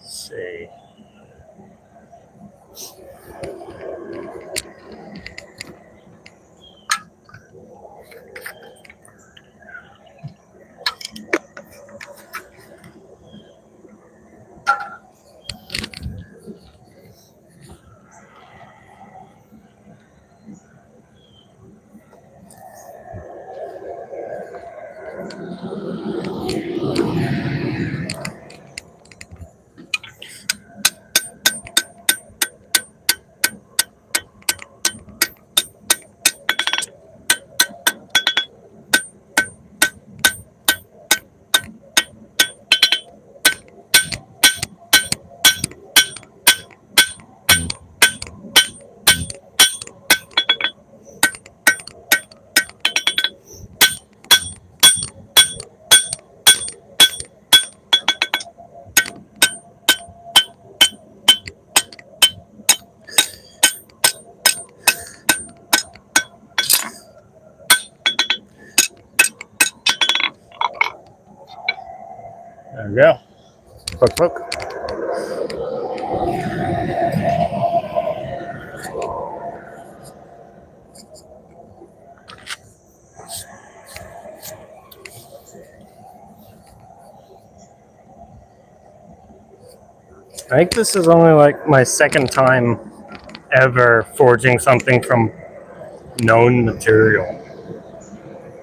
See. There we go. Look, look. I think this is only like my second time ever forging something from known material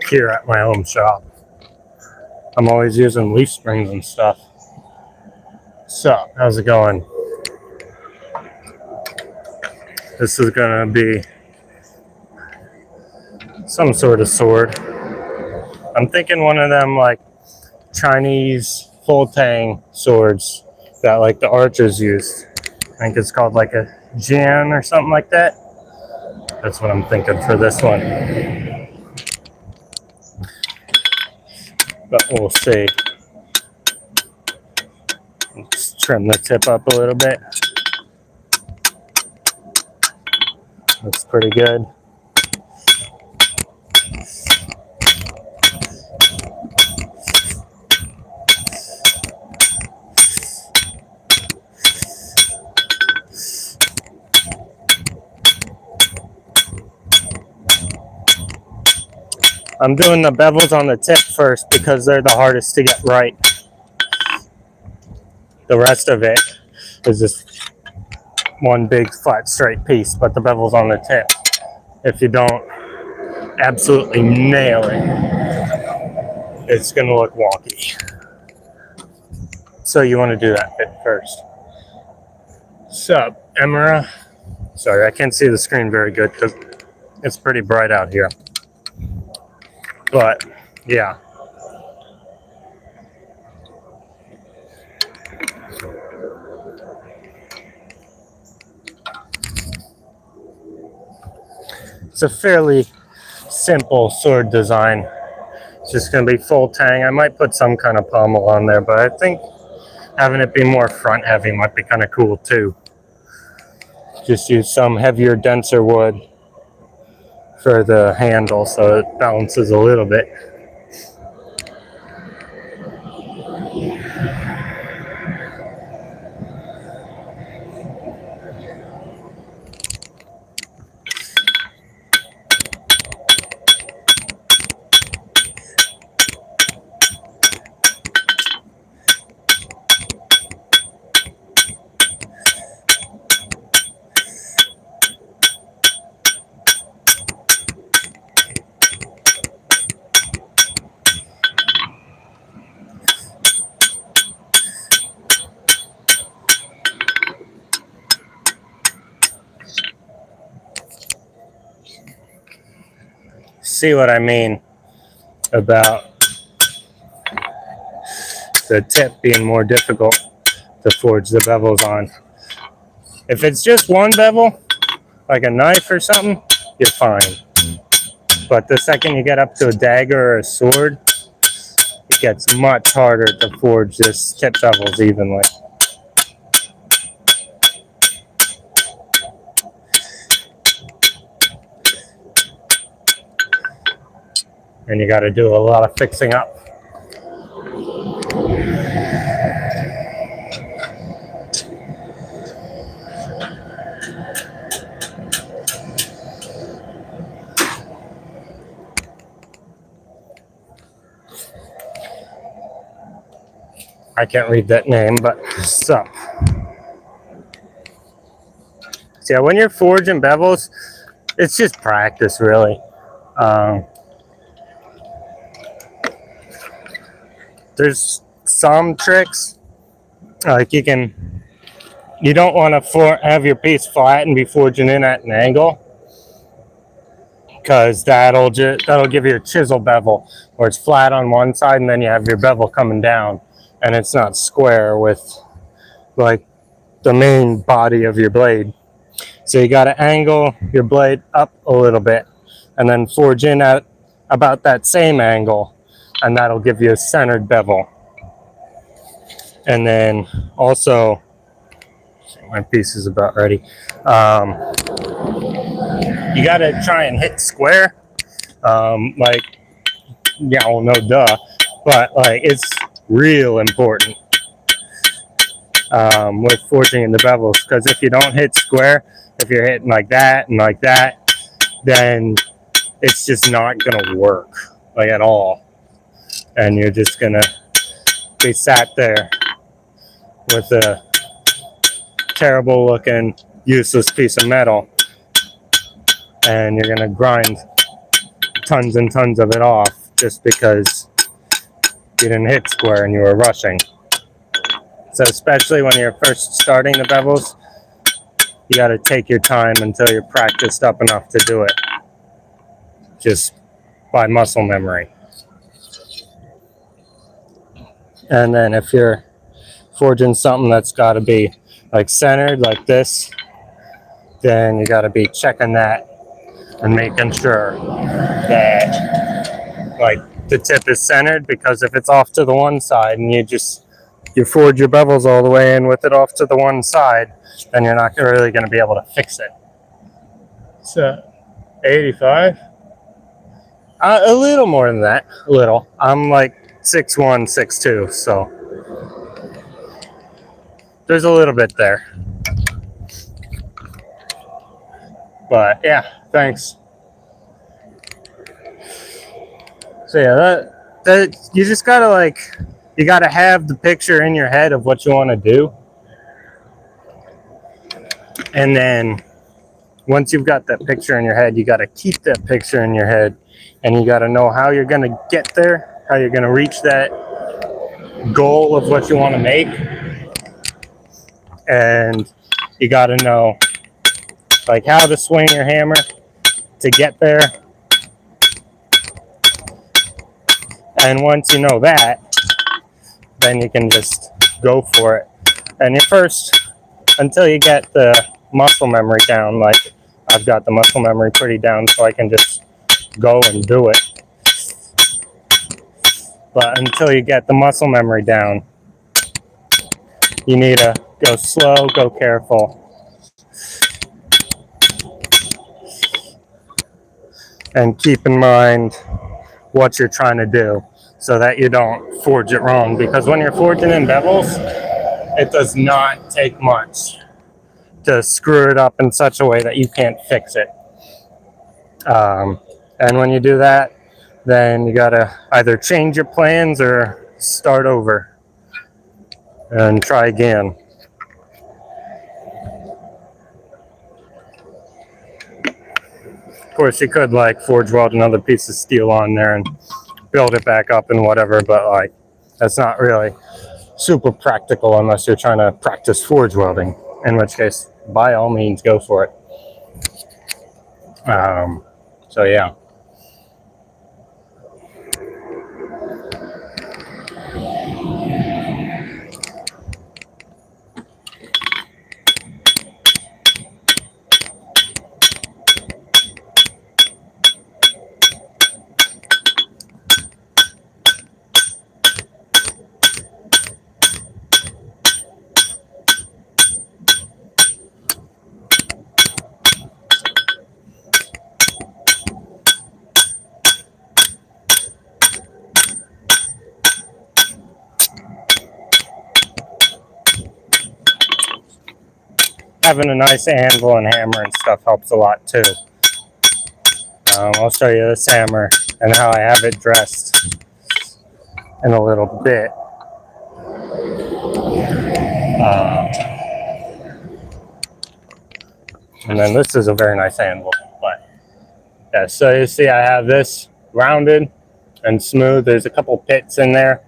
here at my home shop. I'm always using leaf springs and stuff. So, how's it going? This is gonna be some sort of sword. I'm thinking one of them like Chinese full tang swords that like the archers used. I think it's called like a Jan or something like that. That's what I'm thinking for this one. But we'll see. Let's trim the tip up a little bit. Looks pretty good. I'm doing the bevels on the tip first because they're the hardest to get right. The rest of it is just one big flat straight piece, but the bevel's on the tip. If you don't absolutely nail it, it's gonna look wonky. So you want to do that bit first. Sup, Emira? Sorry, I can't see the screen very good because it's pretty bright out here. But yeah. It's a fairly simple sword design. It's just going to be full tang. I might put some kind of pommel on there, but I think having it be more front heavy might be kind of cool too. Just use some heavier, denser wood for the handle so it balances a little bit. See what I mean about the tip being more difficult. to forge the bevels on. If it's just one bevel, like a knife or something, you're fine. But the second you get up to a dagger or a sword, it gets much harder to forge this tip bevels evenly. And you got to do a lot of fixing up. I can't read that name, but sup. So yeah, when you're forging bevels, it's just practice, really. There's some tricks, like you don't want to have your piece flat and be forging in at an angle, because that'll give you a chisel bevel, where it's flat on one side and then you have your bevel coming down, and it's not square with like the main body of your blade. So you got to angle your blade up a little bit and then forge in at about that same angle, and that'll give you a centered bevel. And then also, my piece is about ready. You got to try and hit square. Like, yeah, well, no duh, but like it's real important with forging in the bevels, because if you don't hit square, if you're hitting like that and like that, then it's just not gonna work like at all, and you're just gonna be sat there with a terrible looking useless piece of metal, and you're gonna grind tons and tons of it off just because you didn't hit square and you were rushing. So especially when you're first starting the bevels, you got to take your time until you're practiced up enough to do it, just by muscle memory. And then if you're forging something that's got to be like centered like this, then you got to be checking that and making sure that like the tip is centered, because if it's off to the one side and you forge your bevels all the way in with it off to the one side, then you're not really going to be able to fix it. So 85, a little more than that, a little. I'm like 6'1", 6'2", so there's a little bit there. But yeah, thanks. So yeah, that you just gotta you gotta have the picture in your head of what you want to do, and then once you've got that picture in your head, you gotta keep that picture in your head, and you gotta know how you're gonna get there, how you're gonna reach that goal of what you want to make, and you gotta know like how to swing your hammer to get there. And once you know that, then you can just go for it. And you first, until you get the muscle memory down, like I've got the muscle memory pretty down, so I can just go and do it. But until you get the muscle memory down, you need to go slow, go careful. And keep in mind what you're trying to do, so that you don't forge it wrong. Because when you're forging in bevels, it does not take much to screw it up in such a way that you can't fix it. And when you do that, then you gotta either change your plans or start over and try again. Of course, you could like forge weld another piece of steel on there and build it back up and whatever, but like that's not really super practical unless you're trying to practice forge welding, in which case by all means go for it. So yeah. having a nice anvil and hammer and stuff helps a lot too. I'll show you this hammer and how I have it dressed in a little bit. And then this is a very nice anvil. But yeah, so you see I have this rounded and smooth. There's a couple pits in there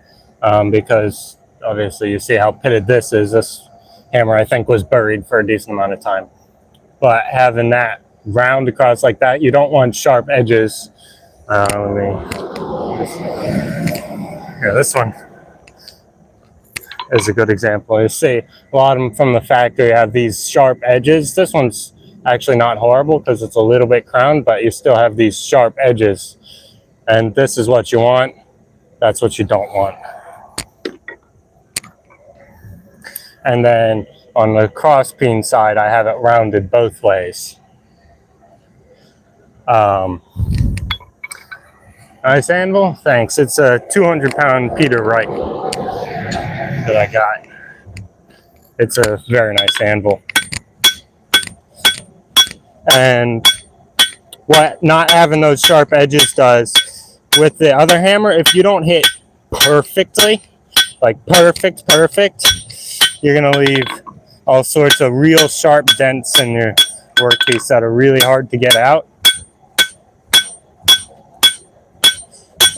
because obviously you see how pitted this is. This hammer I think was buried for a decent amount of time. But having that round across like that, you don't want sharp edges. Here, this one is a good example. You see a lot of them from the factory have these sharp edges. This one's actually not horrible because it's a little bit crowned, but you still have these sharp edges. And this is what you want. That's what you don't want. And then on the cross peen side, I have it rounded both ways. Nice anvil, thanks. It's a 200-pound Peter Wright that I got. It's a very nice anvil. And what not having those sharp edges does with the other hammer, if you don't hit perfectly, like perfect, you're gonna leave all sorts of real sharp dents in your workpiece that are really hard to get out.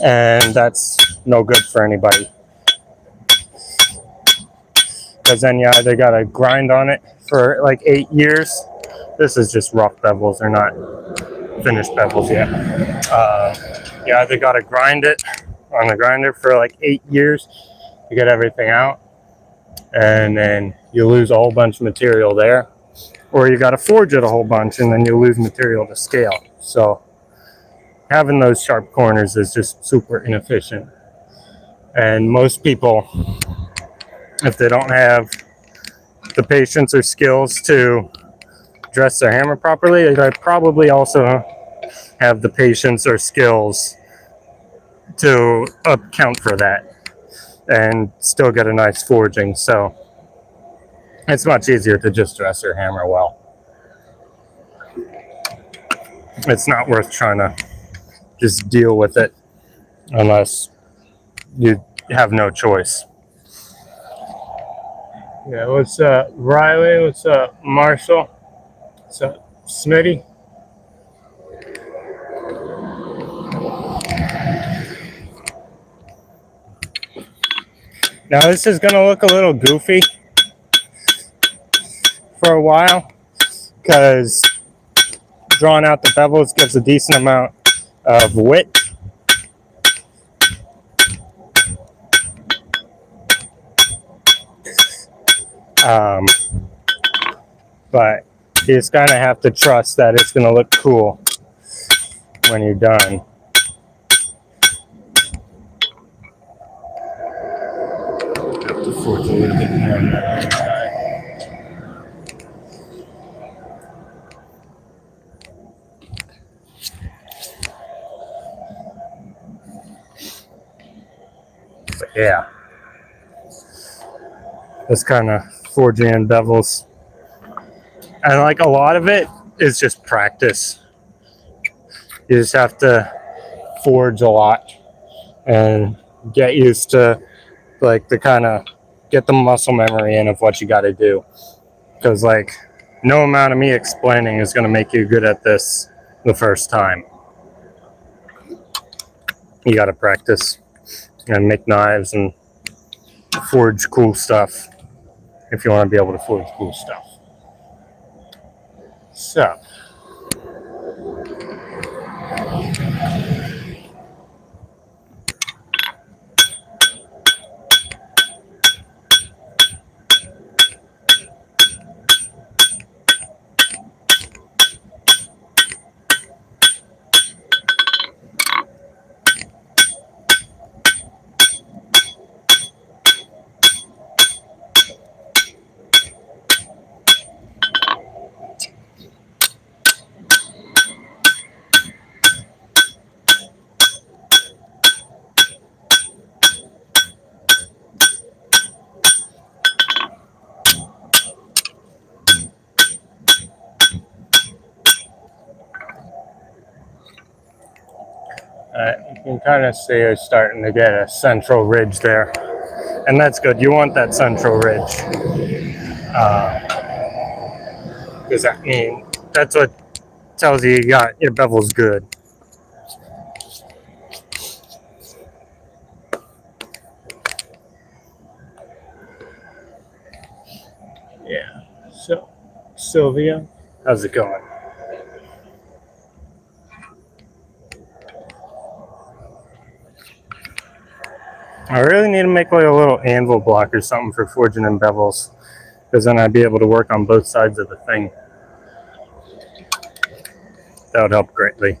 And that's no good for anybody. Because then you either gotta grind on it for like 8 years. This is just rough bevels, they're not finished bevels yet. You either gotta grind it on the grinder for like 8 years to get everything out, and then you lose a whole bunch of material there, or you gotta forge it a whole bunch and then you lose material to scale. So having those sharp corners is just super inefficient. And most people, if they don't have the patience or skills to dress their hammer properly, they probably also have the patience or skills to account for that and still get a nice forging. So it's much easier to just dress your hammer well. It's not worth trying to just deal with it unless you have no choice. Yeah, what's up, Riley? What's up, Marshall? What's up, Smitty? Now this is gonna look a little goofy for a while because drawing out the bevels gives a decent amount of width. But you just kind of have to trust that it's going to look cool when you're done. Have to forge a little bit more on that side. But yeah, this kind of forging and bevels. And like a lot of it is just practice. You just have to forge a lot and get used to like the kind of get the muscle memory in of what you got to do. Because like no amount of me explaining is going to make you good at this the first time. You got to practice and make knives and forge cool stuff if you want to be able to forge cool stuff. So, You can kind of see it's starting to get a central ridge there. And that's good. You want that central ridge. Because I mean, that's what tells you got your bevel's good. Yeah. So, Sylvia, how's it going? I really need to make like a little anvil block or something for forging in bevels, because then I'd be able to work on both sides of the thing. That would help greatly.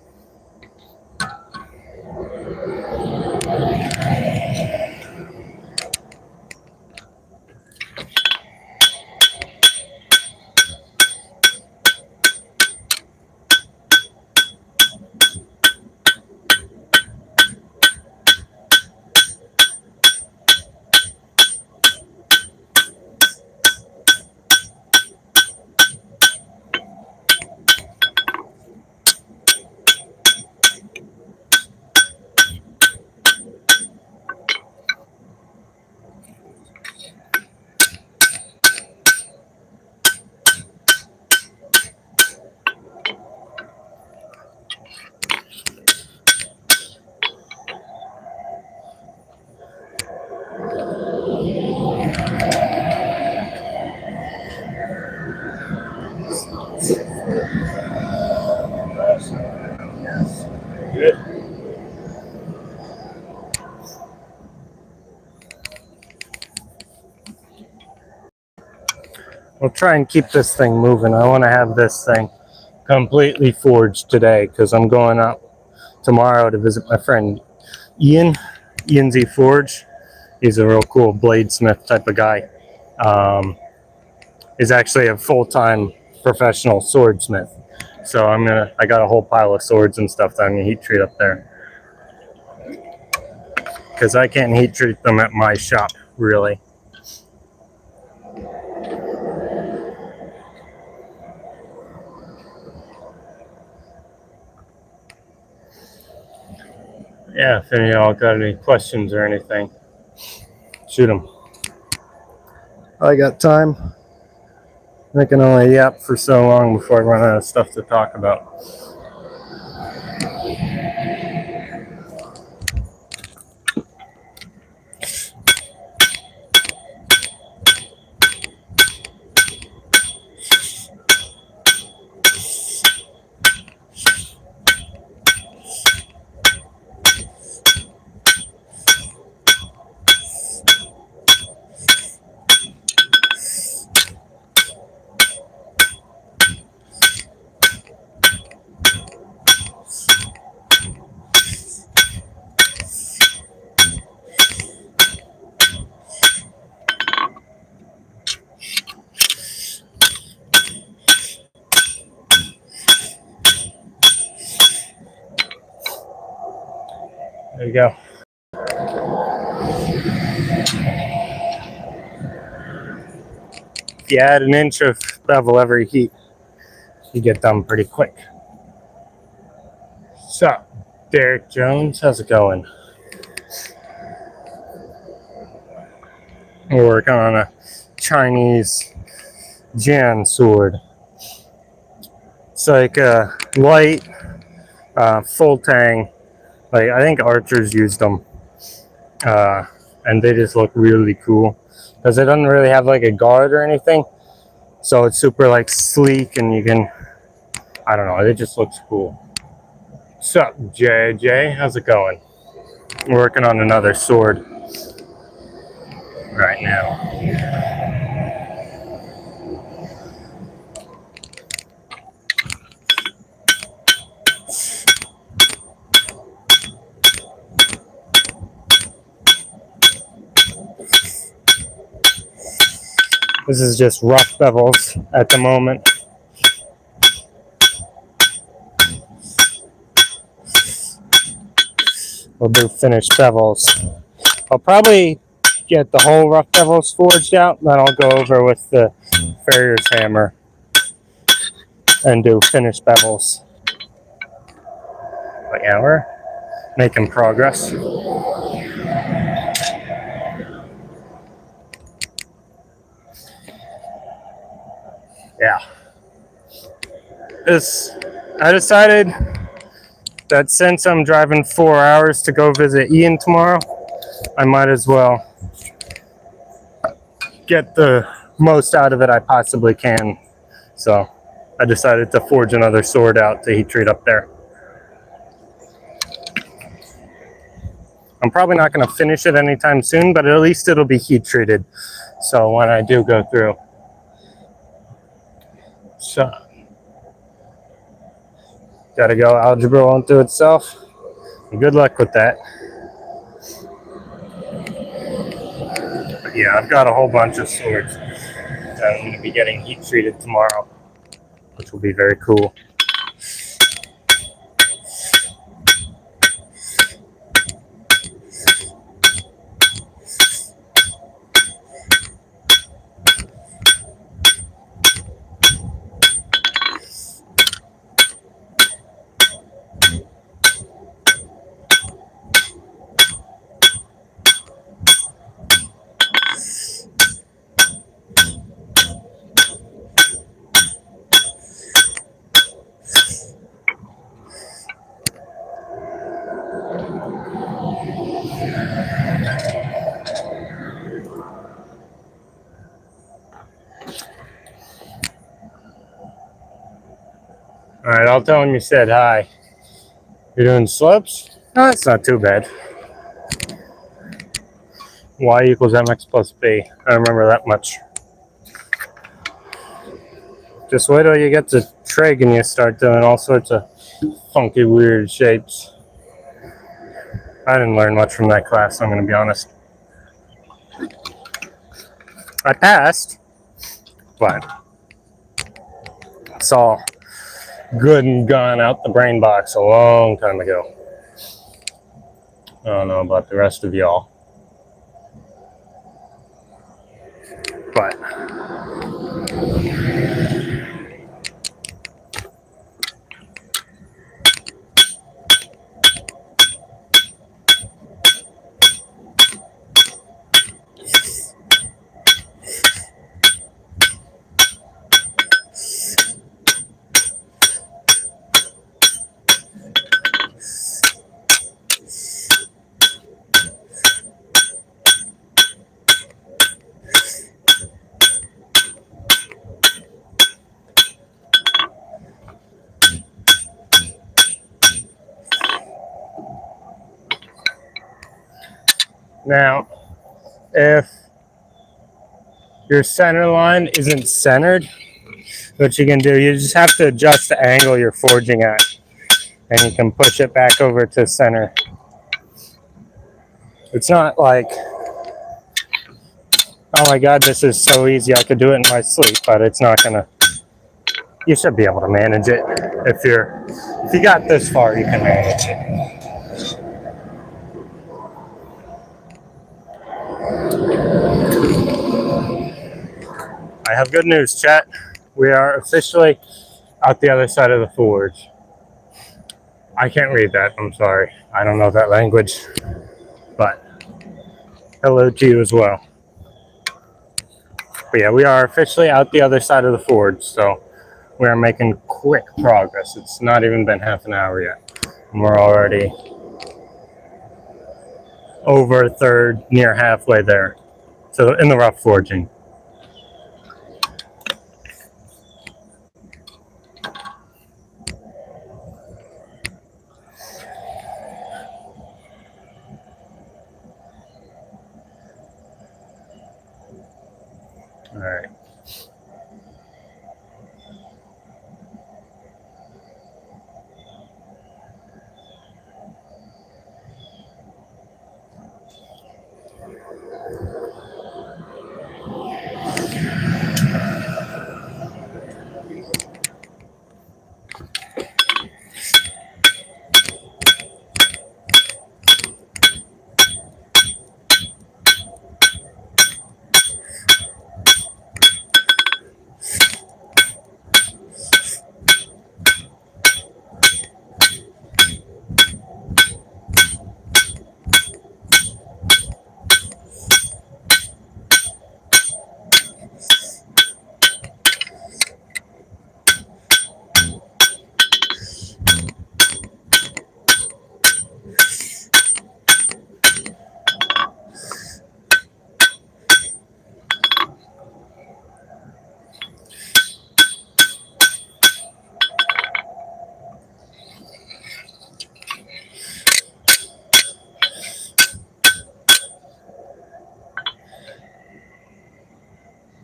Good. We'll try and keep this thing moving. I want to have this thing completely forged today because I'm going up tomorrow to visit my friend Ian, Ian Z Forge. He's a real cool bladesmith type of guy. He's actually a full-time professional swordsmith. So I got a whole pile of swords and stuff that I'm gonna heat treat up there. Because I can't heat treat them at my shop, really. Yeah, if any of y'all got any questions or anything, shoot them. I got time. I can only yap for so long before I run out of stuff to talk about. There you go. If you add an inch of bevel every heat, you get done pretty quick. So, Derek Jones, how's it going? We're working on a Chinese Jan sword. It's like a light, full tang. Like I think archers used them, and they just look really cool because it doesn't really have like a guard or anything. So it's super like sleek, and you can, I don't know, it just looks cool. What's up, JJ? How's it going? We're working on another sword right now. This is just rough bevels at the moment. We'll do finished bevels. I'll probably get the whole rough bevels forged out, then I'll go over with the farrier's hammer and do finished bevels. What hour? making progress. Yeah. I decided that since I'm driving 4 hours to go visit Ian tomorrow, I might as well get the most out of it I possibly can. So I decided to forge another sword out to heat treat up there. I'm probably not going to finish it anytime soon, but at least it'll be heat treated. So when I do go through. So gotta go, algebra won't do itself. Good luck with that. But yeah, I've got a whole bunch of swords that I'm going to be getting heat treated tomorrow, which will be very cool. Alright, I'll tell him you said hi. You're doing slopes? No, that's not too bad. Y equals mx plus b. I remember that much. Just wait till you get to trig and you start doing all sorts of funky, weird shapes. I didn't learn much from that class, I'm going to be honest. I passed, but it's all good and gone out the brain box a long time ago. I don't know about the rest of y'all. But now, if your center line isn't centered, what you can do, you just have to adjust the angle you're forging at, and you can push it back over to center. It's not like, oh my god, this is so easy, I could do it in my sleep, but it's not gonna, you should be able to manage it. If you got this far, you can manage it. I have good news, chat. We are officially out the other side of the forge. I can't read that, I'm sorry. I don't know that language. But hello to you as well. But yeah, we are officially out the other side of the forge, so we are making quick progress. It's not even been half an hour yet. And we're already over a third, near halfway there. So in the rough forging. All right.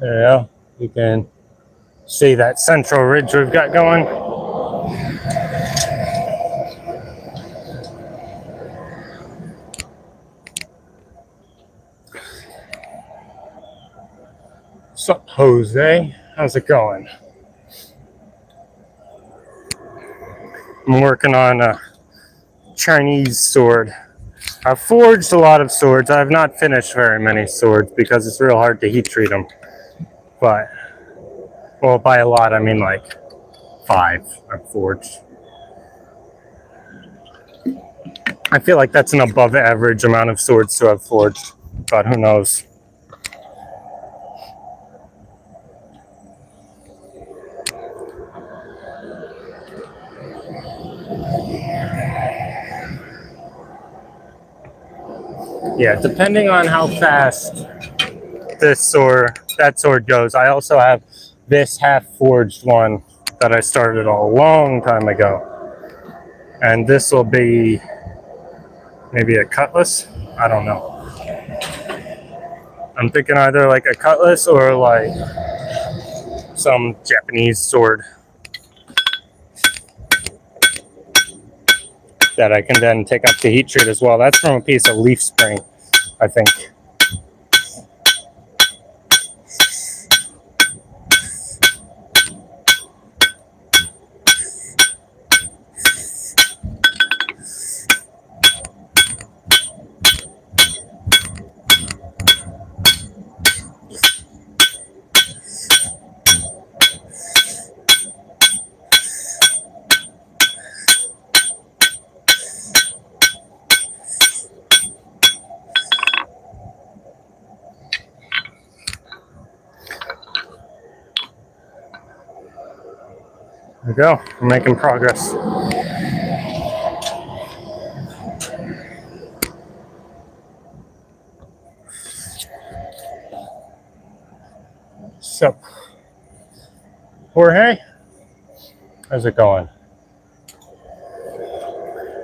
There you go. You can see that central ridge we've got going. Sup, Jose? How's it going? I'm working on a Chinese sword. I've forged a lot of swords. I have not finished very many swords because it's real hard to heat treat them. But, well, by a lot, I mean like 5 I've forged. I feel like that's an above average amount of swords to have forged, but who knows. Yeah, depending on how fast that sword goes. I also have this half forged one that I started a long time ago. And this will be maybe a cutlass. I don't know. I'm thinking either like a cutlass or like some Japanese sword that I can then take up to heat treat as well. That's from a piece of leaf spring, I think. There we go. We're making progress. So, Jorge, how's it going?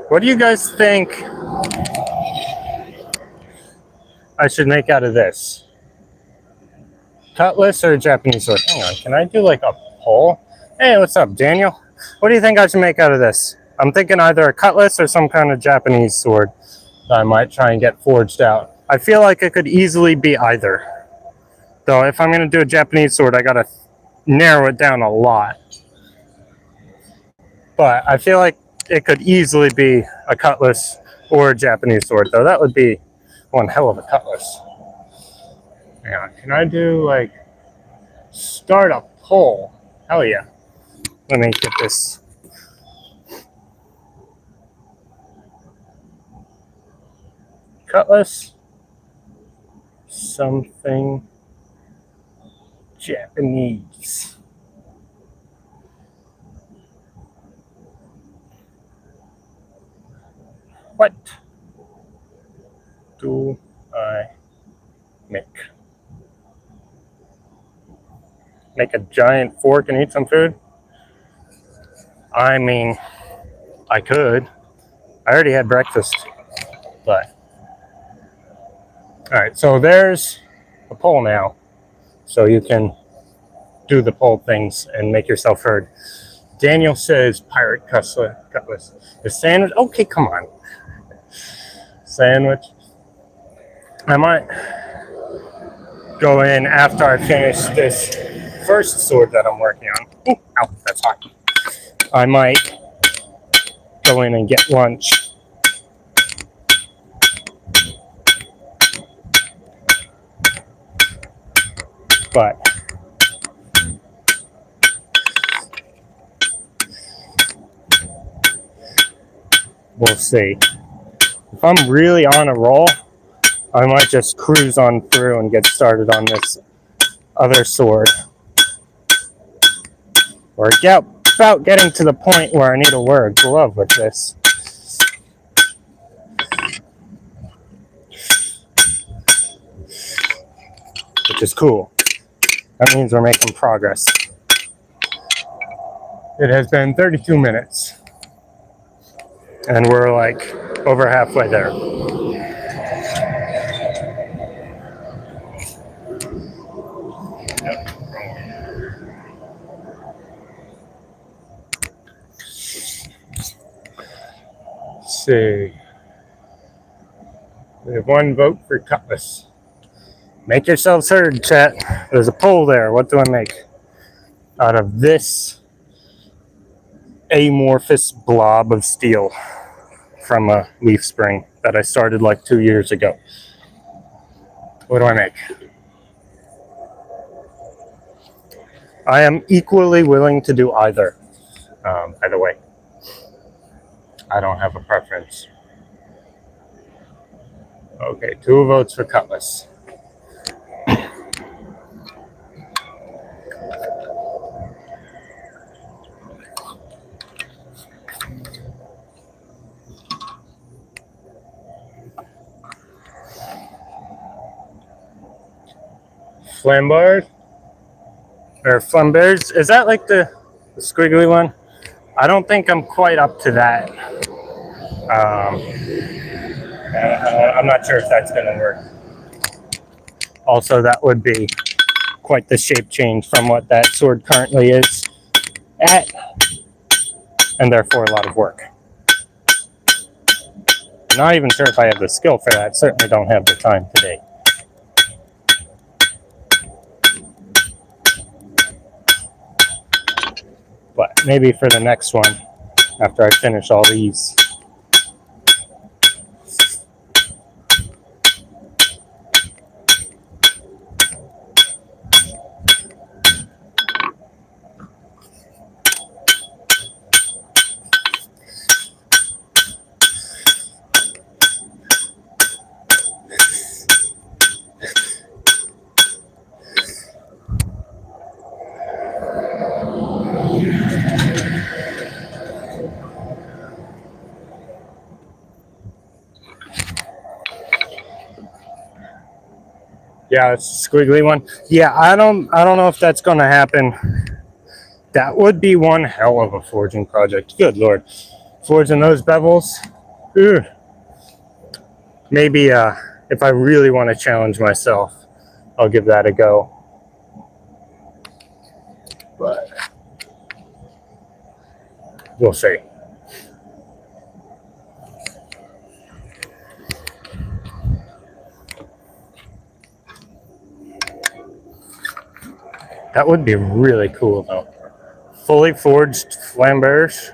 What do you guys think I should make out of this? Cutlass or a Japanese sword? Hang on, can I do like a pole? Hey, what's up, Daniel? What do you think I should make out of this? I'm thinking either a cutlass or some kind of Japanese sword that I might try and get forged out. I feel like it could easily be either. Though if I'm going to do a Japanese sword, I got to narrow it down a lot. But I feel like it could easily be a cutlass or a Japanese sword, though that would be one hell of a cutlass. Hang on, can I do like start a pole? Hell yeah. Let me get this. Cutlass. Something Japanese. What do I make? Make a giant fork and eat some food? I mean, I could. I already had breakfast, but. Alright, so there's a pole now. So you can do the pole things and make yourself heard. Daniel says pirate cutlass. The sandwich? Okay, come on. Sandwich. I might go in after I finish this first sword that I'm working on. Ooh, ow, that's hot. I might go in and get lunch. But we'll see. If I'm really on a roll, I might just cruise on through and get started on this other sword. Or get about getting to the point where I need to wear a glove with this. Which is cool. That means we're making progress. It has been 32 minutes. And we're like over halfway there. see. We have one vote for Cutlass. Make yourselves heard, chat. There's a poll there. What do I make out of this amorphous blob of steel from a leaf spring that I started like 2 years ago? What do I make? I am equally willing to do either, by the way. I don't have a preference. Okay, 2 votes for Cutlass. Flambard? Or Flambers? Is that like the squiggly one? I don't think I'm quite up to that. I'm not sure if that's going to work. Also, that would be quite the shape change from what that sword currently is at, and therefore a lot of work. Not even sure if I have the skill for that. Certainly don't have the time today. But maybe for the next one, after I finish all these. Yeah, it's a squiggly one. Yeah, I don't know if that's gonna happen. That would be one hell of a forging project. Good lord. Forging those bevels. Ugh. Maybe if I really want to challenge myself, I'll give that a go. But we'll see. That would be really cool though. Fully forged flambers.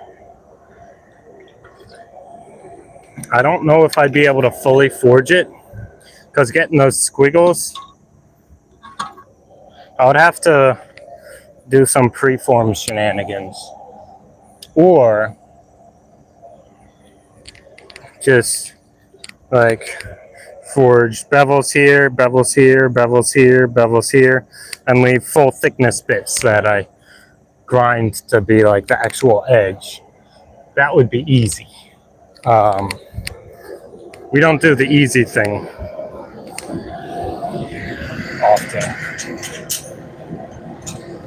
I don't know if I'd be able to fully forge it, because getting those squiggles, I would have to do some preform shenanigans, or just like forge bevels here, bevels here, bevels here, bevels here, and leave full thickness bits that I grind to be like the actual edge. That would be easy. We don't do the easy thing often.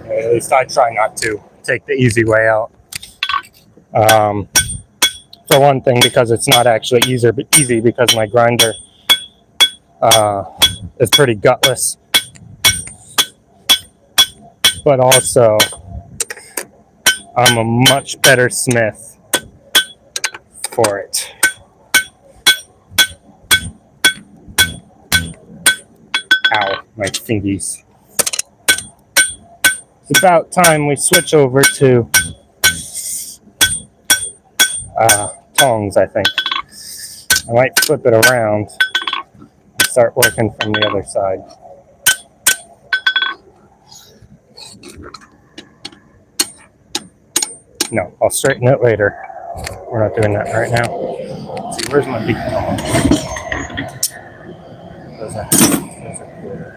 At least I try not to take the easy way out. For one thing, because it's not actually easy because my grinder is pretty gutless. But also, I'm a much better smith for it. Ow, my fingies. It's about time we switch over to tongs, I think. I might flip it around and start working from the other side. No, I'll straighten it later. We're not doing that right now. Let's see, where's my big tong? There's a quarter.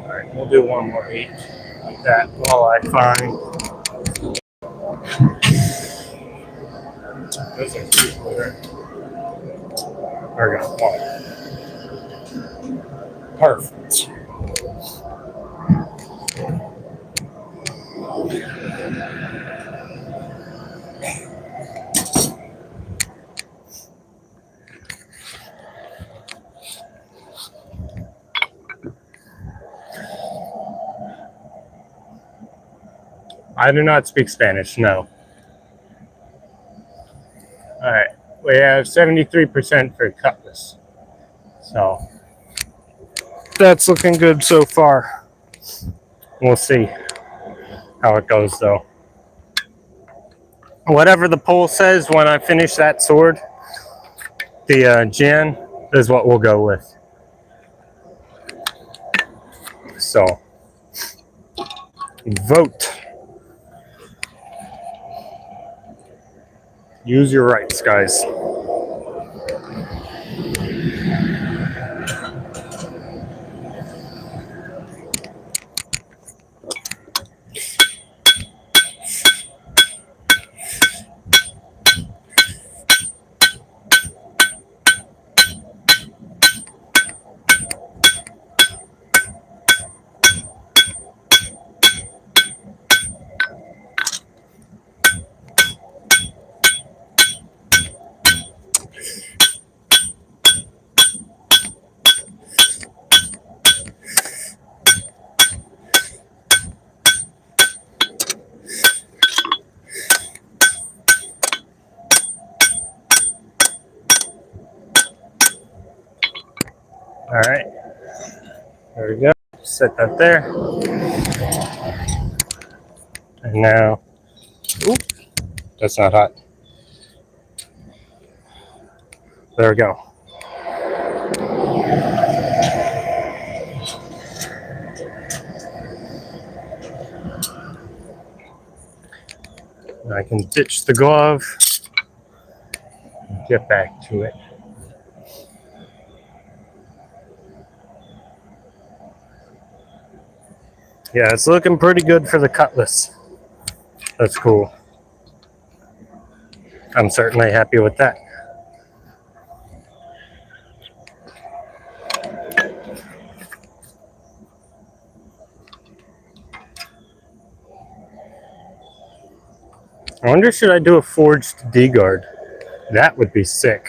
Alright, we'll do one more each like that while I find. Those are 3/4. There we go, 1. Perfect. I do not speak Spanish, no. we have 73% for Cutlass. So that's looking good so far. We'll see how it goes though. Whatever the poll says when I finish that sword, the Jan is what we'll go with. So vote. Use your rights, guys. All right, there we go. Set that there. And now, oop, that's not hot. There we go. I can ditch the glove and get back to it. Yeah, it's looking pretty good for the Cutlass. That's cool. I'm certainly happy with that. I wonder, should I do a forged D-guard? That would be sick.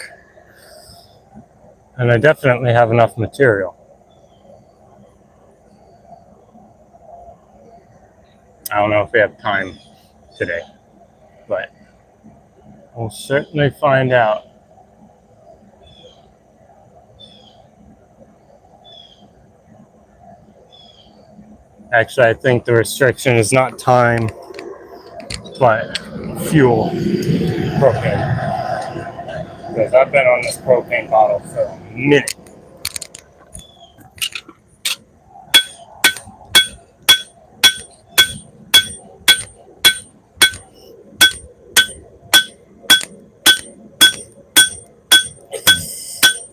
And I definitely have enough material. I don't know if we have time today, but we'll certainly find out. Actually, I think the restriction is not time, but fuel, propane. Because I've been on this propane bottle for a minute.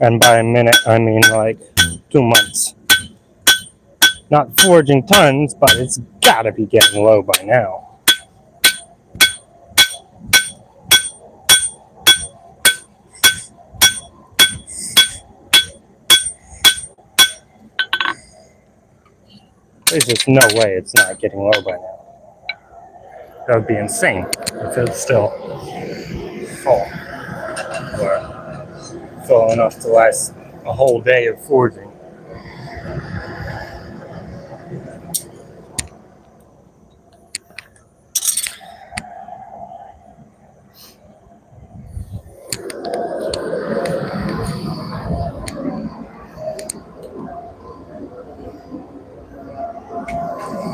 And by a minute, I mean like 2 months. Not forging tons, but it's gotta be getting low by now. There's just no way it's not getting low by now. That would be insane if it's still full. Or full enough to last a whole day of forging.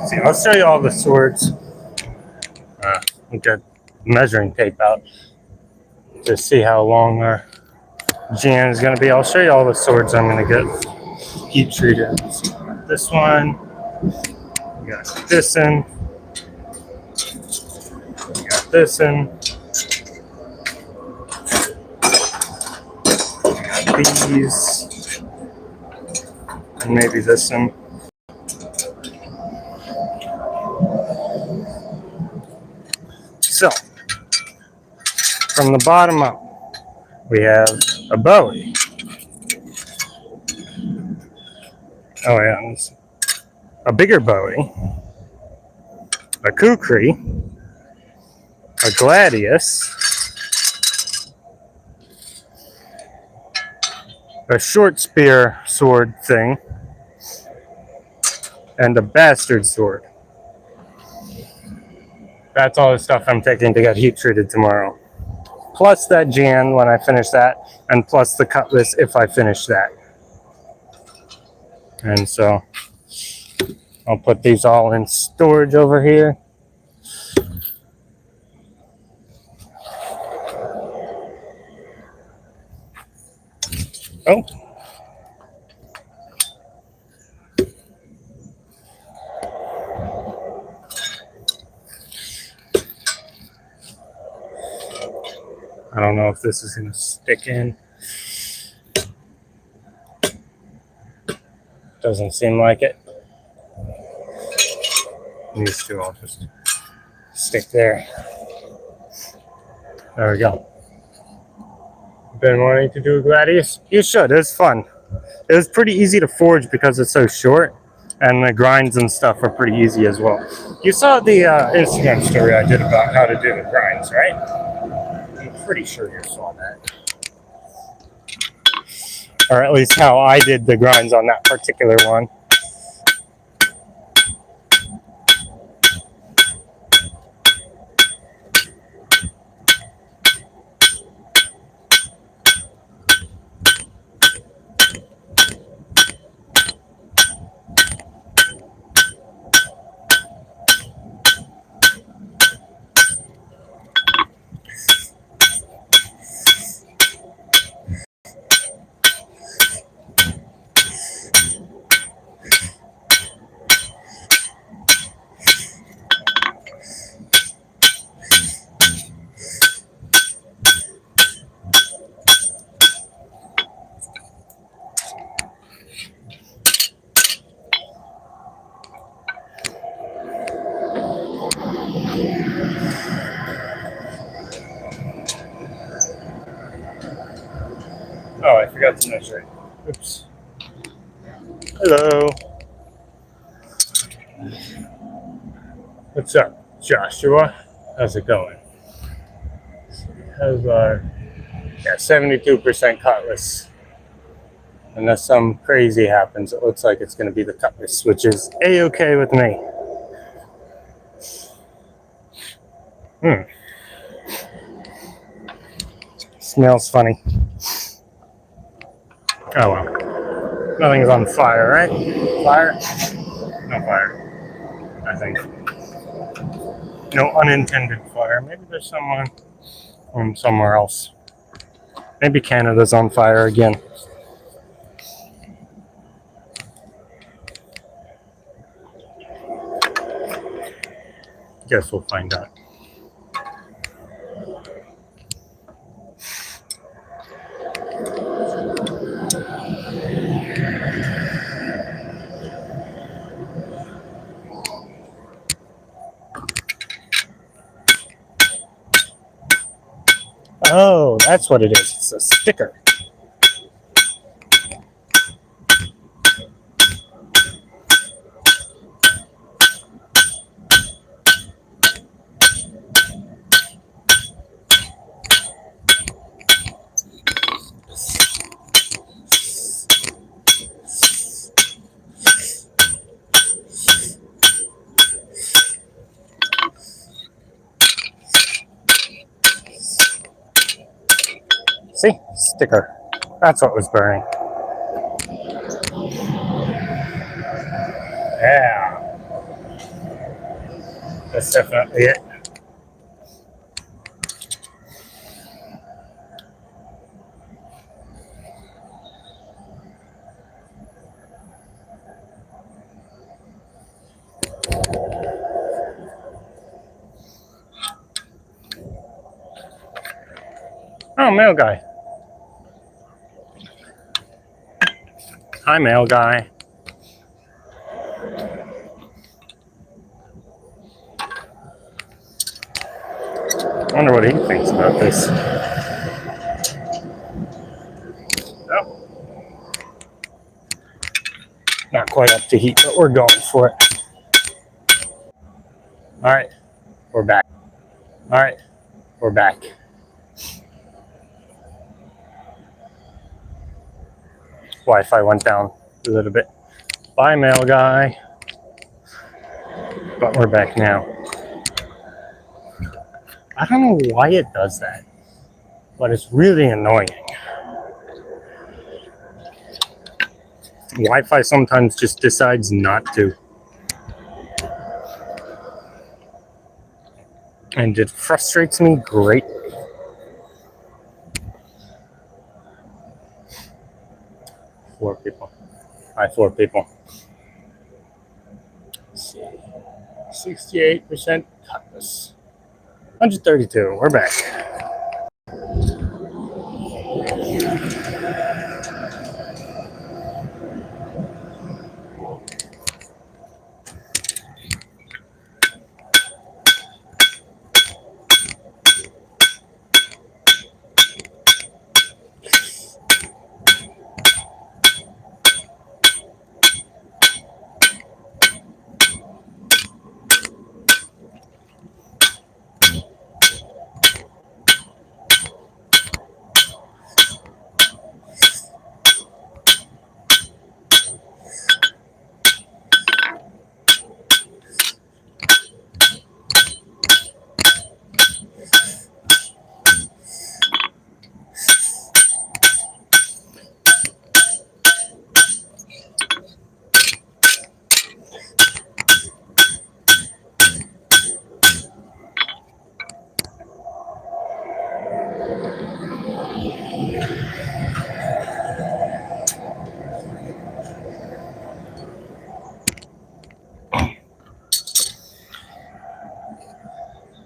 See, I'll show you all the swords. We got measuring tape out to see how long our Jan is going to be. I'll show you all the swords I'm going to get heat treated. So this one, we got this in, we got this in, we got these, and maybe this in. So, from the bottom up, we have a Bowie. Oh yeah, a bigger Bowie, a Kukri, a Gladius, a short spear sword thing, and a bastard sword. That's all the stuff I'm taking to get heat treated tomorrow. plus that Jan when I finish that, and plus the Cutlass if I finish that. And so I'll put these all in storage over here. Oh. I don't know if this is going to stick in. Doesn't seem like it. These two I'll just stick there. There we go. Been wanting to do a Gladius? You should. It was fun. It was pretty easy to forge because it's so short, and the grinds and stuff are pretty easy as well. You saw the Instagram story I did about how to do the grinds, right? I'm pretty sure you saw that. Or at least how I did the grinds on that particular one. Oh, I forgot to measure it. Oops. Hello. What's up, Joshua? How's it going? How's our 72% Cutlass? Unless some crazy happens, it looks like it's going to be the Cutlass, which is a-okay with me. Smells funny. Oh well. Nothing's on fire, right? Fire? No fire. I think. No unintended fire. Maybe there's someone from somewhere else. Maybe Canada's on fire again. Guess we'll find out. Oh, that's what it is. It's a sticker. See? Sticker. That's what was burning. Yeah. That's definitely it. Oh, mail guy. Hi, mail guy. I wonder what he thinks about this. Oh. Not quite up to heat, but we're going for it. All right, we're back. All right, we're back. Wi-Fi went down a little bit. Bye, mail guy. But we're back now. I don't know why it does that. but it's really annoying. Wi-Fi sometimes just decides not to. And it frustrates me greatly. Four people. Hi, 4 people. Let's see. 68% Cutlass. 132. We're back.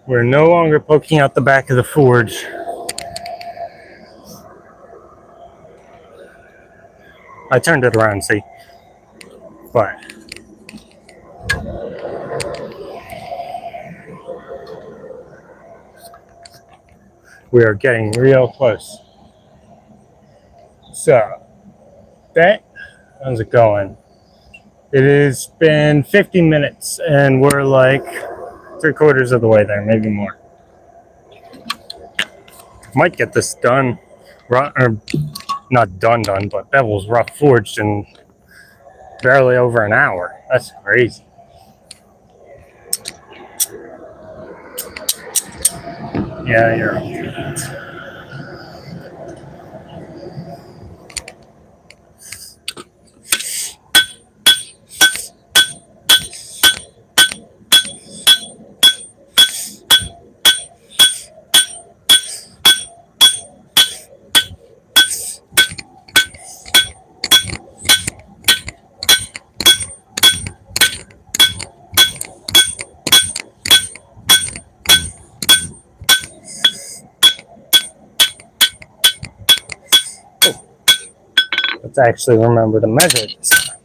We're no longer poking out the back of the forge. I turned it around, see? But we are getting real close. So, how's it going? It has been 50 minutes and we're like 3/4 of the way there, maybe more. Might get this done, or not done, but bevel's rough forged in barely over an hour. That's crazy. Yeah, you're okay. Let's actually remember to measure this time.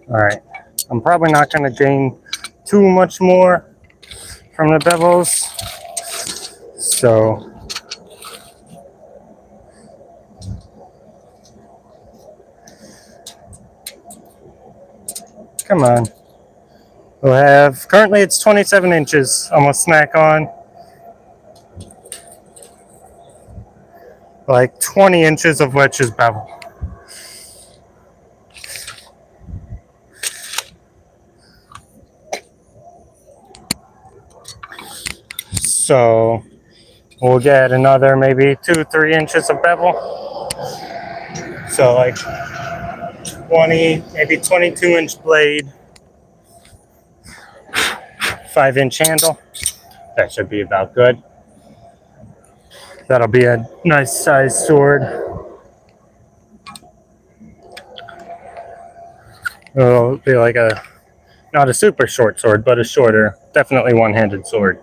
Alright, I'm probably not going to gain too much more from the bevels, so come on. We'll have, currently it's 27 inches, almost snack on. Like 20 inches of which is bevel. So we'll get another maybe 2-3 inches of bevel. So like 20, maybe 22-inch blade, 5-inch handle. That should be about good. That'll be a nice sized sword. It'll be like a, not a super short sword, but a shorter, definitely one-handed sword.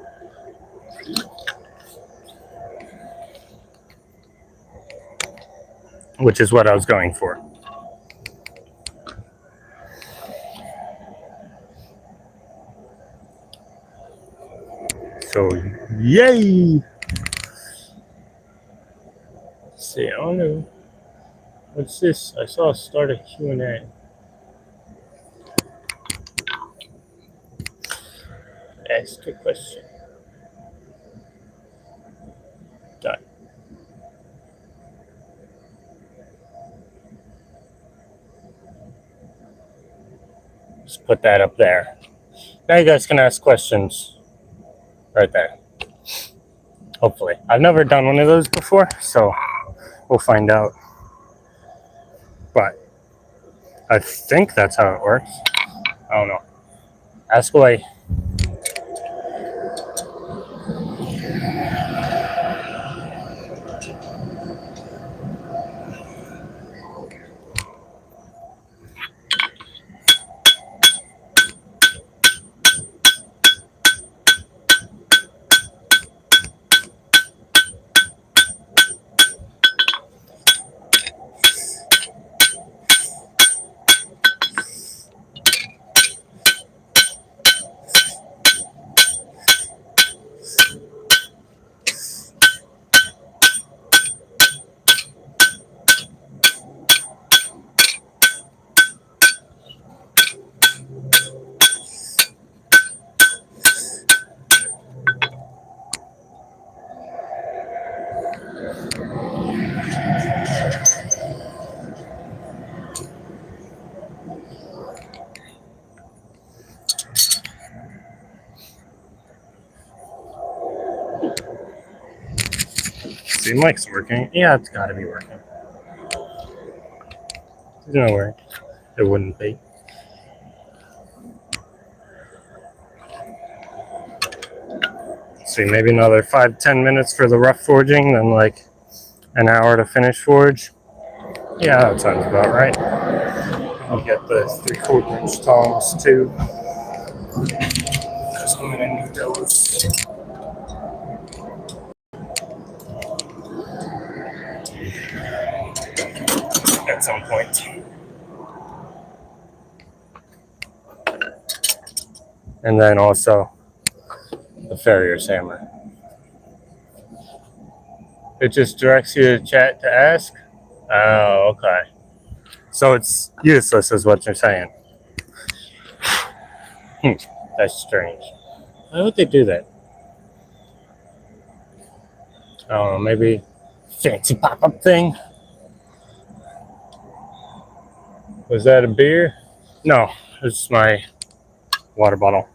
Which is what I was going for. So, yay! Let's see, I don't know. What's this? I saw start a Q&A. Ask a question. Done. Just put that up there. Now you guys can ask questions right there. Hopefully. I've never done one of those before, so we'll find out. But I think that's how it works. I don't know. Ask away. See, mic's working. Yeah, it's got to be working. There's no way it wouldn't be. See, maybe another 5-10 minutes for the rough forging, then like an hour to finish forge. Yeah, that sounds about right. I'll get the 3/4 inch tongs too, because I'm gonna need those at some point. And then also the farrier's hammer. It just directs you to chat to ask. Oh, okay. So it's useless, is what you're saying. That's strange. Why would they do that? I don't know, maybe fancy pop-up thing? Was that a beer? No, it's my water bottle.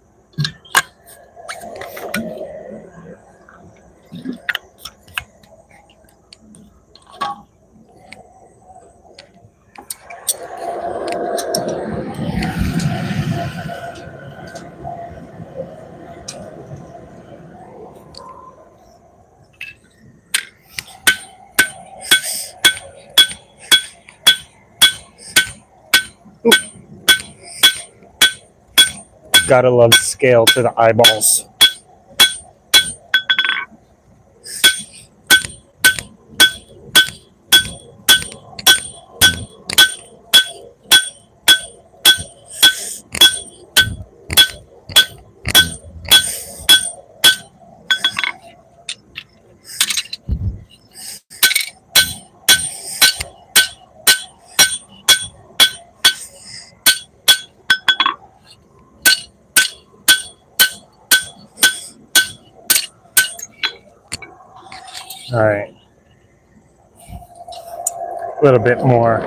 Oop. Gotta love scale to the eyeballs. All right, a little bit more.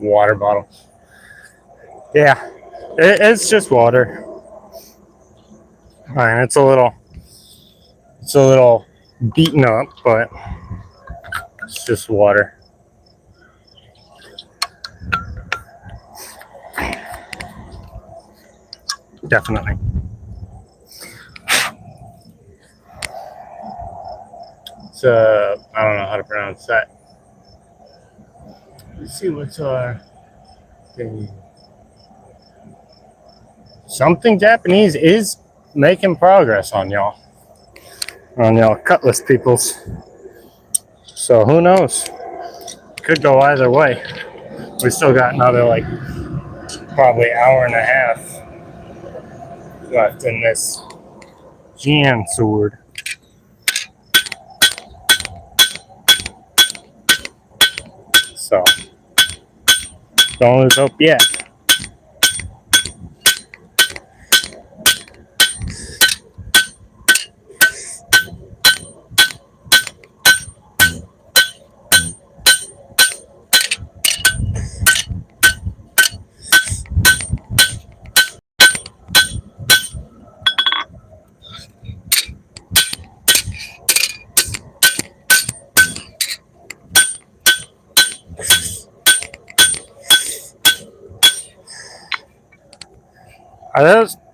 Water bottle. Yeah, it's just water. Fine, it's a little beaten up, but it's just water. Definitely. It's I don't know how to pronounce that. Let's see what's our thing. Something Japanese is making progress on y'all Cutlass peoples. So who knows? Could go either way. We still got another like probably hour and a half left in this Jian sword. So don't lose hope yet.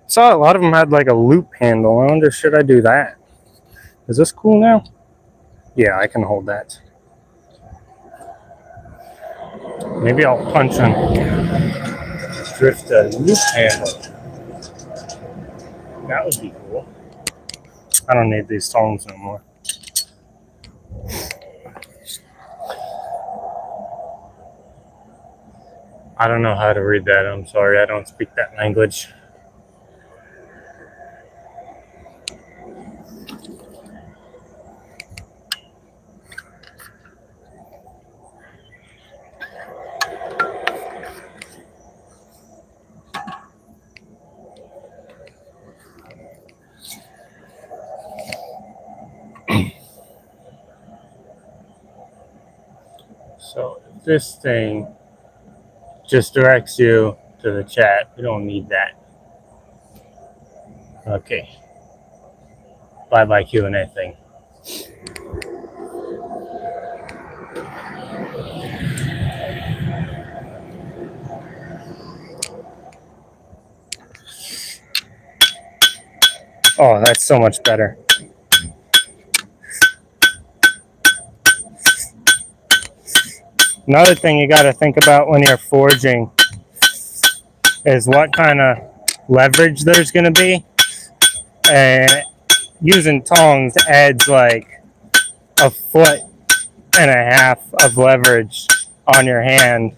Saw a lot of them had like a loop handle. I wonder, should I do that? Is this cool now? Yeah, I can hold that. Maybe I'll punch and drift a loop handle. That would be cool. I don't need these tongs no more. I don't know how to read that. I'm sorry, I don't speak that language. So this thing just directs you to the chat. We don't need that. Okay. Bye-bye Q&A thing. Oh, that's so much better. Another thing you got to think about when you're forging is what kind of leverage there's going to be. And using tongs adds like a foot and a half of leverage on your hand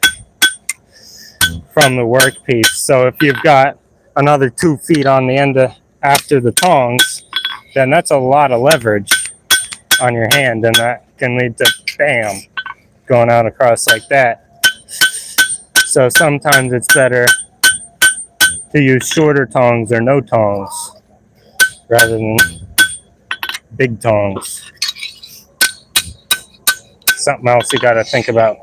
from the workpiece. So if you've got another 2 feet on the end after the tongs, then that's a lot of leverage on your hand, and that can lead to bam, going out across like that. So sometimes it's better to use shorter tongs or no tongs rather than big tongs. Something else you got to think about.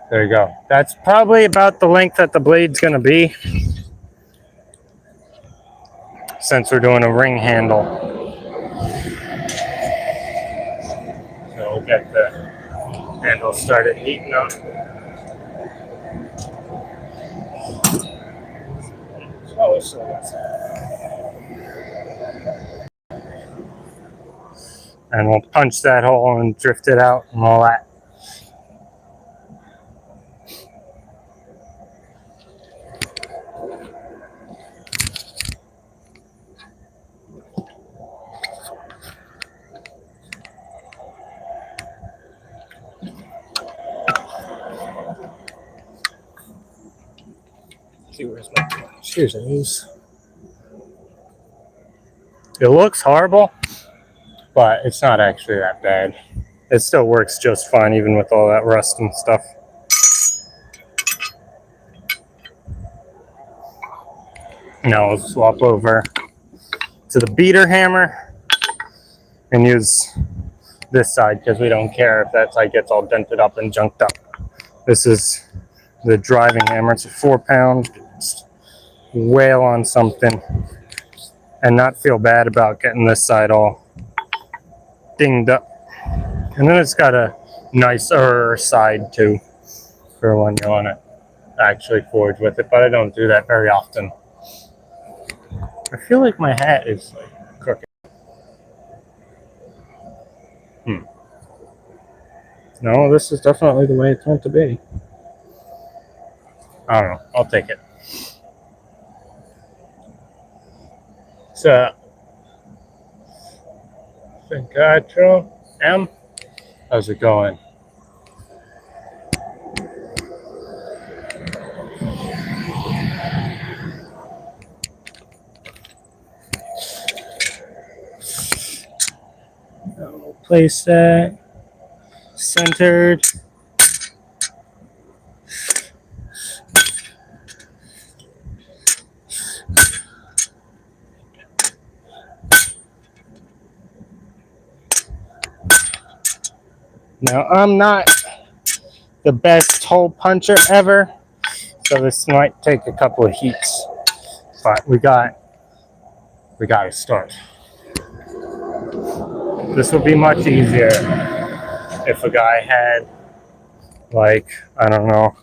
There you go. That's probably about the length that the blade's going to be, since we're doing a ring handle. So we'll get the handle started heating up. And we'll punch that hole and drift it out and all that. See, where's my scissors? It looks horrible, but it's not actually that bad. It still works just fine, even with all that rust and stuff. Now we'll swap over to the beater hammer and use this side because we don't care if that side gets all dented up and junked up. This is the driving hammer. It's a 4-pound. Wail on something and not feel bad about getting this side all dinged up. And then it's got a nicer side too for when you want to actually forge with it, but I don't do that very often. I feel like my hat is like crooked. No, this is definitely the way it's meant to be. I don't know. I'll take it. So, Vincatro M, how's it going? We'll place that centered. Now, I'm not the best hole puncher ever, so this might take a couple of heats, but we got to start. This would be much easier if a guy had, like, I don't know,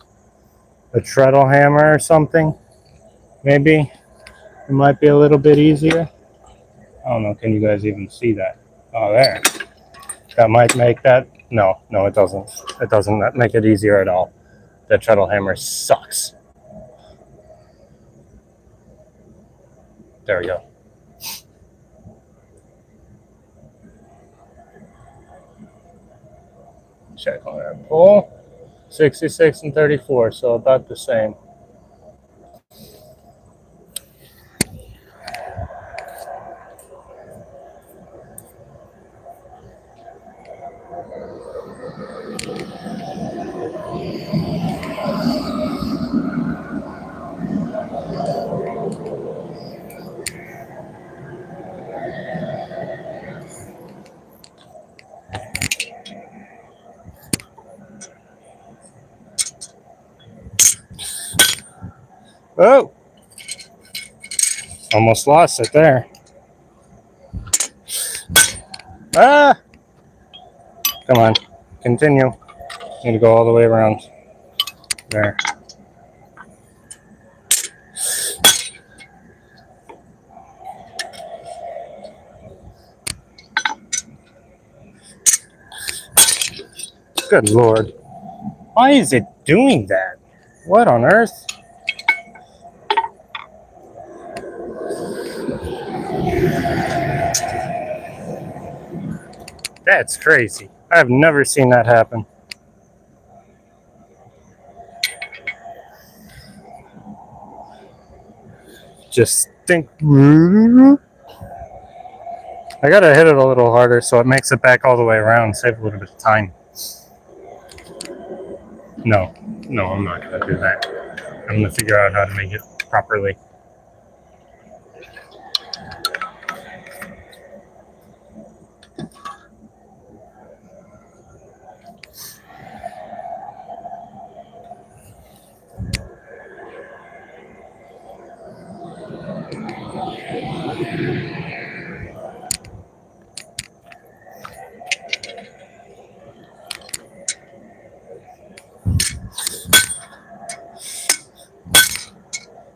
a treadle hammer or something. Maybe it might be a little bit easier. I don't know, can you guys even see that? Oh, there. That might make that. No, it doesn't. It doesn't make it easier at all. The treadle hammer sucks. There we go. Check on that pull. 66 and 34, so about the same. Oh! Almost lost it there. Ah! Come on. Continue. Need to go all the way around. There. Good Lord. Why is it doing that? What on earth? That's crazy. I've never seen that happen. Just think. I gotta hit it a little harder so it makes it back all the way around, save a little bit of time. No, I'm not gonna do that. I'm gonna figure out how to make it properly.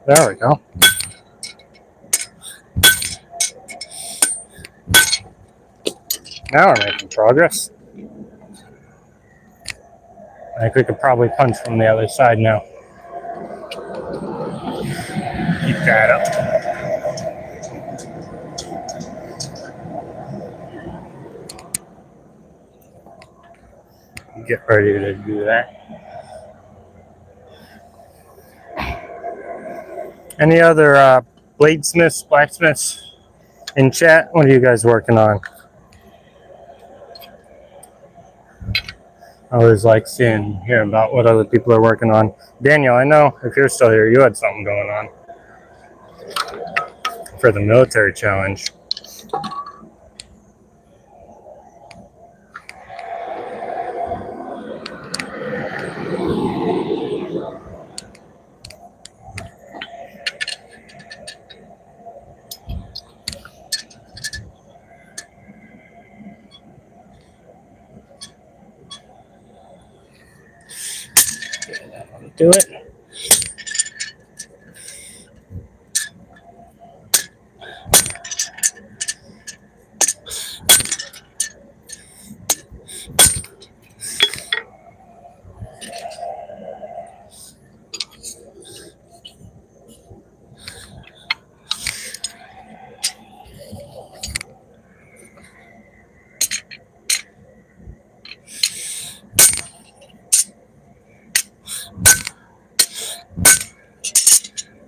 There we go. Now we're making progress. I think we could probably punch from the other side now. Keep that up. Get ready to do that. Any other bladesmiths, blacksmiths in chat? What are you guys working on? I always like hearing about what other people are working on. Daniel, I know if you're still here, you had something going on for the military challenge. Do it.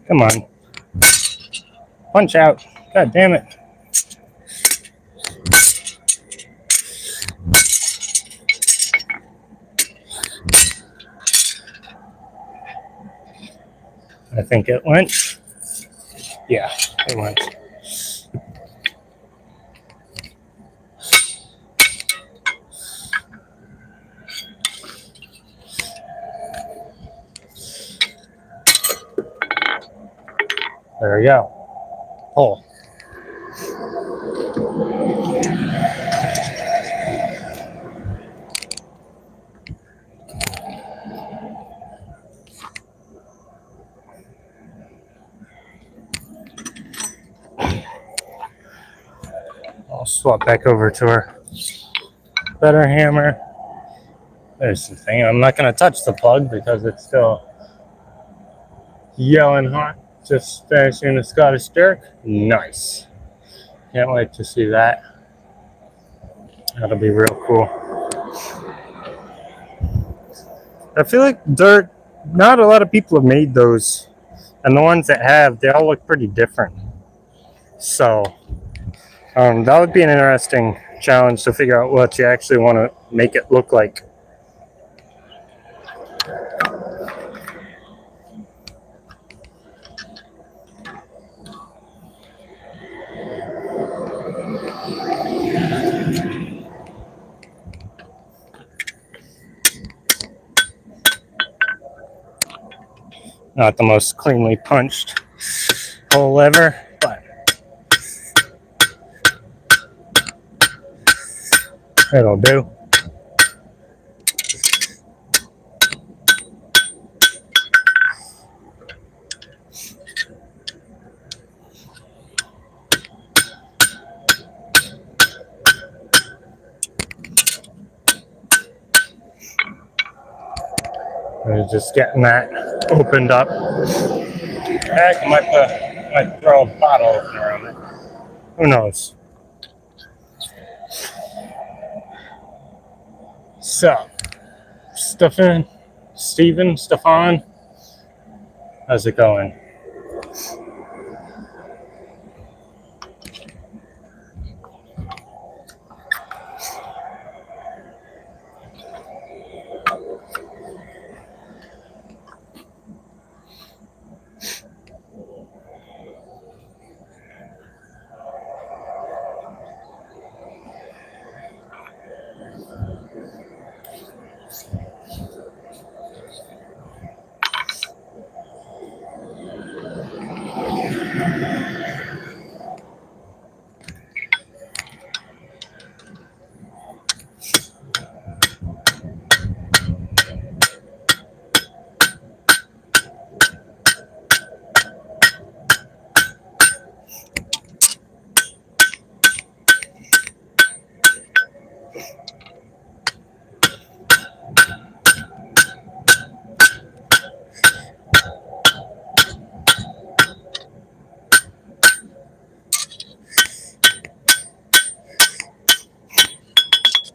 Come on. Punch out. God damn it. I think it went. Yeah, it went. There we go. Pull. I'll swap back over to her better hammer. There's the thing. I'm not going to touch the plug because it's still yelling hot. Just finishing the Scottish jerk. Nice. Can't wait to see that. That'll be real cool. I feel like not a lot of people have made those. And the ones that have, they all look pretty different. So that would be an interesting challenge to figure out what you actually want to make it look like. Not the most cleanly punched hole ever, but it'll do. I'm just getting that opened up. Heck, I might throw a bottle opener on it. Who knows? So, Stefan, how's it going?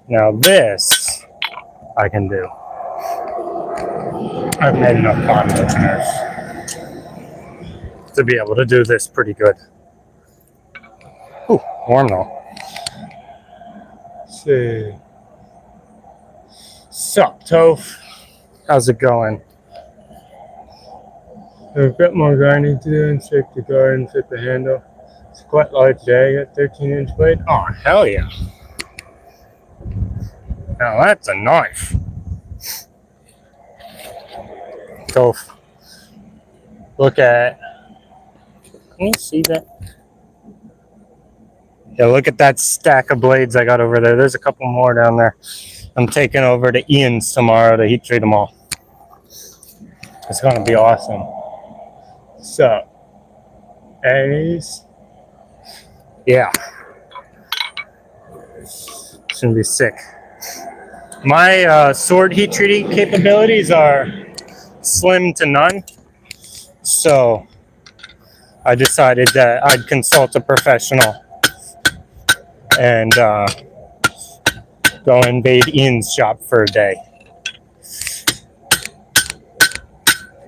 Now this I can do. I've made enough bottle openers to be able to do this pretty good. Ooh, warm though. Let's see. Sup, Toph? How's it going? I've got more grinding to do and shake the guard and fit the handle. It's quite large jag at 13-inch blade. Oh, hell yeah. Now that's a knife. Toph, look at, can you see that? Yeah, look at that stack of blades I got over there. There's a couple more down there. I'm taking over to Ian's tomorrow to heat treat them all. It's going to be awesome. So, Aries. Yeah. It's going to be sick. My sword heat treating capabilities are slim to none. So, I decided that I'd consult a professional and go invade Ian's shop for a day.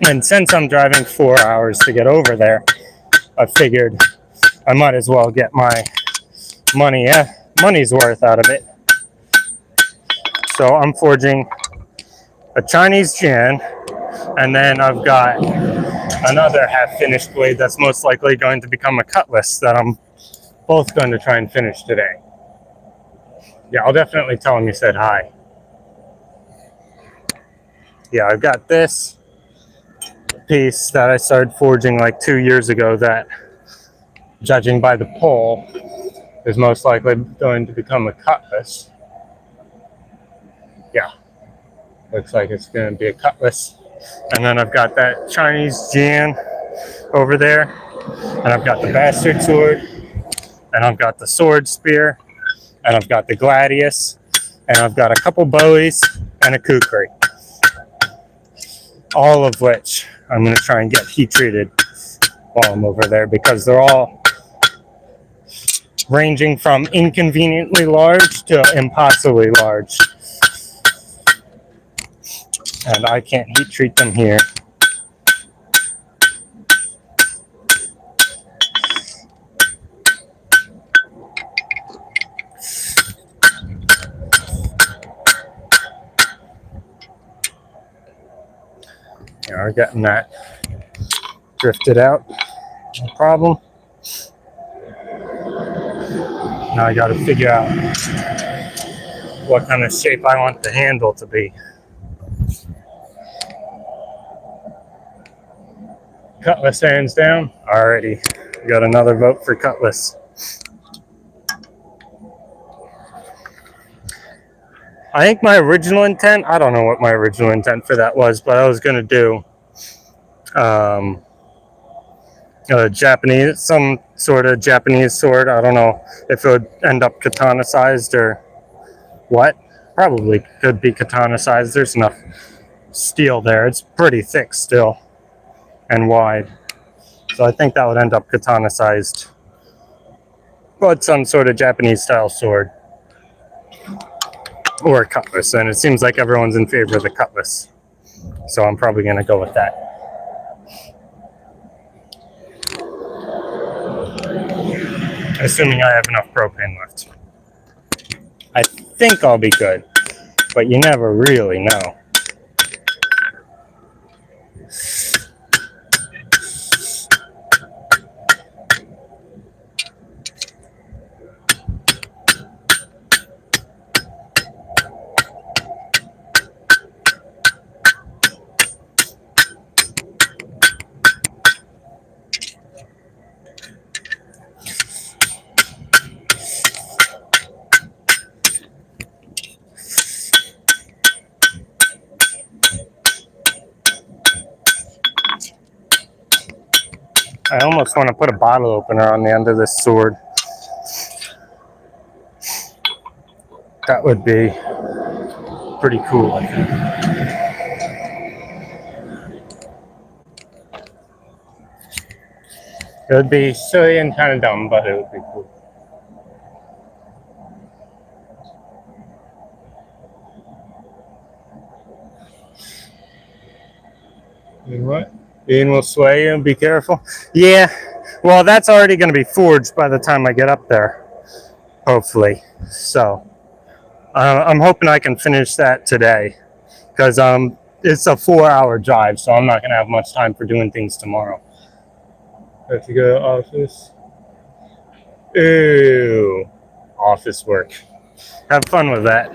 And since I'm driving 4 hours to get over there, I figured I might as well get my money's worth out of it. So I'm forging a Chinese Jan, and then I've got another half-finished blade that's most likely going to become a Cutlass that I'm both going to try and finish today. Yeah, I'll definitely tell him you said hi. Yeah, I've got this. piece that I started forging like 2 years ago that, judging by the pole, is most likely going to become a cutlass. Yeah, looks like it's going to be a cutlass. And then I've got that Chinese Jian over there, and I've got the bastard sword, and I've got the sword spear, and I've got the gladius, and I've got a couple bowies and a kukri. All of which I'm going to try and get heat treated while I'm over there, because they're all ranging from inconveniently large to impossibly large. And I can't heat treat them here. Yeah, we're getting that drifted out, no problem. Now I got to figure out what kind of shape I want the handle to be. Cutlass hands down. Alrighty, got another vote for Cutlass. I think my original intent, I don't know what my original intent for that was, but I was going to do a Japanese, some sort of Japanese sword. I don't know if it would end up katana-sized or what. Probably could be katana-sized. There's enough steel there. It's pretty thick still and wide. So I think that would end up katana-sized. But some sort of Japanese-style sword. Or a cutlass, and it seems like everyone's in favor of the cutlass, so I'm probably going to go with that. Assuming I have enough propane left. I think I'll be good, but you never really know. I almost want to put a bottle opener on the end of this sword. That would be pretty cool, I think. It would be silly and kind of dumb, but it would be cool. And what? Ian will sway you, be careful. Yeah, well, that's already going to be forged by the time I get up there, hopefully. So, I'm hoping I can finish that today, because it's a 4-hour drive, so I'm not going to have much time for doing things tomorrow. Have to go to office. Ew. Office work. Have fun with that.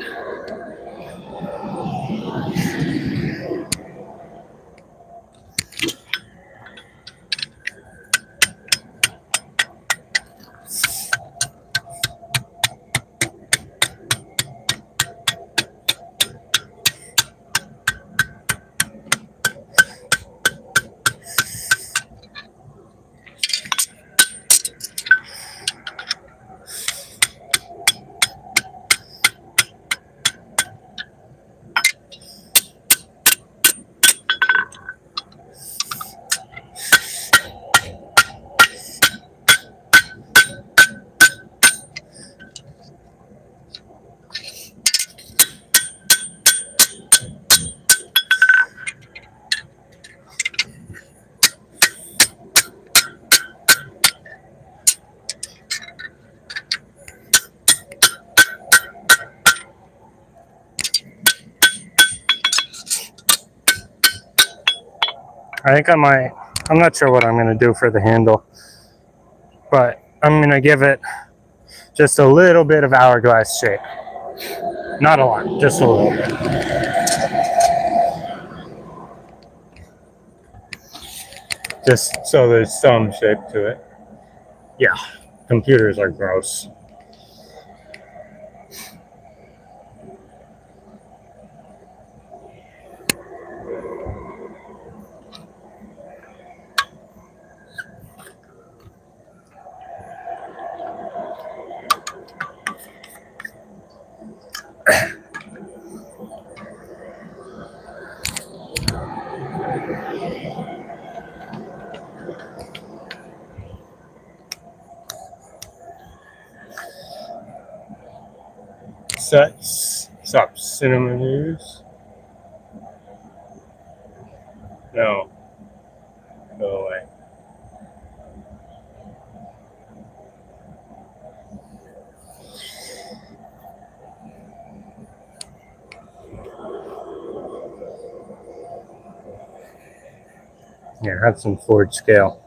I think I might, I'm not sure what I'm going to do for the handle, but I'm going to give it just a little bit of hourglass shape. Not a lot, just a little bit. Just so there's some shape to it. Yeah, computers are gross. Stop cinema news. No. Go away. Here, have some Ford scale.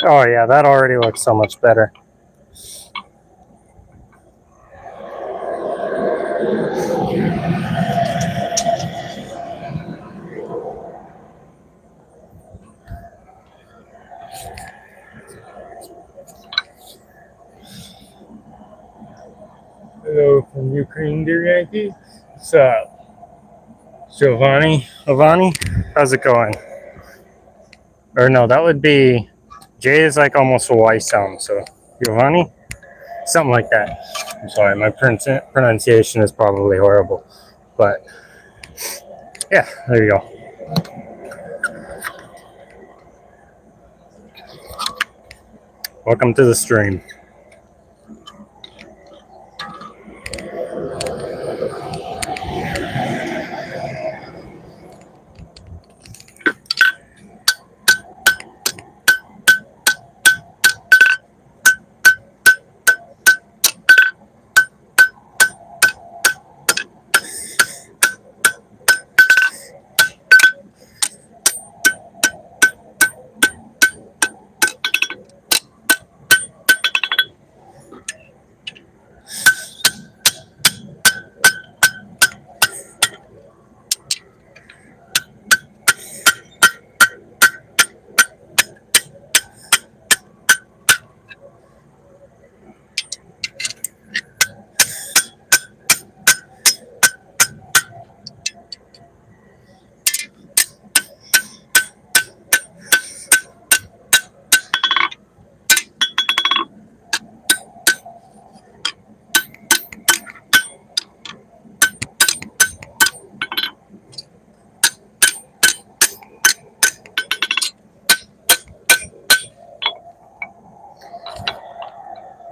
Oh yeah, that already looks so much better. Hello from Ukraine, dear Yankee. What's up? Giovanni? How's it going? Or no, that would be J is like almost a Y sound, so Giovanni? Something like that. I'm sorry, my pronunciation is probably horrible. But yeah, there you go. Welcome to the stream.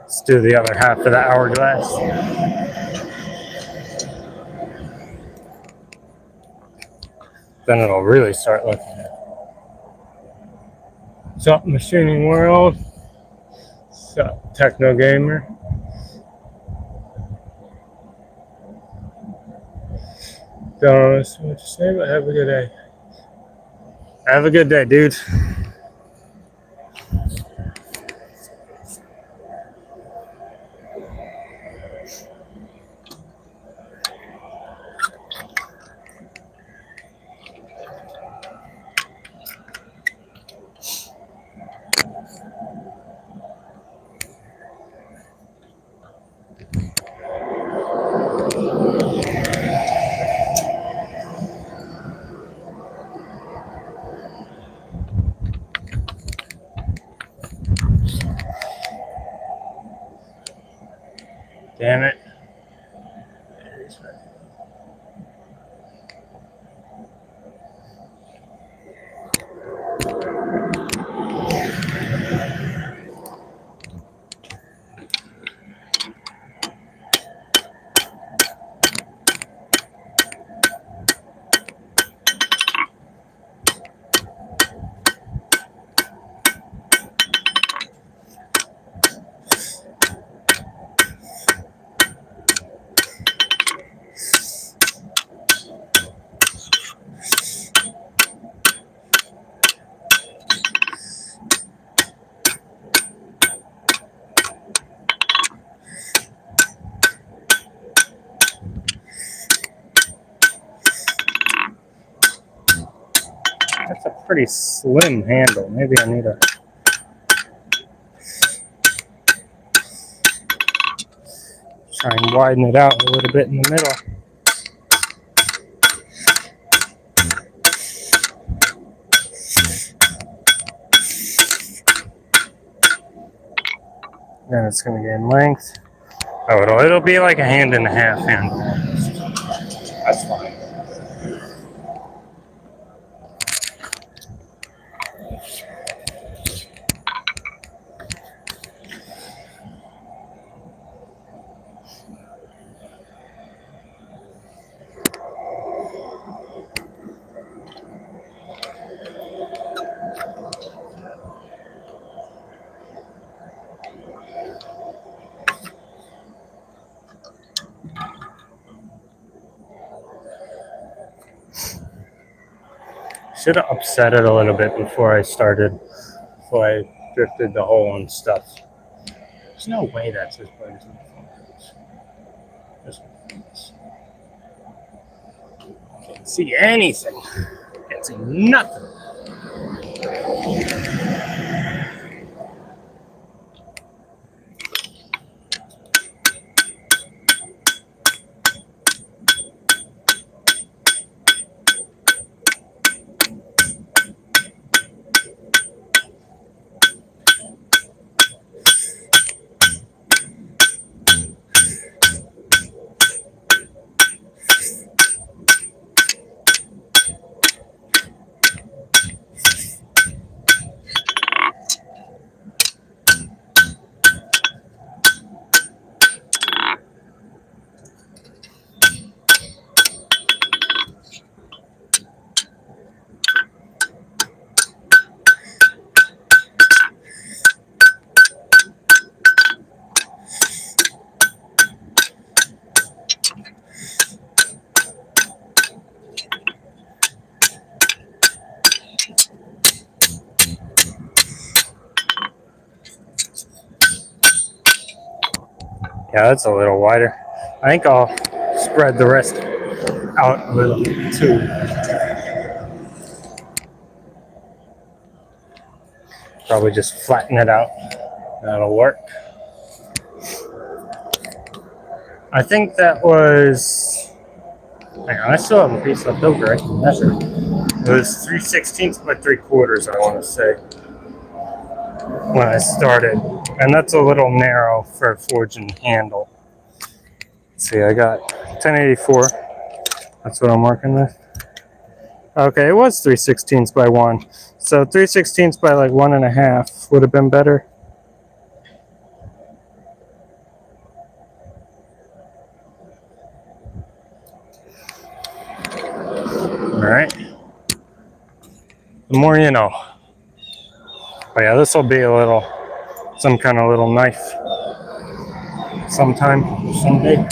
Let's do the other half of the hourglass. Then it'll really start looking good. What's up, Machining World? What's up, Techno Gamer? Don't know what to say, but have a good day. Have a good day, dude. Damn it. That's a pretty slim handle. Maybe I need to try and widen it out a little bit in the middle. Then it's going to gain length. Oh, it'll be like a hand and a half handle. That's fine. Should have upset it a little bit before I drifted the hole and stuff. There's no way that's as bright as my phone is. Can't see anything. Can't see nothing. Yeah, that's a little wider. I think I'll spread the rest out a little too. Probably just flatten it out. That'll work. I think that was... Hang on, I still have a piece left over. I can measure. It was 3/16 by 3/4, I want to say, when I started. And that's a little narrow for a forging handle. Let's see, I got 1084. That's what I'm working with. Okay, it was 3/16 by 1. So 3/16 by like 1.5 would have been better. Alright. The more you know. But yeah, this will be a little, some kind of little knife sometime, someday.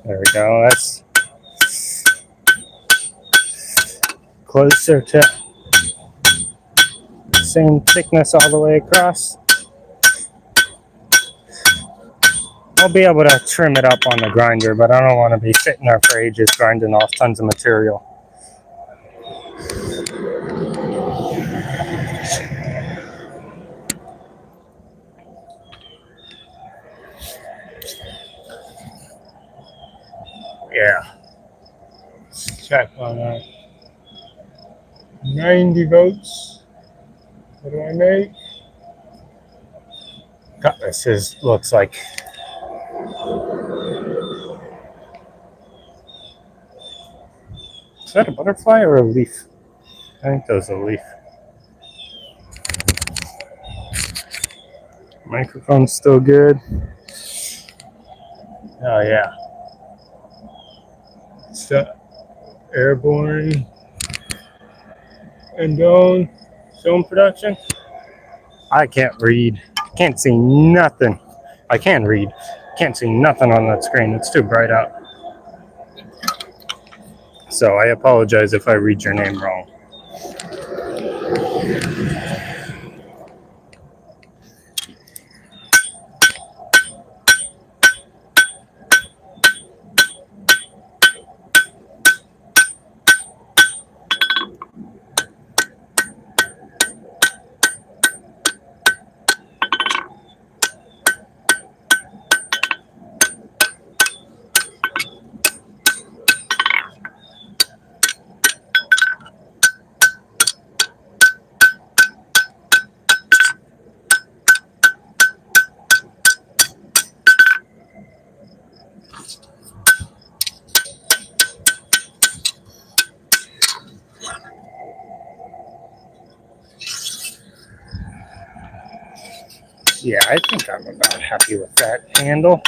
There we go, that's closer to same thickness all the way across. I'll be able to trim it up on the grinder, but I don't want to be sitting there for ages grinding off tons of material. check on that. 90 votes. What do I make? Cutlass looks like. Is that a butterfly or a leaf? I think that was a leaf. Microphone's still good. Oh yeah. So, airborne and drone film production. I can't read. Can't see nothing. I can read. Can't see nothing on that screen. It's too bright out. So I apologize if I read your name wrong. Yeah, I think I'm about happy with that handle.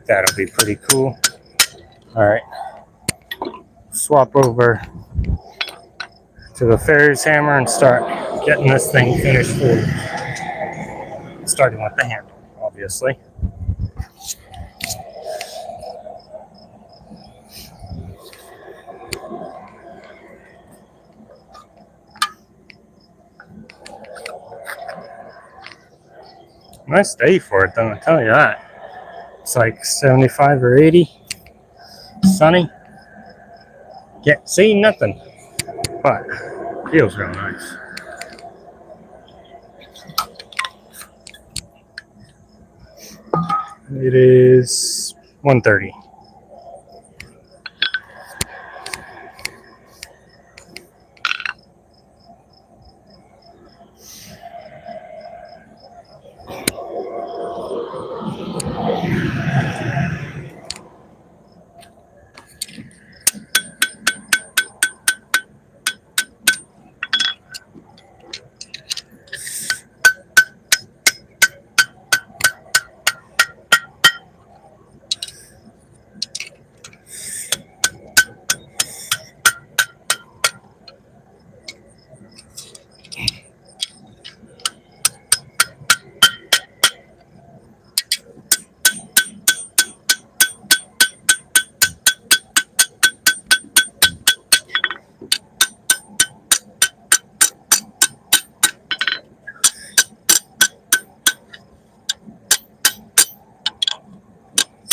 That'll be pretty cool. All right, swap over to the Ferris hammer and start getting this thing finished for you. Starting with the handle, obviously. Nice day for it, though, I'll tell you that. It's like 75 or 80. Sunny. Can't see nothing, but feels real nice. It is 1:30.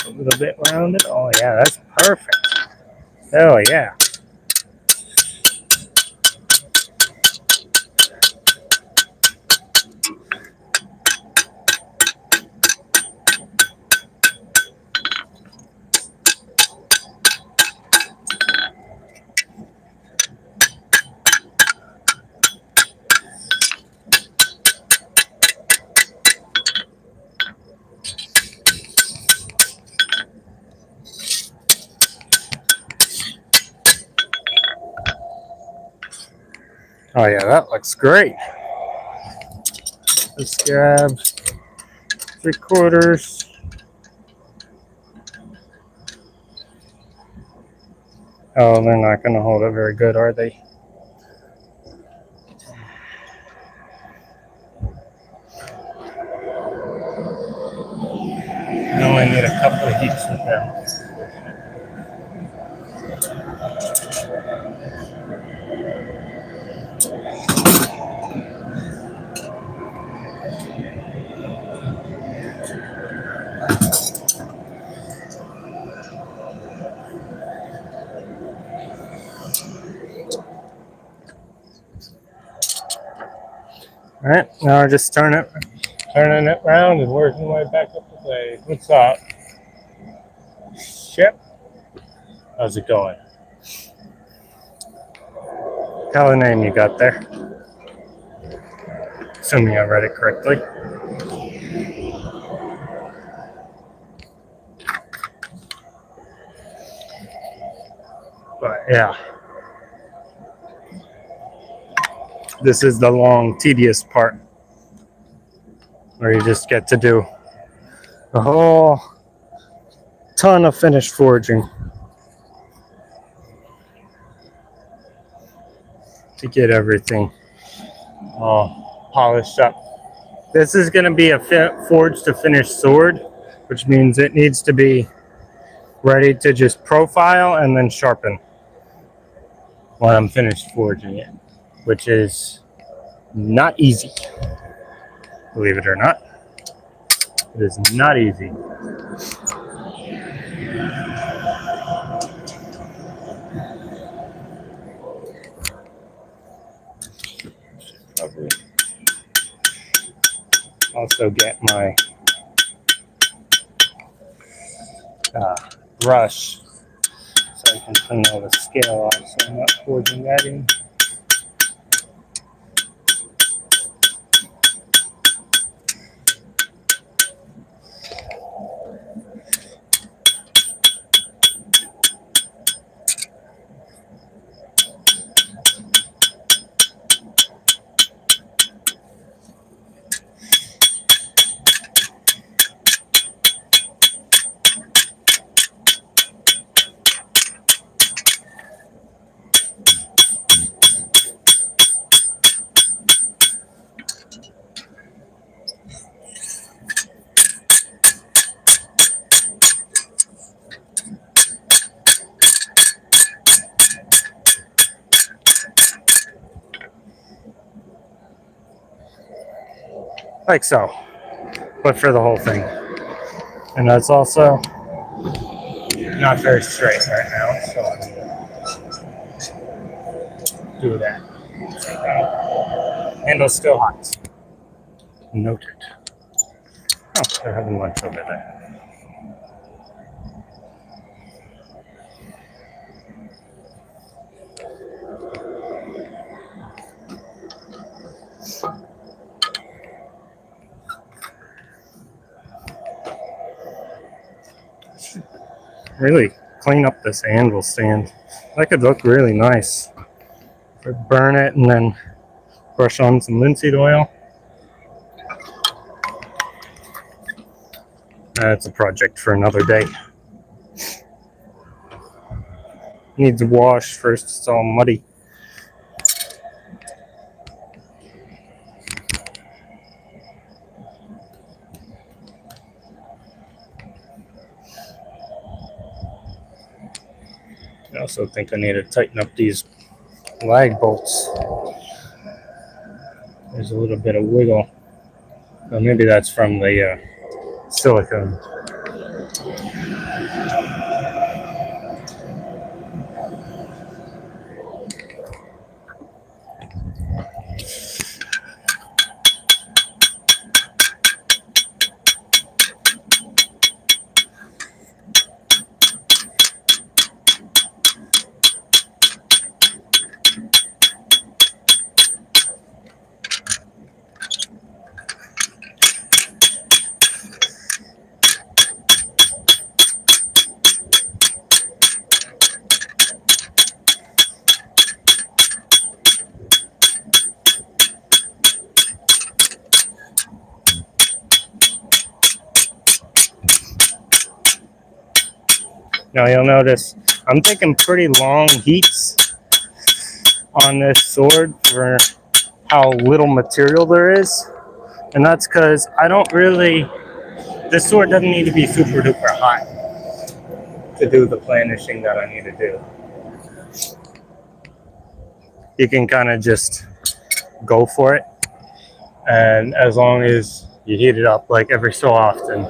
A little bit rounded. Oh yeah, that's perfect. Oh yeah. Oh yeah, that looks great. Let's grab 3/4. Oh, they're not going to hold it very good, are they? I only need a couple of heats with them. All right, now I just turn it Turning it around and working my way back up the blade. What's up? Ship? How's it going? Hell of a name you got there. Assuming I read it correctly. But yeah. This is the long, tedious part where you just get to do a whole ton of finished forging to get everything all polished up. This is going to be a forged to finished sword, which means it needs to be ready to just profile and then sharpen when I'm finished forging it, which is not easy. Believe it or not, it is not easy. Probably also get my brush so I can clean all the scale off so I'm not forging that in. Like so, but for the whole thing. And that's also not very straight right now, so I'm gonna do that. Handle's still hot. Noted. Oh, they're having lunch over there. Really clean up this anvil stand. That could look really nice. Burn it and then brush on some linseed oil. That's a project for another day. Needs a wash first, it's all muddy. I also think I need to tighten up these lag bolts. There's a little bit of wiggle. Well, maybe that's from the silicone. Now you'll notice I'm taking pretty long heats on this sword for how little material there is. And that's because I don't really, this sword doesn't need to be super duper hot to do the planishing that I need to do. You can kind of just go for it. And as long as you heat it up like every so often,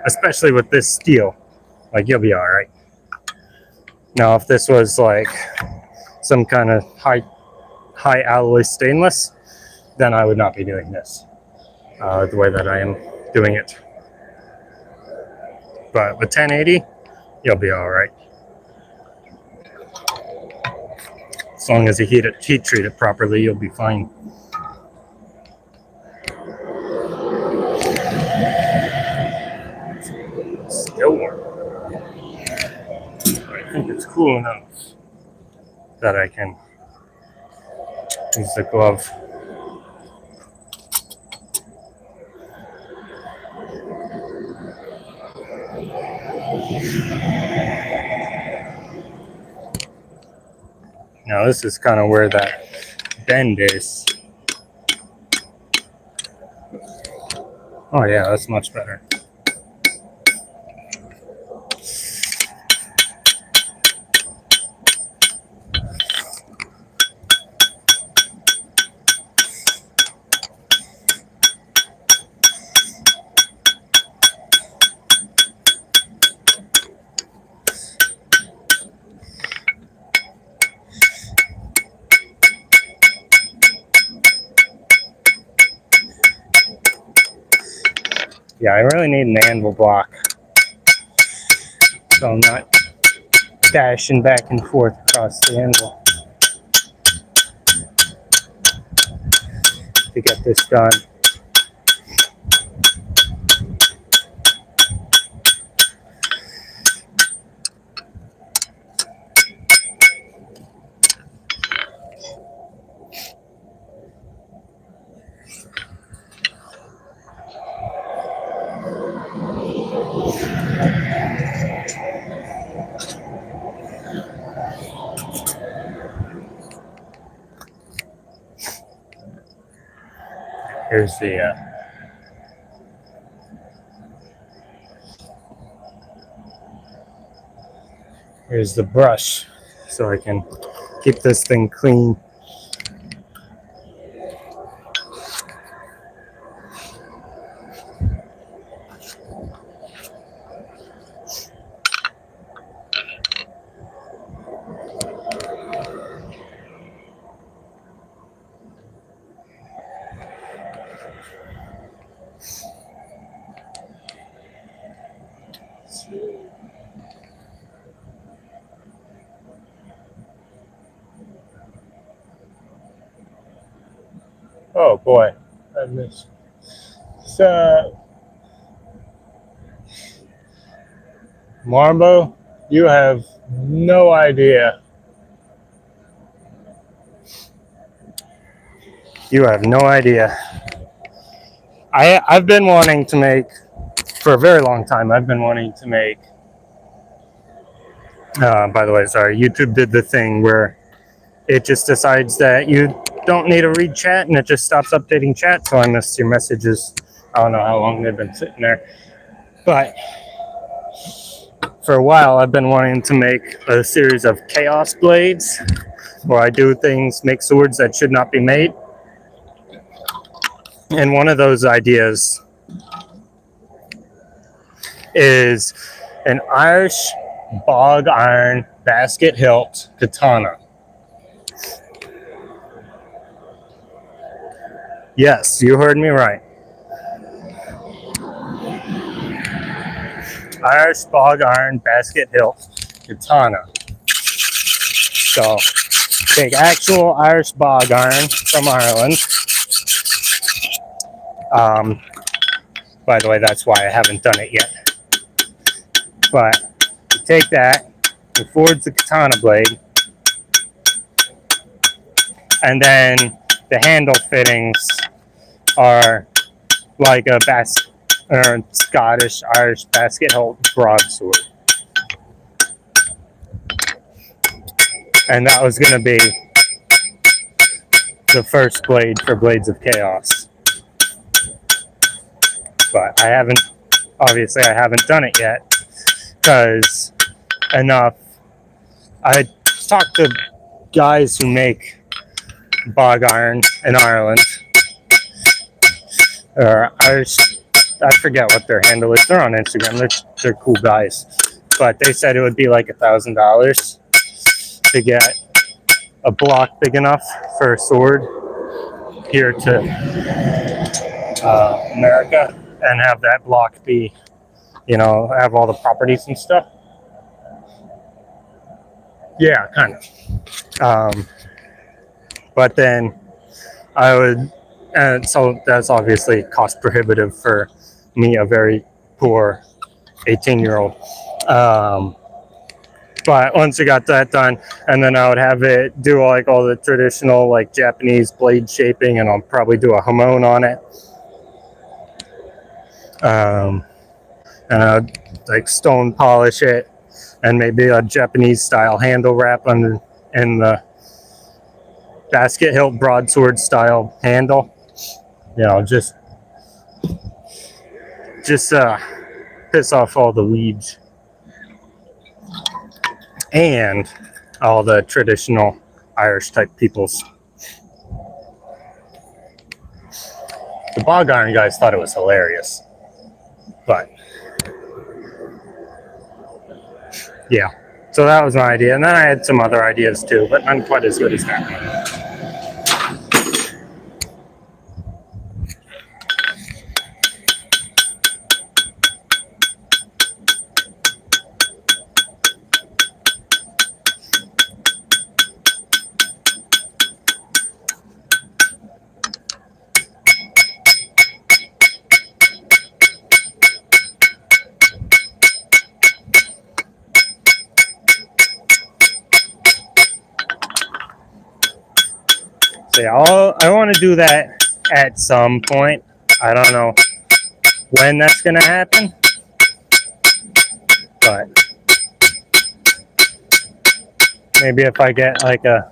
especially with this steel, like you'll be all right. Now, if this was like some kind of high alloy stainless, then I would not be doing this. the way that I am doing it. But with 1080, you'll be all right. As long as you heat treat it properly, you'll be fine. Still warm. I think it's cool enough that I can use the glove. Now this is kind of where that bend is. Oh yeah, that's much better. Yeah, I really need an anvil block, so I'm not dashing back and forth across the anvil to get this done. Here's here's the brush, so I can keep this thing clean. Oh boy, I missed. So, Marbo, you have no idea. You have no idea. I've been wanting to make, for a very long time, I've been wanting to make, by the way, sorry, YouTube did the thing where it just decides that you don't need to read chat and it just stops updating chat, so I missed your messages. I don't know how long they've been sitting there. But for a while, I've been wanting to make a series of chaos blades where I do things, make swords that should not be made. And one of those ideas is an Irish bog iron basket hilt katana. Yes, you heard me right. Irish bog iron basket hilt katana. So, take actual Irish bog iron from Ireland. By the way, that's why I haven't done it yet. But you take that, you forge the katana blade, and then the handle fittings are like a Scottish Irish basket hilt broadsword. And that was going to be the first blade for Blades of Chaos. But I haven't done it yet because I talked to guys who make bog iron in Ireland, or Irish, I forget what their handle is. They're on Instagram. They're cool guys, but they said it would be like $1,000 to get a block big enough for a sword here to America and have that block be, you know, have all the properties and stuff. Yeah, kind of. But then I would, and so that's obviously cost prohibitive for me, a very poor 18-year-old. But once I got that done, and then I would have it do like all the traditional like Japanese blade shaping, and I'll probably do a hamon on it. And I'd like stone polish it, and maybe a Japanese style handle wrap in the basket hilt broadsword style handle. You know, just piss off all the weeds and all the traditional Irish type peoples. The bog iron guys thought it was hilarious, but yeah. So that was my idea, and then I had some other ideas too, but none quite as good as that one. So yeah, I want to do that at some point. I don't know when that's going to happen, but maybe if I get like a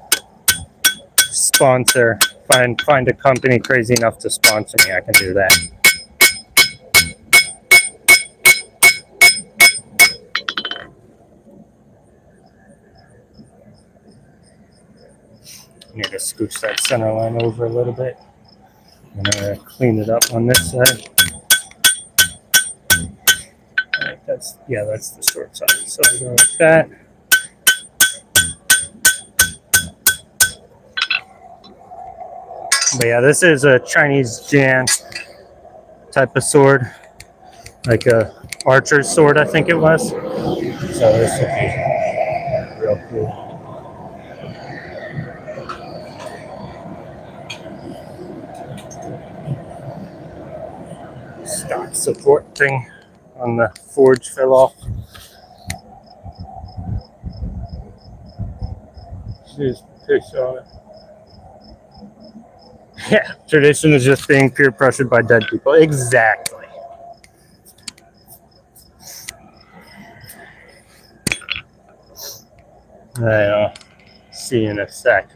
sponsor, find a company crazy enough to sponsor me, I can do that. Need to scooch that center line over a little bit. I'm gonna clean it up on this side. Right, that's the short side. So I go like that. But yeah, this is a Chinese Jan type of sword, like a archer's sword, I think it was. So this will be real cool. Stock support thing on the forge fell off. Just piss on it. Yeah, tradition is just being peer pressured by dead people. Exactly. I'll see you in a sec.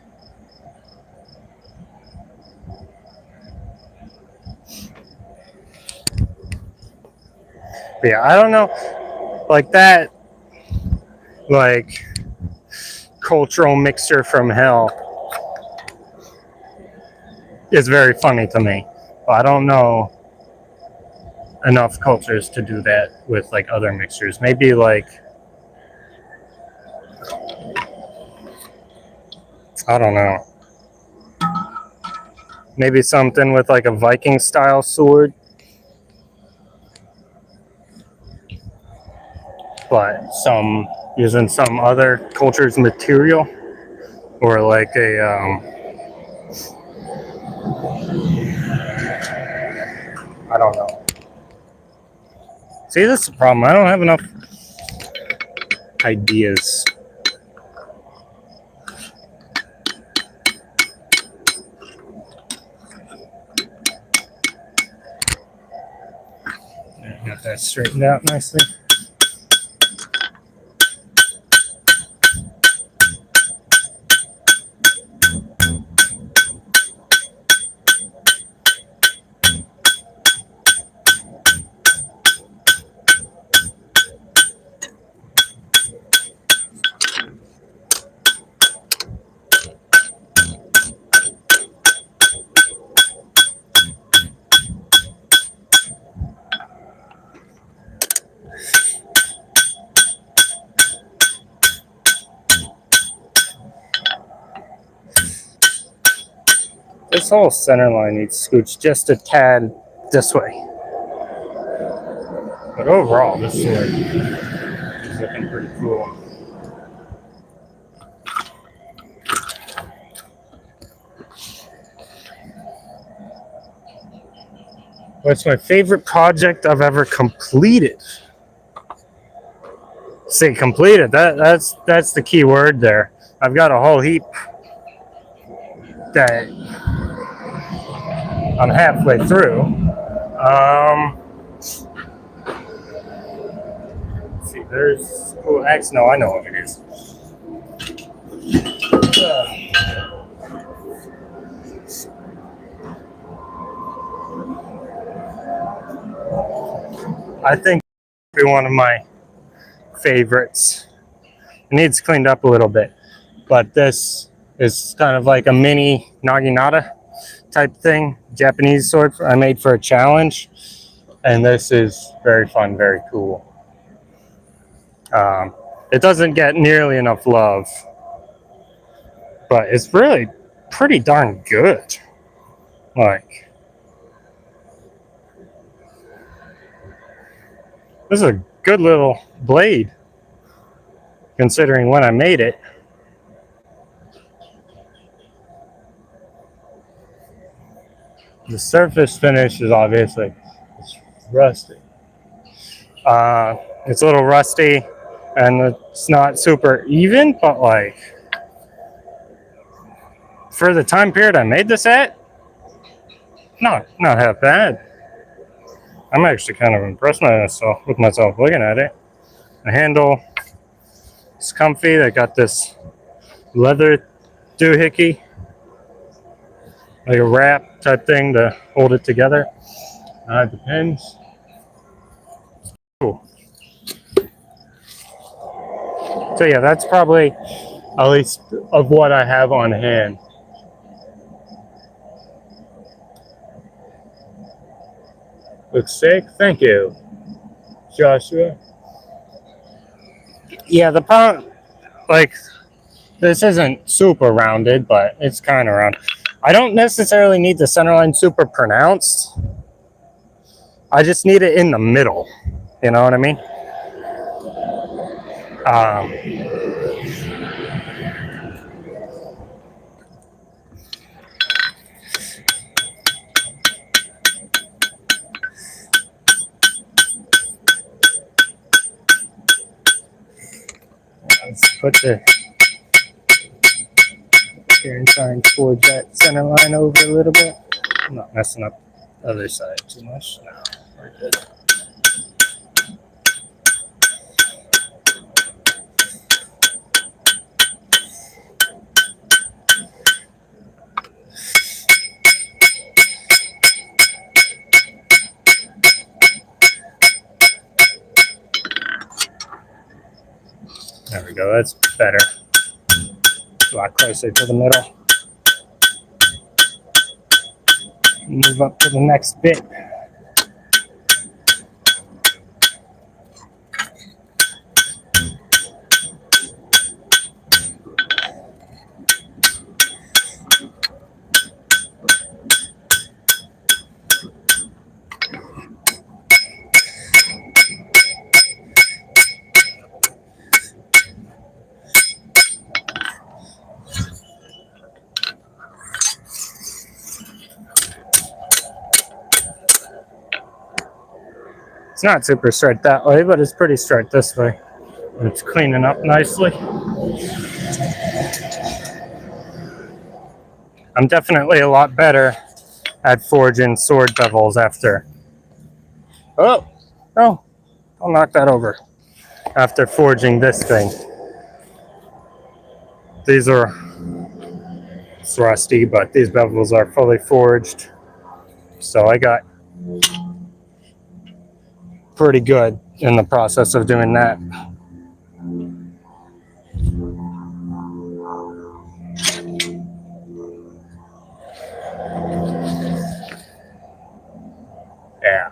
But yeah, I don't know, like that, like cultural mixture from hell is very funny to me. But I don't know enough cultures to do that with like other mixtures. Maybe like, I don't know. Maybe something with like a Viking style sword. But using some other culture's material, or like a I don't know. See, this is the problem. I don't have enough ideas. Got that straightened out nicely. This whole center line needs scooched just a tad this way. But overall, this sword is looking pretty cool. What's my favorite project I've ever completed? Say completed. That's the key word there. I've got a whole heap that I'm halfway through. Let's see, there's X. No, I know what it is. I think it'll be one of my favorites. It needs cleaned up a little bit, but this is kind of like a mini naginata type thing, Japanese sword I made for a challenge, and this is very fun, very cool. It doesn't get nearly enough love, but it's really pretty darn good. Like, this is a good little blade, considering when I made it. The surface finish is obviously it's rusty. It's a little rusty, and it's not super even, but like for the time period I made this at, not half bad. I'm actually kind of impressed with myself looking at it. The handle is comfy. They got this leather doohickey, like a wrap type thing to hold it together. The pins. Cool. So yeah, that's probably at least of what I have on hand. Looks sick. Thank you, Joshua. Yeah, the problem, like, this isn't super rounded, but it's kind of round. I don't necessarily need the center line super pronounced. I just need it in the middle. You know what I mean? Let's put the here and try and forge that center line over a little bit. I'm not messing up the other side too much. No, we're good. There we go, that's better. A lot closer to the middle. Move up to the next bit. It's not super straight that way, but it's pretty straight this way. It's cleaning up nicely. I'm definitely a lot better at forging sword bevels after. Oh, no, I'll knock that over. After forging this thing. These are, it's rusty, but these bevels are fully forged. So I got pretty good in the process of doing that. Yeah.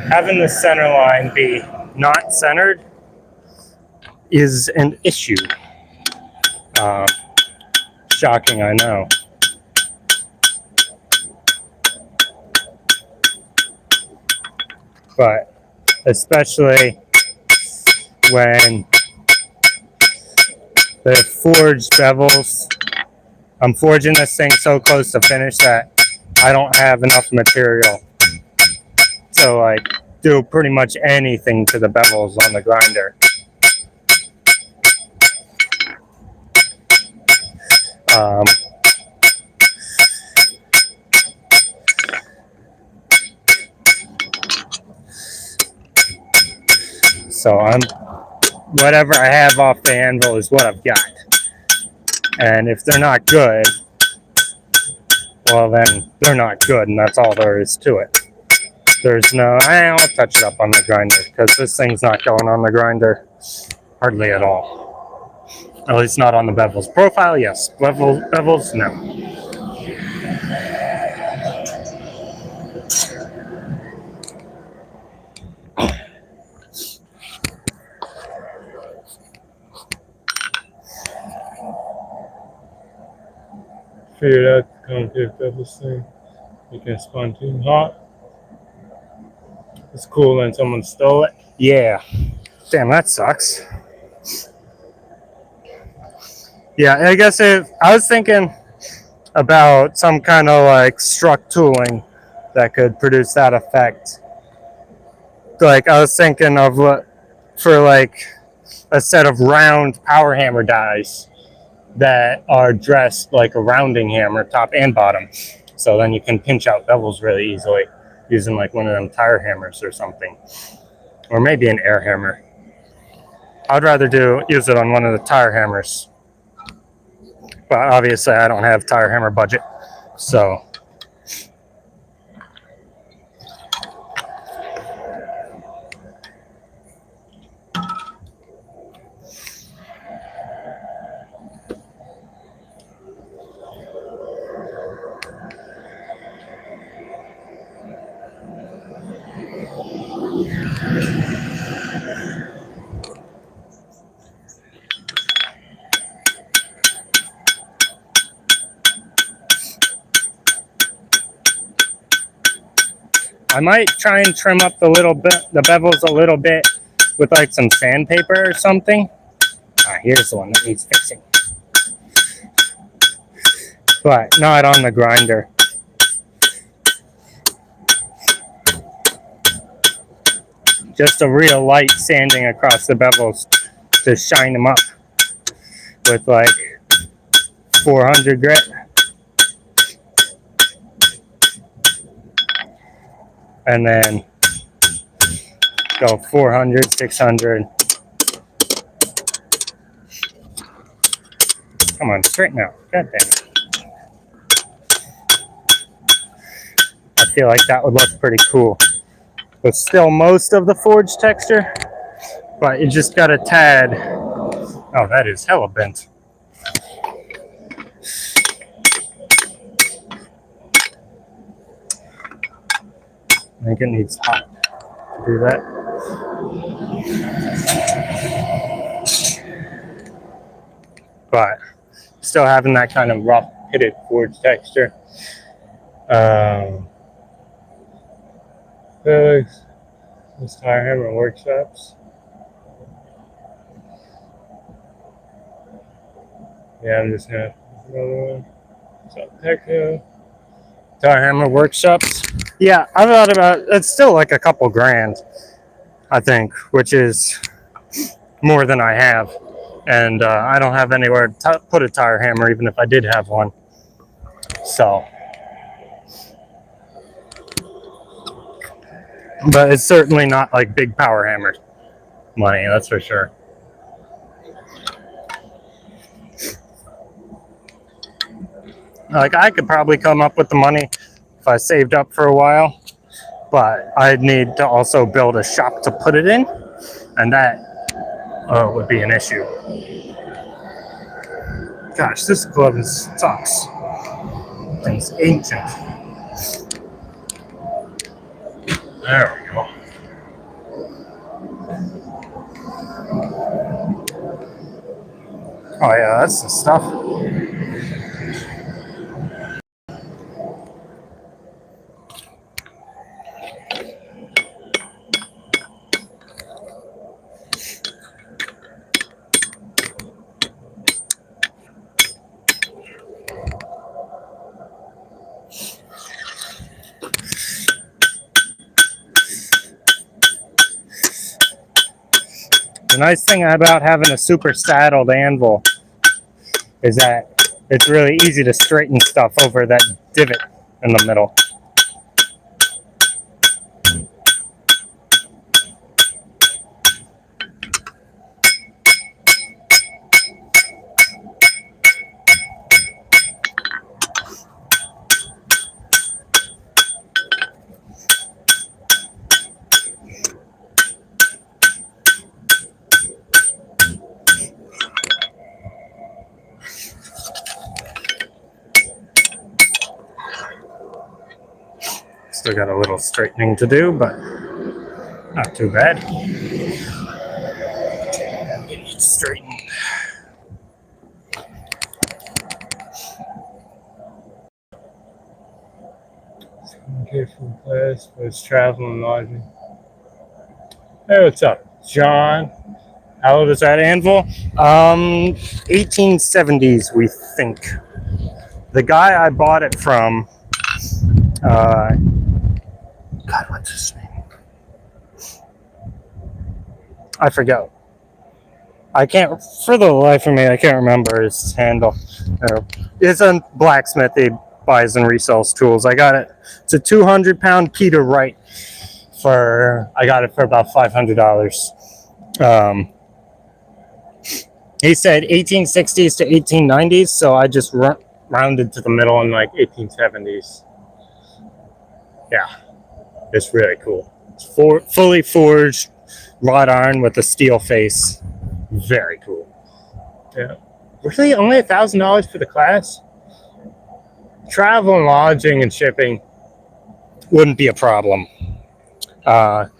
Having the center line be not centered is an issue. Shocking, I know. But especially when the forged bevels, I'm forging this thing so close to finish that I don't have enough material to like do pretty much anything to the bevels on the grinder. So whatever I have off the anvil is what I've got. And if they're not good, well then they're not good, and that's all there is to it. There's no, I'll touch it up on the grinder, because this thing's not going on the grinder hardly at all. At least not on the bevels. Profile, yes. Bevels, no. Figured out the concave bevels thing. You can spawn too hot. It's cool when someone stole it. Yeah. Damn, that sucks. Yeah, I guess I was thinking about some kind of like struck tooling that could produce that effect. Like I was thinking of for like a set of round power hammer dies that are dressed like a rounding hammer, top and bottom. So then you can pinch out bevels really easily using like one of them tire hammers or something. Or maybe an air hammer. I'd rather use it on one of the tire hammers. But obviously I don't have tire hammer budget. So I might try and trim up the bevels a little bit with like some sandpaper or something. Here's the one that needs fixing. But not on the grinder. Just a real light sanding across the bevels to shine them up with like 400 grit. And then go 400, 600. Come on, straighten out. God damn it. I feel like that would look pretty cool. With still most of the forged texture, but you just got a tad. Oh, that is hella bent. I think it needs hot to do that. But still having that kind of rough, pitted forged texture. This tire hammer workshops. Yeah, I'm just gonna put another one. So Techno. Tire hammer workshops. Yeah, I thought about it's still like a couple grand, I think, which is more than I have. And I don't have anywhere to put a tire hammer, even if I did have one. So, but it's certainly not like big power hammer money, that's for sure. Like I could probably come up with the money if I saved up for a while, but I'd need to also build a shop to put it in, and that would be an issue. Gosh, this glove sucks. Thing's ancient. There we go. Oh yeah, that's the stuff. The nice thing about having a super saddled anvil is that it's really easy to straighten stuff over that divot in the middle. Still got a little straightening to do, but not too bad. Get it straightened. Okay, from class, but it's travel and lodging. Hey, what's up, John? How old is that anvil? 1870s, we think. The guy I bought it from, God, what's his name? I forget. I can't, for the life of me, I can't remember his handle. It's a blacksmith. He buys and resells tools. I got it. It's a 200-pound Peter Wright. I got it for about $500. He said 1860s to 1890s, so I just rounded to the middle in like 1870s. Yeah, it's really cool. It's fully forged wrought iron with a steel face. Very cool. Yeah. Really, only $1,000 for the class? Travel and lodging and shipping wouldn't be a problem. But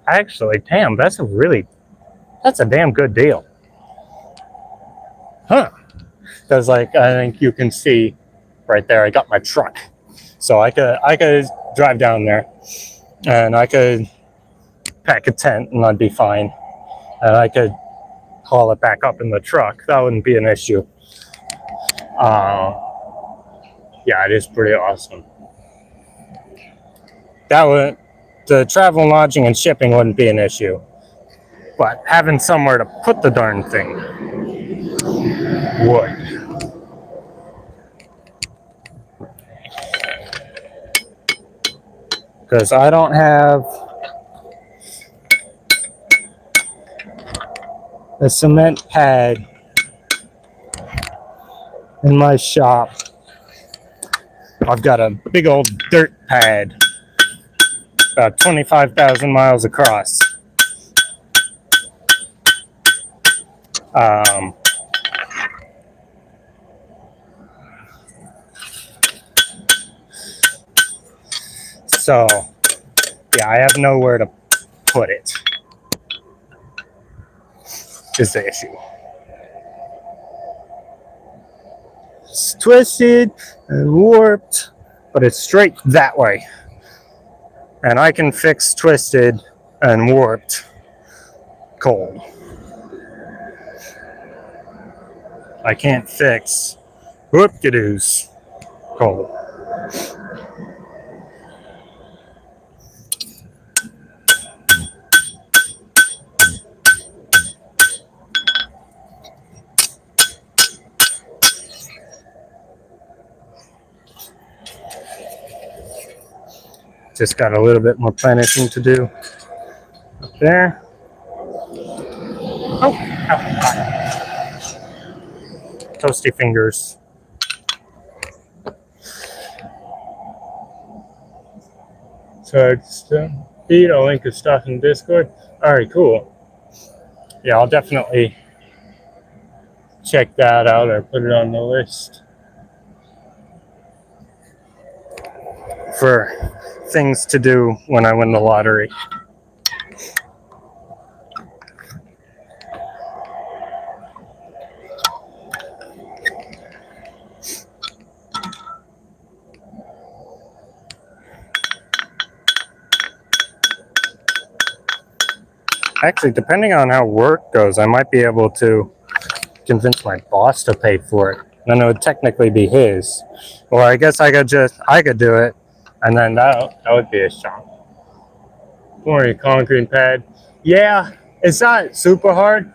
actually, damn, that's a damn good deal. Huh. Because I think you can see right there, I got my truck. So I could drive down there and I could pack a tent and I'd be fine. And I could haul it back up in the truck. That wouldn't be an issue. Yeah, it is pretty awesome. The travel and lodging and shipping wouldn't be an issue. But having somewhere to put the darn thing would. Because I don't have a cement pad in my shop. I've got a big old dirt pad about 25,000 miles across. So, yeah, I have nowhere to put it. Is the issue. It's twisted and warped, but it's straight that way. And I can fix twisted and warped cold. I can't fix whoop-de-doos cold. Just got a little bit more finishing to do up there. Oh, toasty fingers. So Pete, I'll link his stuff in Discord. Alright, cool. Yeah, I'll definitely check that out or put it on the list. For things to do when I win the lottery. Actually, depending on how work goes, I might be able to convince my boss to pay for it. Then it would technically be his. Or I guess I could do it, and then that would be a shop. For a concrete pad. Yeah, it's not super hard.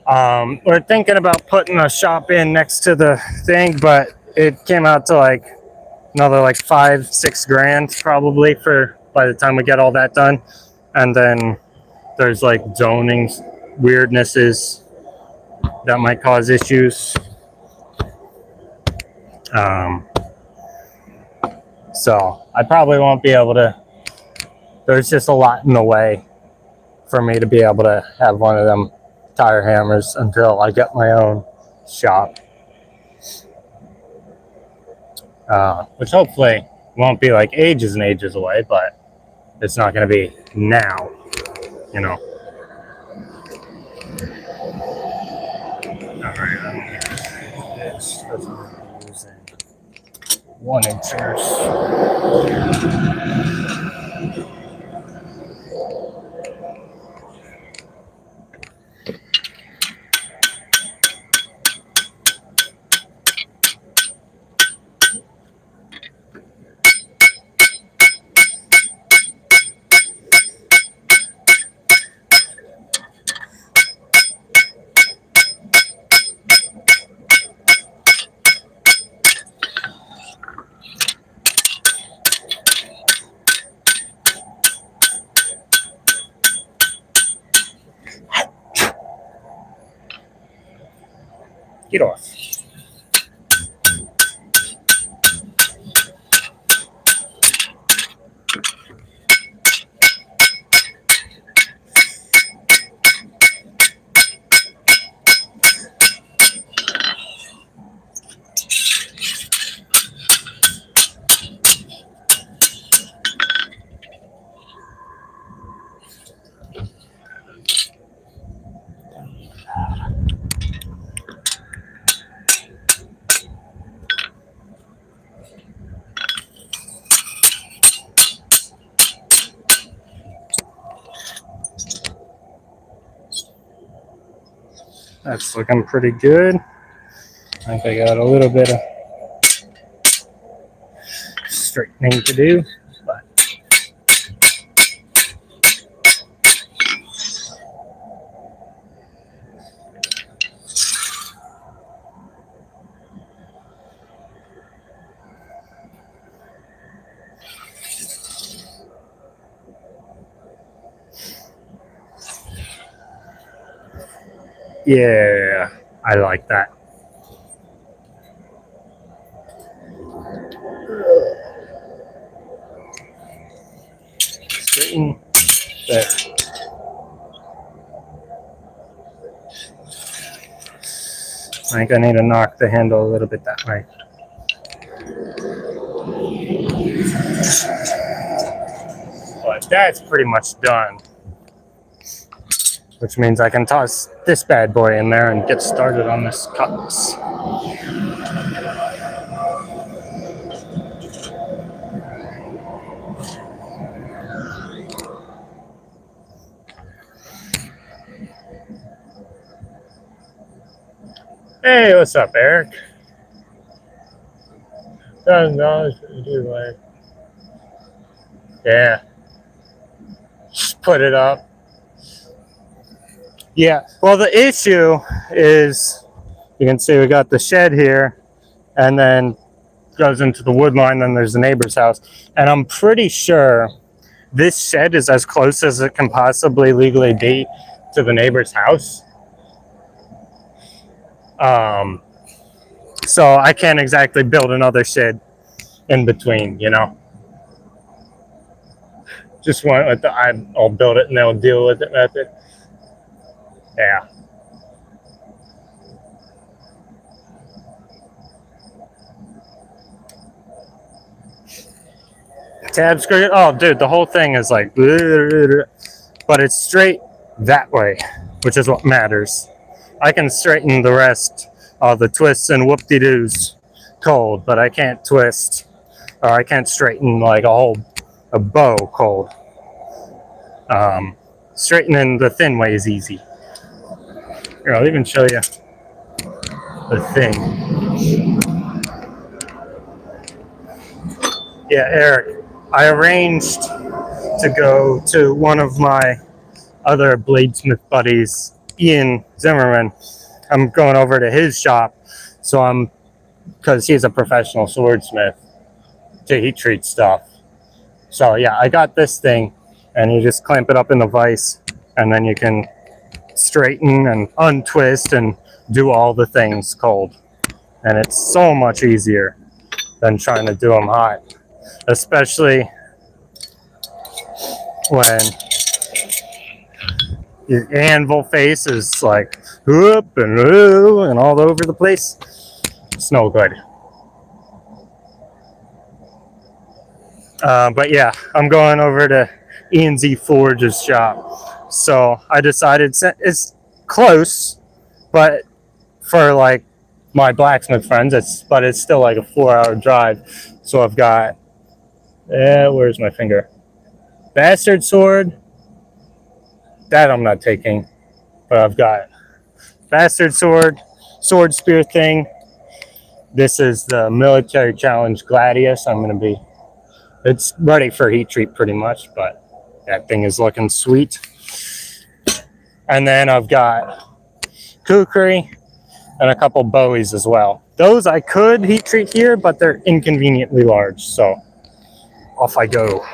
We're thinking about putting a shop in next to the thing, but it came out to like another like 5-6 grand probably for by the time we get all that done. And then there's like zoning weirdnesses that might cause issues. So I probably won't be able to. There's just a lot in the way for me to be able to have one of them tire hammers until I get my own shop. Which hopefully won't be like ages and ages away, but it's not going to be now, you know. Alright, I'm going to use this because I'm using 1-inchers. Get off. That's looking pretty good. I think I got a little bit of straightening to do, but yeah, I like that. Straighten there. I think I need to knock the handle a little bit that way. But that's pretty much done. Which means I can toss this bad boy in there and get started on this Cutlass. Hey, what's up, Eric? $1,000 for you, like. Yeah. Just put it up. Yeah, well, the issue is you can see we got the shed here and then goes into the wood line, then there's the neighbor's house. And I'm pretty sure this shed is as close as it can possibly legally be to the neighbor's house. So I can't exactly build another shed in between, you know. Just want I'll build it and they'll deal with it method. Yeah. Tab screw. Oh, dude, the whole thing is like, but it's straight that way, which is what matters. I can straighten the rest, all the twists and whoop-de-doos cold, but I can't twist, or I can't straighten like a bow cold. straightening the thin way is easy. Here, I'll even show you the thing. Yeah, Eric, I arranged to go to one of my other bladesmith buddies, Ian Zimmerman. I'm going over to his shop, because he's a professional swordsmith, to heat treat stuff. So yeah, I got this thing, and you just clamp it up in the vise, and then you can straighten and untwist and do all the things cold. And it's so much easier than trying to do them hot, especially when your anvil face is like whoop and all over the place. It's no good. But yeah, I'm going over to E&Z Forge's shop. So I decided it's close, but for like my blacksmith friends, it's still like a 4-hour drive. So I've got, where's my finger? Bastard sword. That I'm not taking, but I've got bastard sword, sword spear thing. This is the military challenge Gladius. It's ready for heat treat pretty much, but that thing is looking sweet. And then I've got kukri and a couple bowies as well. Those I could heat treat here, but they're inconveniently large, so off I go.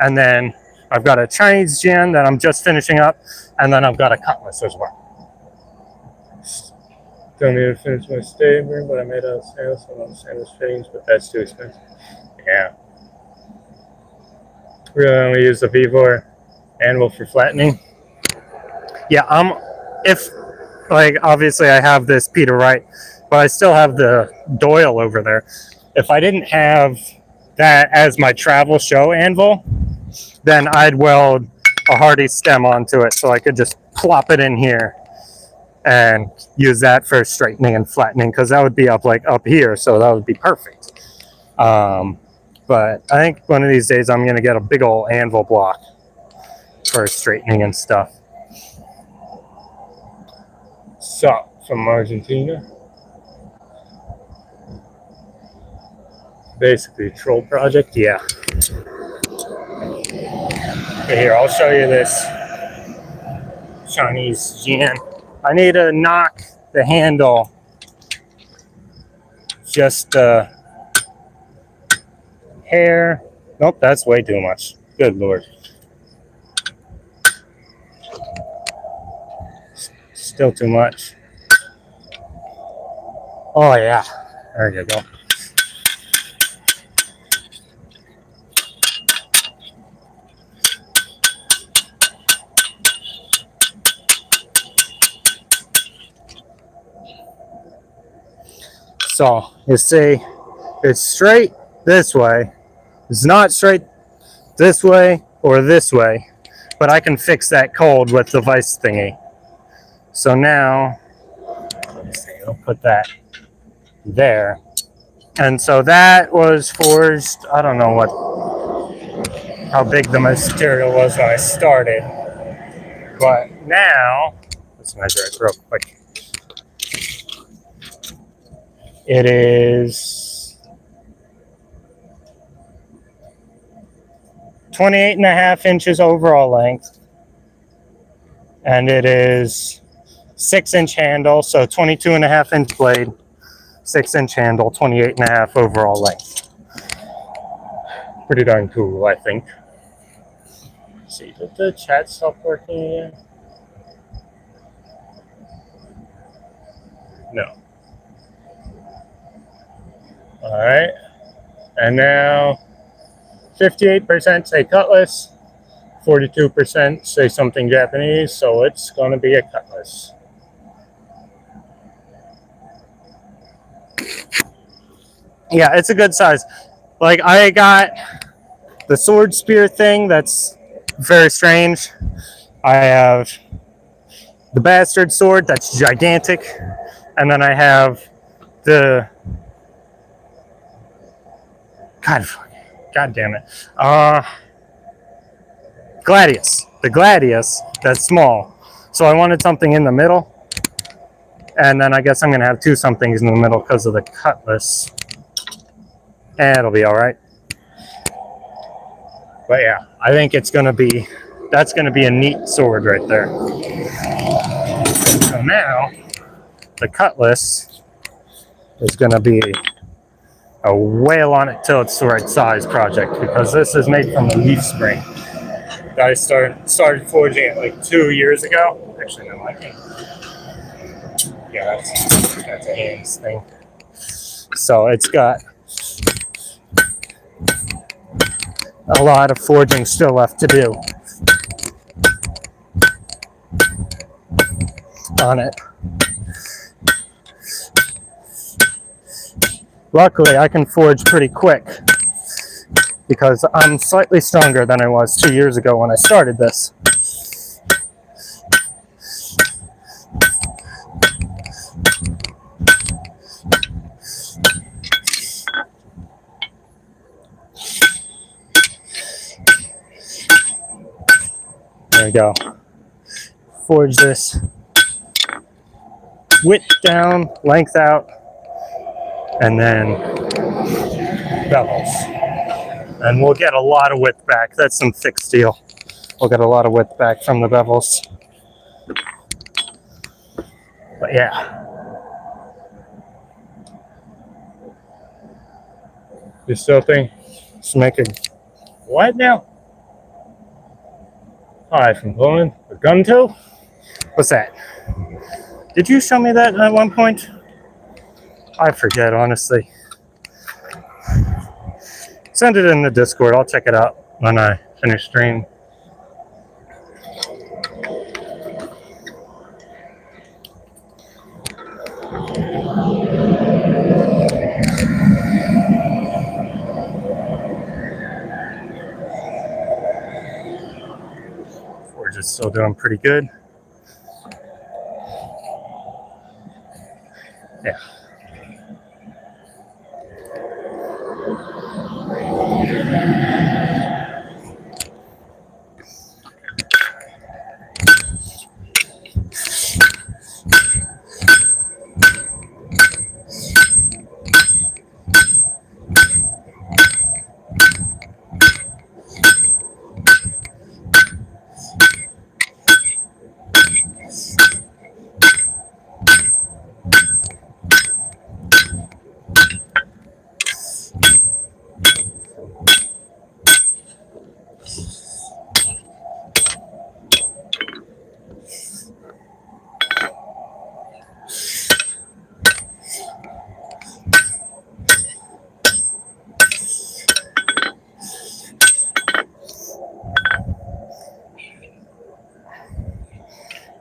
And then I've got a Chinese jian that I'm just finishing up, and then I've got a cutlass as well. Don't need to finish my staver, but I made out of stainless. I want stainless fittings, but that's too expensive. Yeah. Really only use the Vivor anvil for flattening. Yeah, obviously I have this Peter Wright, but I still have the Doyle over there. If I didn't have that as my travel show anvil, then I'd weld a Hardy stem onto it, so I could just plop it in here and use that for straightening and flattening, because that would be up here, so that would be perfect. But I think one of these days I'm going to get a big old anvil block for straightening and stuff. Salt from Argentina. Basically a troll project. Yeah. Here, I'll show you this Chinese jian. I need to knock the handle just a hair. Nope, that's way too much. Good Lord. Still too much. Oh yeah, there you go. So you see, it's straight this way. It's not straight this way or this way, but I can fix that cold with the vise thingy. So now, let's see, I'll put that there. And so that was forged, I don't know how big the material was when I started. But now, let's measure it real quick. It is 28.5 inches overall length, and it is 6-inch handle, so 22.5 inch blade, 6-inch handle, 28.5 overall length. Pretty darn cool, I think. Let's see, did the chat stop working again? No. All right, and now 58% say Cutlass, 42% say something Japanese, so it's going to be a Cutlass. Yeah, it's a good size. Like, I got the sword spear thing that's very strange. I have the bastard sword that's gigantic, and then I have the God damn it. Gladius. the Gladius that's small. So I wanted something in the middle. And then I guess I'm going to have two somethings in the middle because of the Cutlass. And it'll be all right. But yeah, I think it's going to be, that's going to be a neat sword right there. So now, the Cutlass is going to be a whale on it till it's the right size project, because this is made from a leaf spring. I started forging it like 2 years ago. Actually, no, I can't. Yeah, that's a hands thing. So it's got a lot of forging still left to do on it. Luckily, I can forge pretty quick because I'm slightly stronger than I was 2 years ago when I started this. There we go. Forge this width down, length out, and then bevels. And we'll get a lot of width back. That's some thick steel. We'll get a lot of width back from the bevels. But yeah. You still think? Just make it. What now? Hi, from Poland. A gun tool? What's that? Did you show me that at one point? I forget, honestly. Send it in the Discord. I'll check it out when I finish stream. Forge is still doing pretty good. Yeah.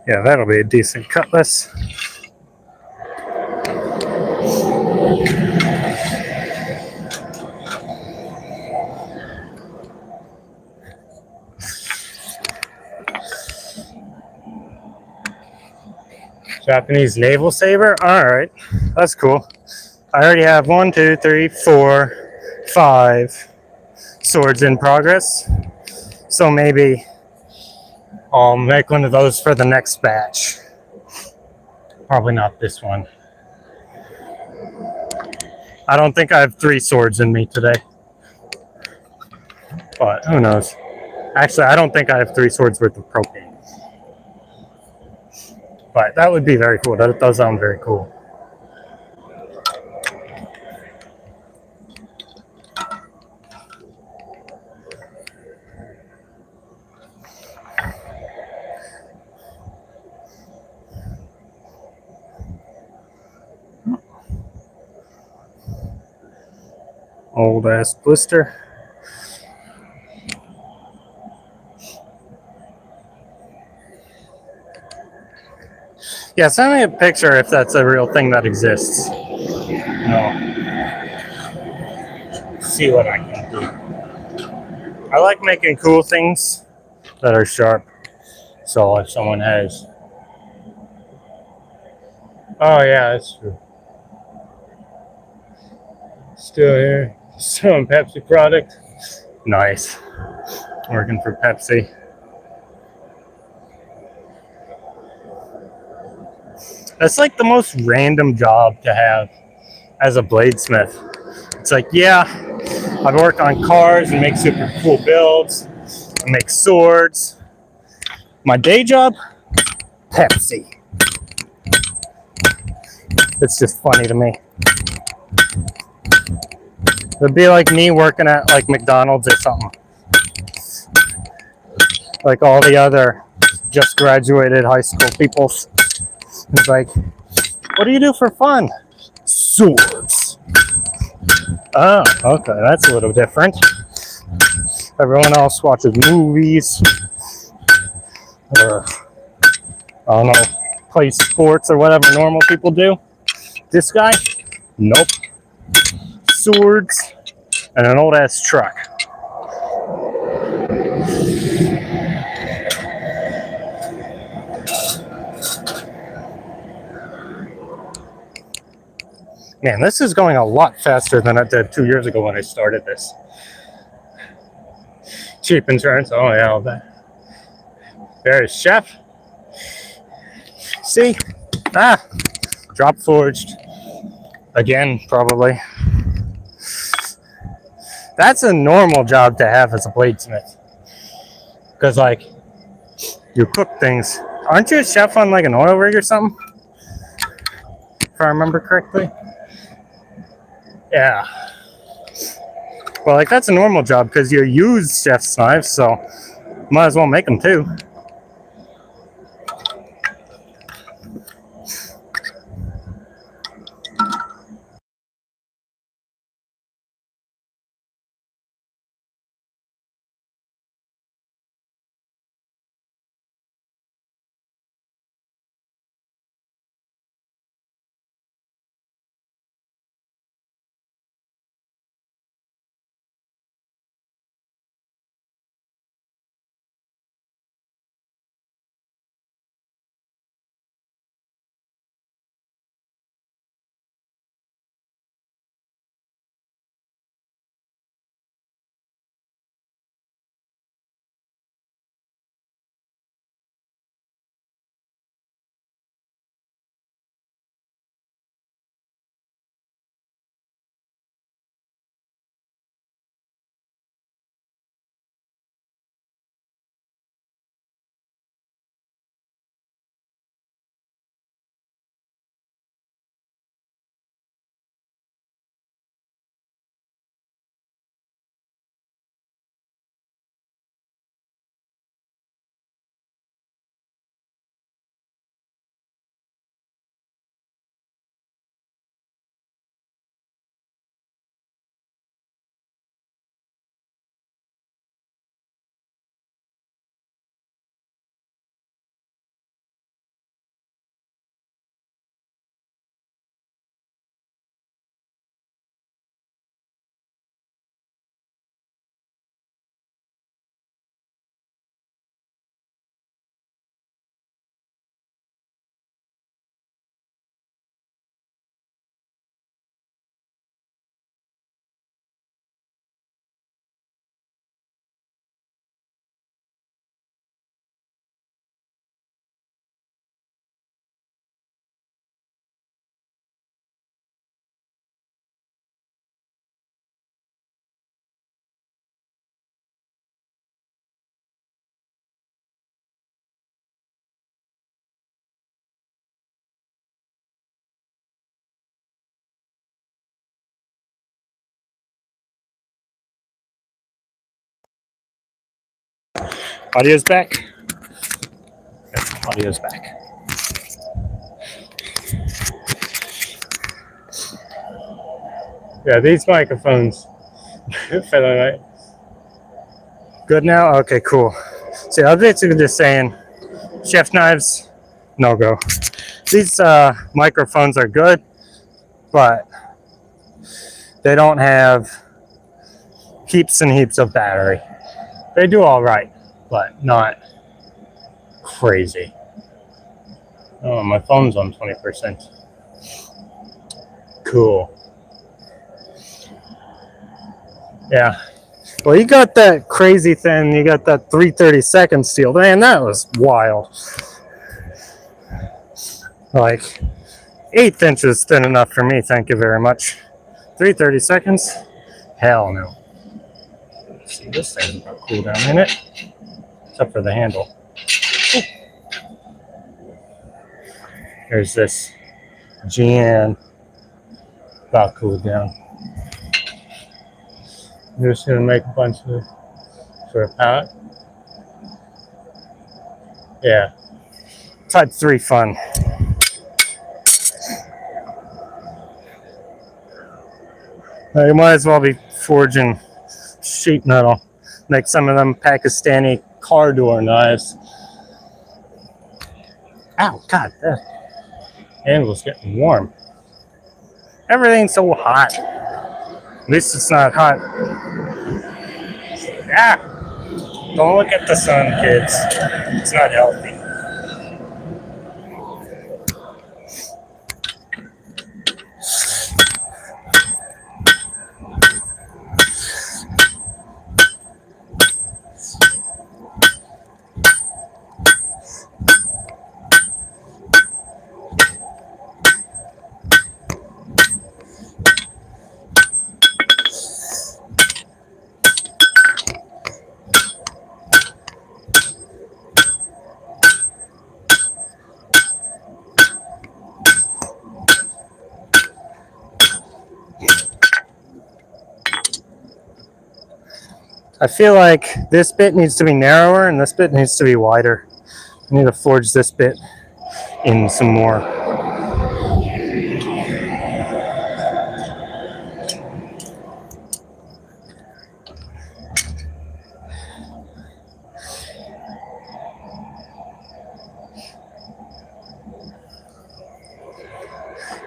Yeah, that'll be a decent Cutlass. Japanese naval saber? Alright, that's cool. I already have 1, 2, 3, 4, 5 swords in progress. So maybe I'll make one of those for the next batch. Probably not this one. I don't think I have 3 swords in me today. But who knows? Actually, I don't think I have 3 swords worth of propane. But that would be very cool. That does sound very cool. Old ass blister. Yeah, send me a picture if that's a real thing that exists. No. See what I can do. I like making cool things that are sharp. So if someone has. Oh, yeah, that's true. Still here. Still in Pepsi product. Nice. Working for Pepsi. That's like the most random job to have as a bladesmith. It's like, yeah, I work on cars and make super cool builds, I make swords. My day job, Pepsi. It's just funny to me. It'd be like me working at like McDonald's or something. Like all the other just graduated high school people. It's like, what do you do for fun? Swords. Oh, okay, that's a little different. Everyone else watches movies, or I don't know, play sports or whatever normal people do. This guy, nope. Swords and an old ass truck. Man, this is going a lot faster than it did 2 years ago when I started this. Cheap insurance, oh yeah, all that. There's Chef. See? Ah, drop forged. Again, probably. That's a normal job to have as a bladesmith. Because, like, you cook things. Aren't you a chef on, like, an oil rig or something? If I remember correctly. Yeah. Well, like, that's a normal job because you use chef's knives, so might as well make them too. Audio's back. Audio's back. Yeah, these microphones. Good now? Okay, cool. See, I was basically just saying, chef knives, no go. These microphones are good, but they don't have heaps and heaps of battery. They do all right, but not crazy. Oh, my phone's on 20%. Cool. Yeah. Well, you got that crazy thing. You got that 332nd steel. Man, that was wild. Like 1/8 inch is thin enough for me, thank you very much. 330 seconds? Hell no. See, this thing's about to cool down in it. Except for the handle. Ooh. There's this GN about cooled down. I'm just gonna make a bunch of for a pallet. Yeah. Type 3 fun. You might as well be forging sheet metal. Make some of them Pakistani car door knives. Ow, God, that handle's getting warm. Everything's so hot. At least it's not hot. Ah! Don't look at the sun, kids. It's not healthy. I feel like this bit needs to be narrower and this bit needs to be wider. I need to forge this bit in some more.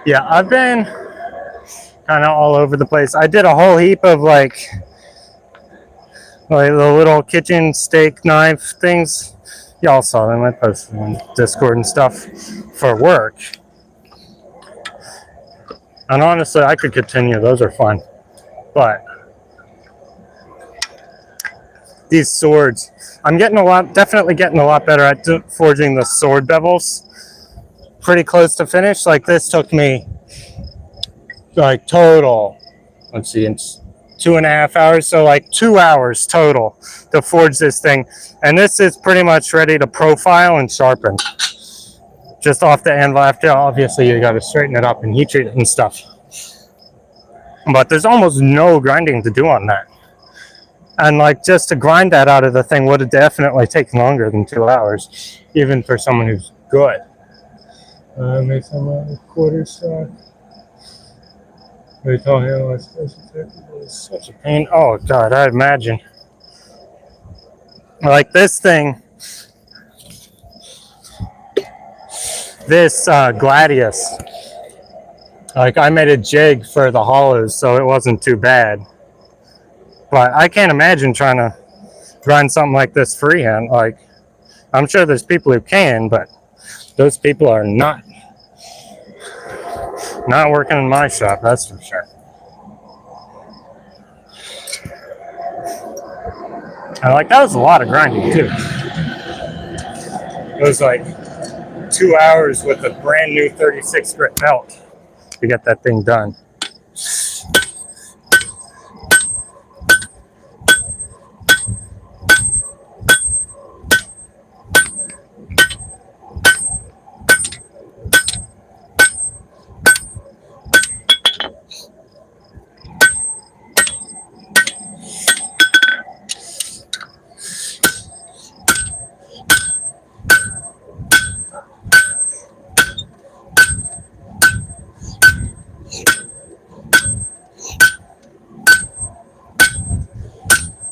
Yeah, I've been kind of all over the place. I did a whole heap of like the little kitchen steak knife things. Y'all saw them. I posted them on Discord and stuff for work. And honestly, I could continue. Those are fun. But these swords, I'm definitely getting a lot better at forging the sword bevels. Pretty close to finish. Like this took me like total, let's see, it's 2.5 hours. So like 2 hours total to forge this thing. And this is pretty much ready to profile and sharpen. Just off the anvil. After, obviously, you got to straighten it up and heat treat it and stuff. But there's almost no grinding to do on that. And like just to grind that out of the thing would have definitely taken longer than 2 hours, even for someone who's good. Make some quarter stock. They told him it was such a pain. Oh God, I imagine. Like this thing, this Gladius. Like I made a jig for the hollows, so it wasn't too bad. But I can't imagine trying to grind something like this freehand. Like I'm sure there's people who can, but those people are not working in my shop, that's for sure. And like that was a lot of grinding too. It was like 2 hours with a brand new 36 grit belt to get that thing done.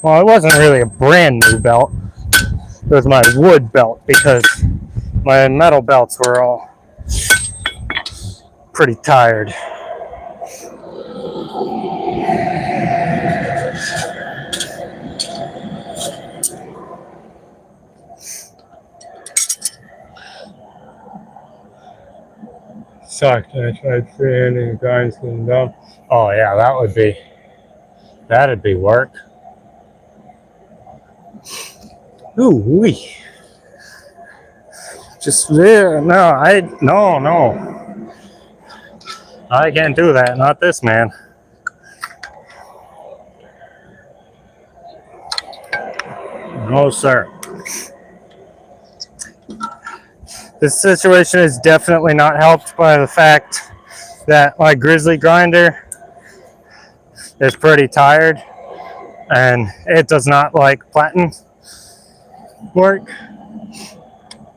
Well, it wasn't really a brand new belt. It was my wood belt because my metal belts were all pretty tired. Sucked. I tried freehanding and grinds getting done. Oh yeah, that'd be work. Ooh wee. Just there. No. I can't do that. Not this man. No, sir. This situation is definitely not helped by the fact that my grizzly grinder is pretty tired and it does not like platen work.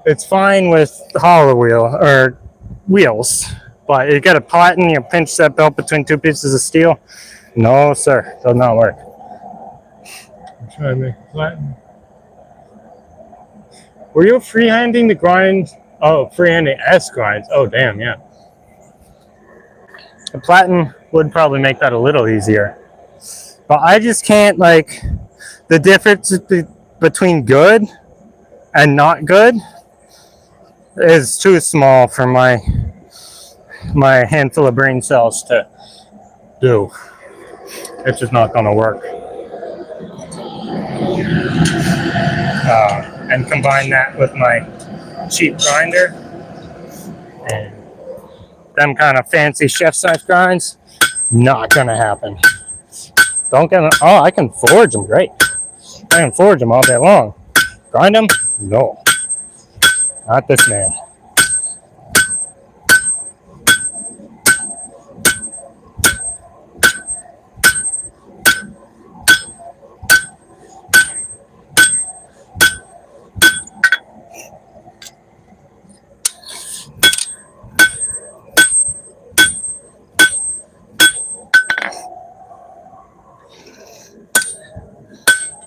It's fine with hollow wheel or wheels, but you gotta platen, you pinch that belt between two pieces of steel. No, sir, does not work. I'm trying to make it flatten. Were you freehanding the grind? Oh, freehanding S grinds. Oh, damn, yeah. The platen would probably make that a little easier. But I just can't, like, the difference between good and not good is too small for my handful of brain cells to do. It's just not going to work. And combine that with my cheap grinder and them kind of fancy chef's knife grinds, not going to happen. Don't get them. Oh, I can forge them. Great. I can forge them all day long. Grind them? No. Not this man.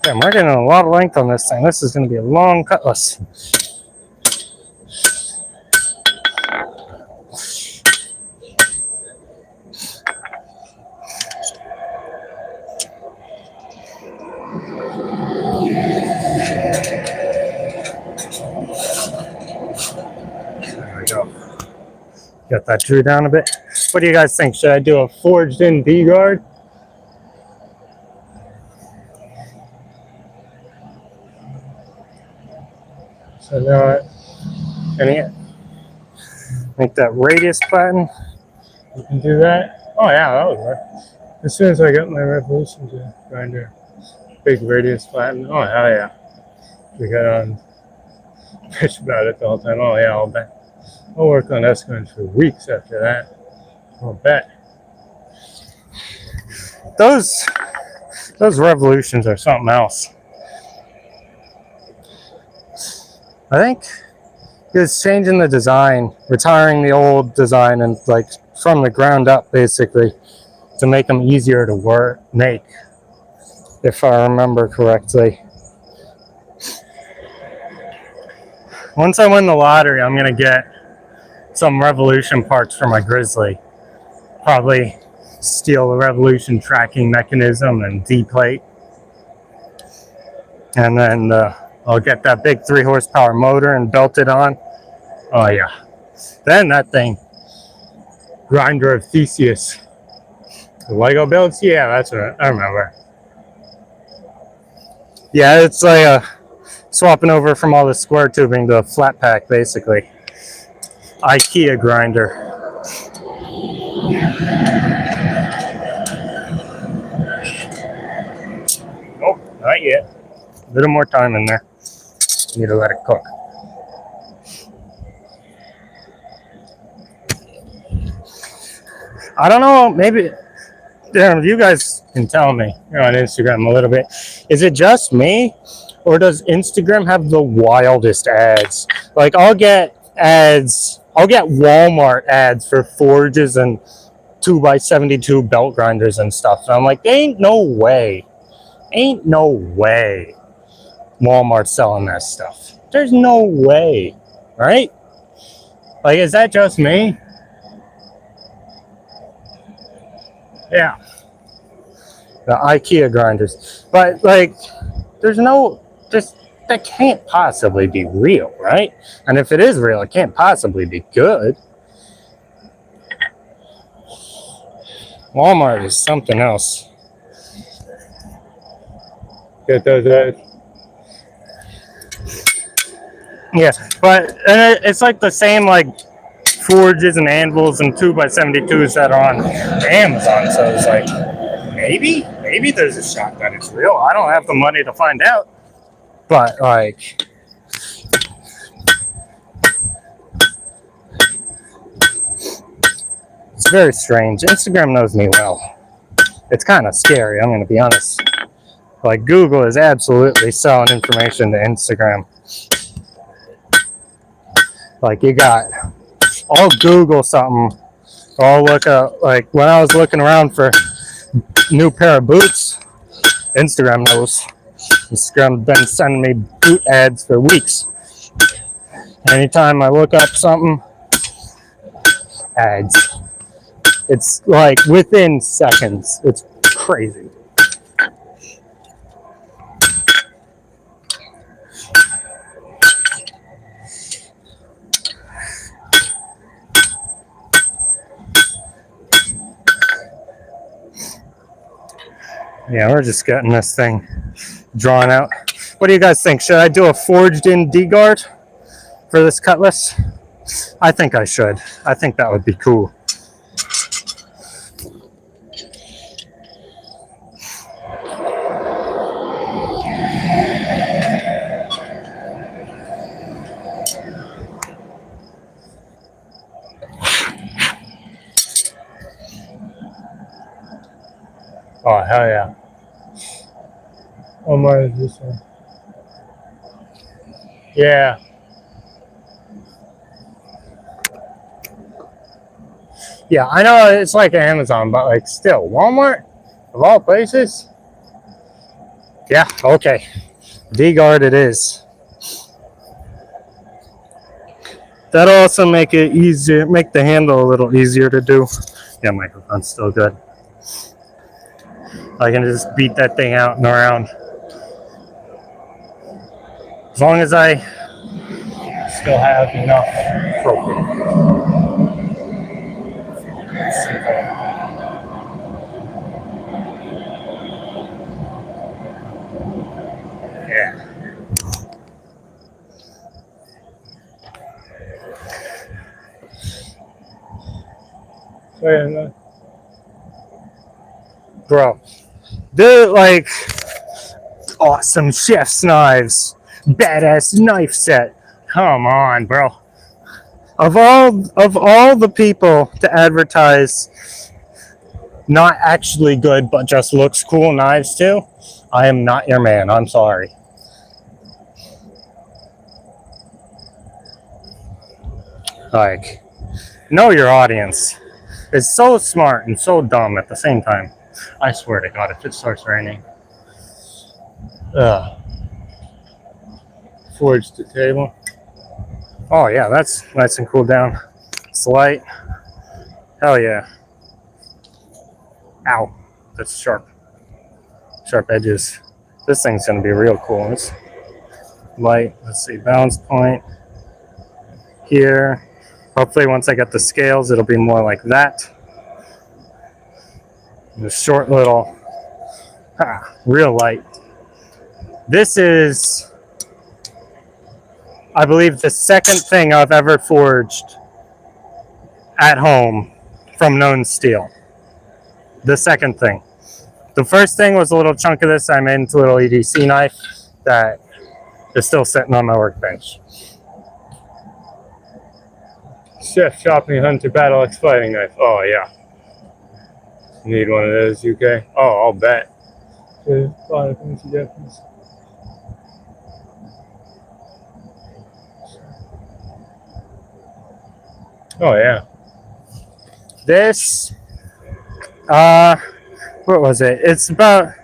Damn, we're getting a lot of length on this thing. This is going to be a long cutlass. There we go. Got that drew down a bit. What do you guys think? Should I do a forged in D-guard? So now I make that radius platen. You can do that. Oh, yeah, that would work. As soon as I got my Revolution grinder, big radius platen. Oh, hell yeah. We got on bitch about it the whole time. Oh, yeah, I'll bet. I'll work on S grinds for weeks after that. I'll bet. Those revolutions are something else. I think it's changing the design, retiring the old design, and like from the ground up, basically, to make them easier to make, if I remember correctly. Once I win the lottery, I'm gonna get some Revolution parts for my Grizzly. Probably steal the Revolution tracking mechanism and D-plate, and then I'll get that big 3 horsepower motor and belt it on. Oh yeah. Then that thing, grinder of Theseus. The Lego builds? Yeah, that's what I remember. Yeah, it's like swapping over from all the square tubing to a flat pack, basically. IKEA grinder. Nope, not yet. A little more time in there. Need to let it cook. I don't know, maybe you guys can tell me on Instagram a little bit. Is it just me, or does Instagram have the wildest ads? Like, I'll get Walmart ads for forges and 2x72 belt grinders and stuff. And I'm like, ain't no way Walmart's selling that stuff. There's no way, right? Like, is that just me? Yeah. The IKEA grinders. But, like, that can't possibly be real, right? And if it is real, it can't possibly be good. Walmart is something else. Get those ads. Yeah, but it's like the same like forges and anvils and 2x72s that are on Amazon. So it's like maybe there's a shot that it's real. I don't have the money to find out, but like. It's very strange. Instagram knows me well. It's kind of scary, I'm going to be honest. Like, Google is absolutely selling information to Instagram. Like, you got, I'll Google something, or I'll look up, like, when I was looking around for new pair of boots, Instagram knows. Instagram's been sending me boot ads for weeks. Anytime I look up something, ads. It's like within seconds. It's crazy. Yeah, we're just getting this thing drawn out. What do you guys think? Should I do a forged in D-guard for this Cutlass? I think I should. I think that would be cool. Oh, hell yeah. Oh my, is this one? Yeah. Yeah, I know it's like Amazon, but like still, Walmart, of all places? Yeah, okay. D-guard it is. That'll also make it easier, make the handle a little easier to do. Yeah, microphone's still good. I can just beat that thing out and around. As long as I still have enough propane. Yeah. So yeah, no. Bro, they're like awesome chef's knives, badass knife set. Come on, bro. Of all the people to advertise not actually good but just looks cool knives to, I am not your man. I'm sorry. Like, know your audience. It's so smart and so dumb at the same time. I swear to God, if it starts raining. Forged the table. Oh yeah, that's nice and cool down. It's light. Hell yeah. Ow. That's sharp. Sharp edges. This thing's gonna be real cool. It's light. Let's see, balance point here. Hopefully once I get the scales, it'll be more like that. The short little, real light. This is, I believe, the second thing I've ever forged at home from known steel. The second thing. The first thing was a little chunk of this I made into a little EDC knife that is still sitting on my workbench. Chef Chopping Hunter Battle X Fighting Knife. Oh yeah. Need one of those, UK? Oh, I'll bet. There's a lot of things you get from this. Oh yeah. This, what was it? It's about,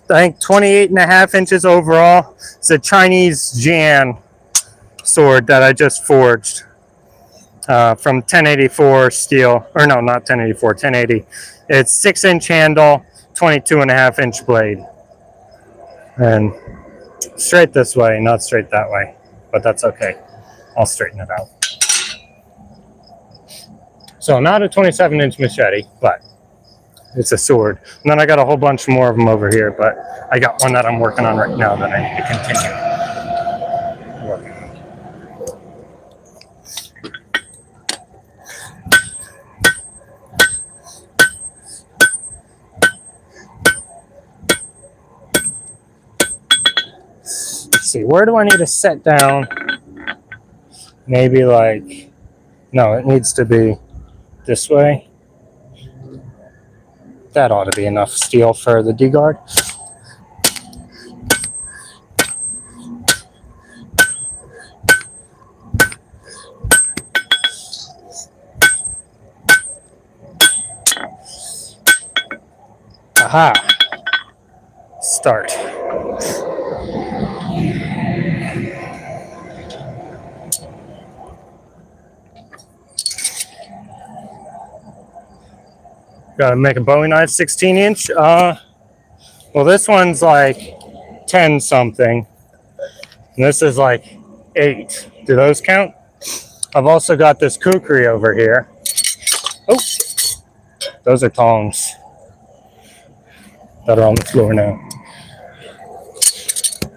I think, 28.5 inches overall. It's a Chinese Jan sword that I just forged from 1084 steel. Or no, not 1084, 1080. It's 6-inch handle, 22.5-inch blade. And straight this way, not straight that way. But that's okay. I'll straighten it out. So not a 27-inch machete, but it's a sword. And then I got a whole bunch more of them over here, but I got one that I'm working on right now that I need to continue working on. see, where do I need to set down? Maybe like, no, it needs to be this way. That ought to be enough steel for the D-guard. Aha! Start. Gotta make a Bowie knife 16-inch. Well, this one's like 10 something. And this is like 8. Do those count? I've also got this kukri over here. Oh, those are tongs that are on the floor now.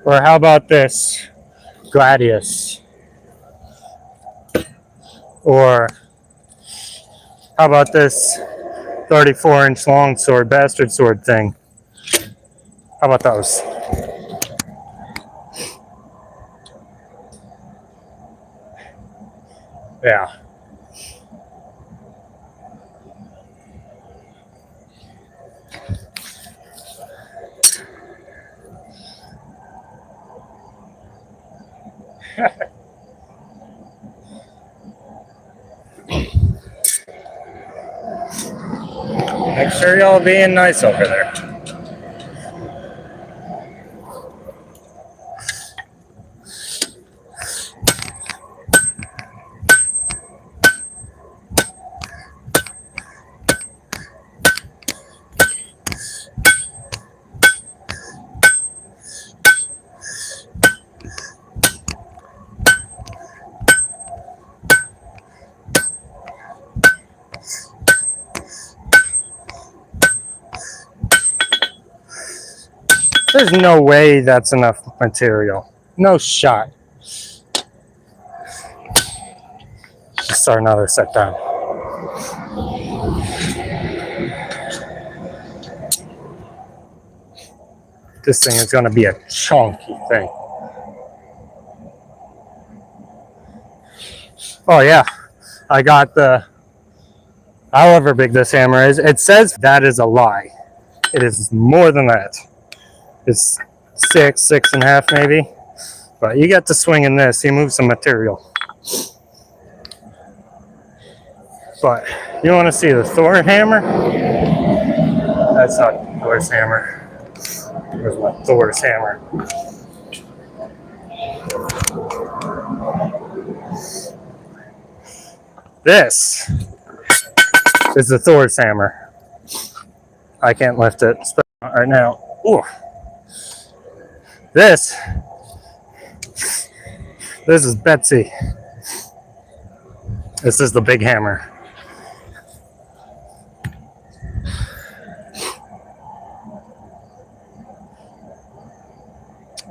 Or how about this gladius? Or how about this 34-inch longsword, bastard sword thing? How about those? Yeah. Make sure y'all being nice over there. There's no way that's enough material. No shot. Let's start another set down. This thing is going to be a chunky thing. Oh yeah, I got the, however big this hammer is. It says that is a lie. It is more than that. It's 6.5 maybe. But you get to swing in this. You move some material. But you want to see the Thor hammer? That's not Thor's hammer. Where's my Thor's hammer? This is the Thor's hammer. I can't lift it right now. Ooh. This is Betsy. This is the big hammer.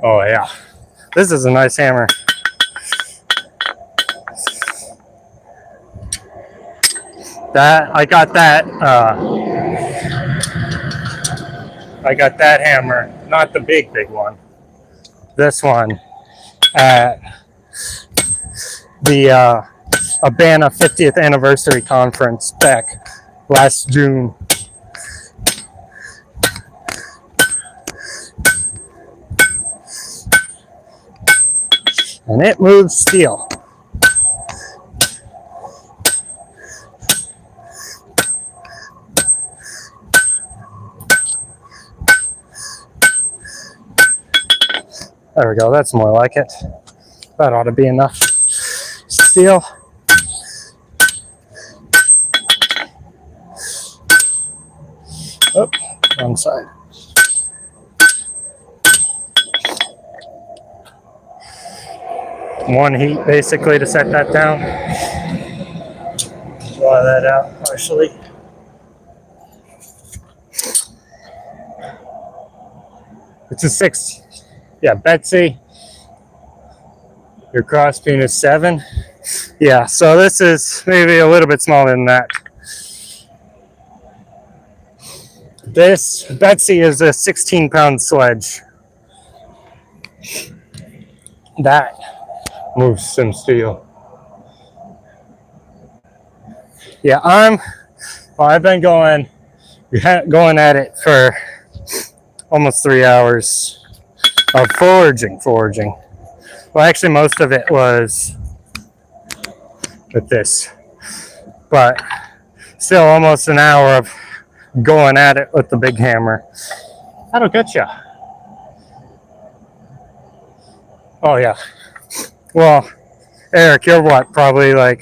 Oh yeah, this is a nice hammer. I got that hammer, not the big one. This one at the Abana 50th anniversary conference back last June. And it moves steel. There we go, that's more like it. That ought to be enough steel. Oh, wrong side. One heat basically to set that down. Draw that out partially. It's a 6. Yeah, Betsy. Your crossbeam is 7. Yeah, so this is maybe a little bit smaller than that. This Betsy is a 16-pound sledge. that moves some steel. Yeah, I've been going at it for almost 3 hours of forging. Well, actually, most of it was with this, but still almost an hour of going at it with the big hammer. That'll get you. Oh yeah. Well, Eric, you're what? Probably like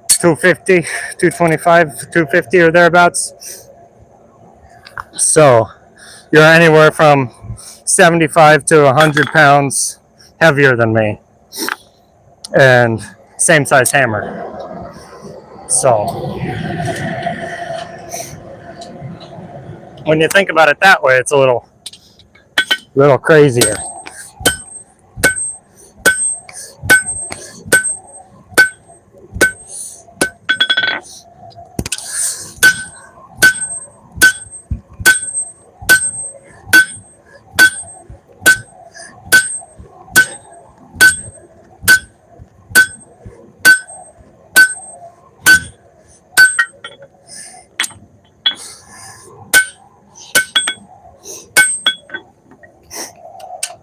250, 225, 250 or thereabouts. So you're anywhere from 75 to 100 pounds heavier than me, and same size hammer. So when you think about it that way, it's a little crazier.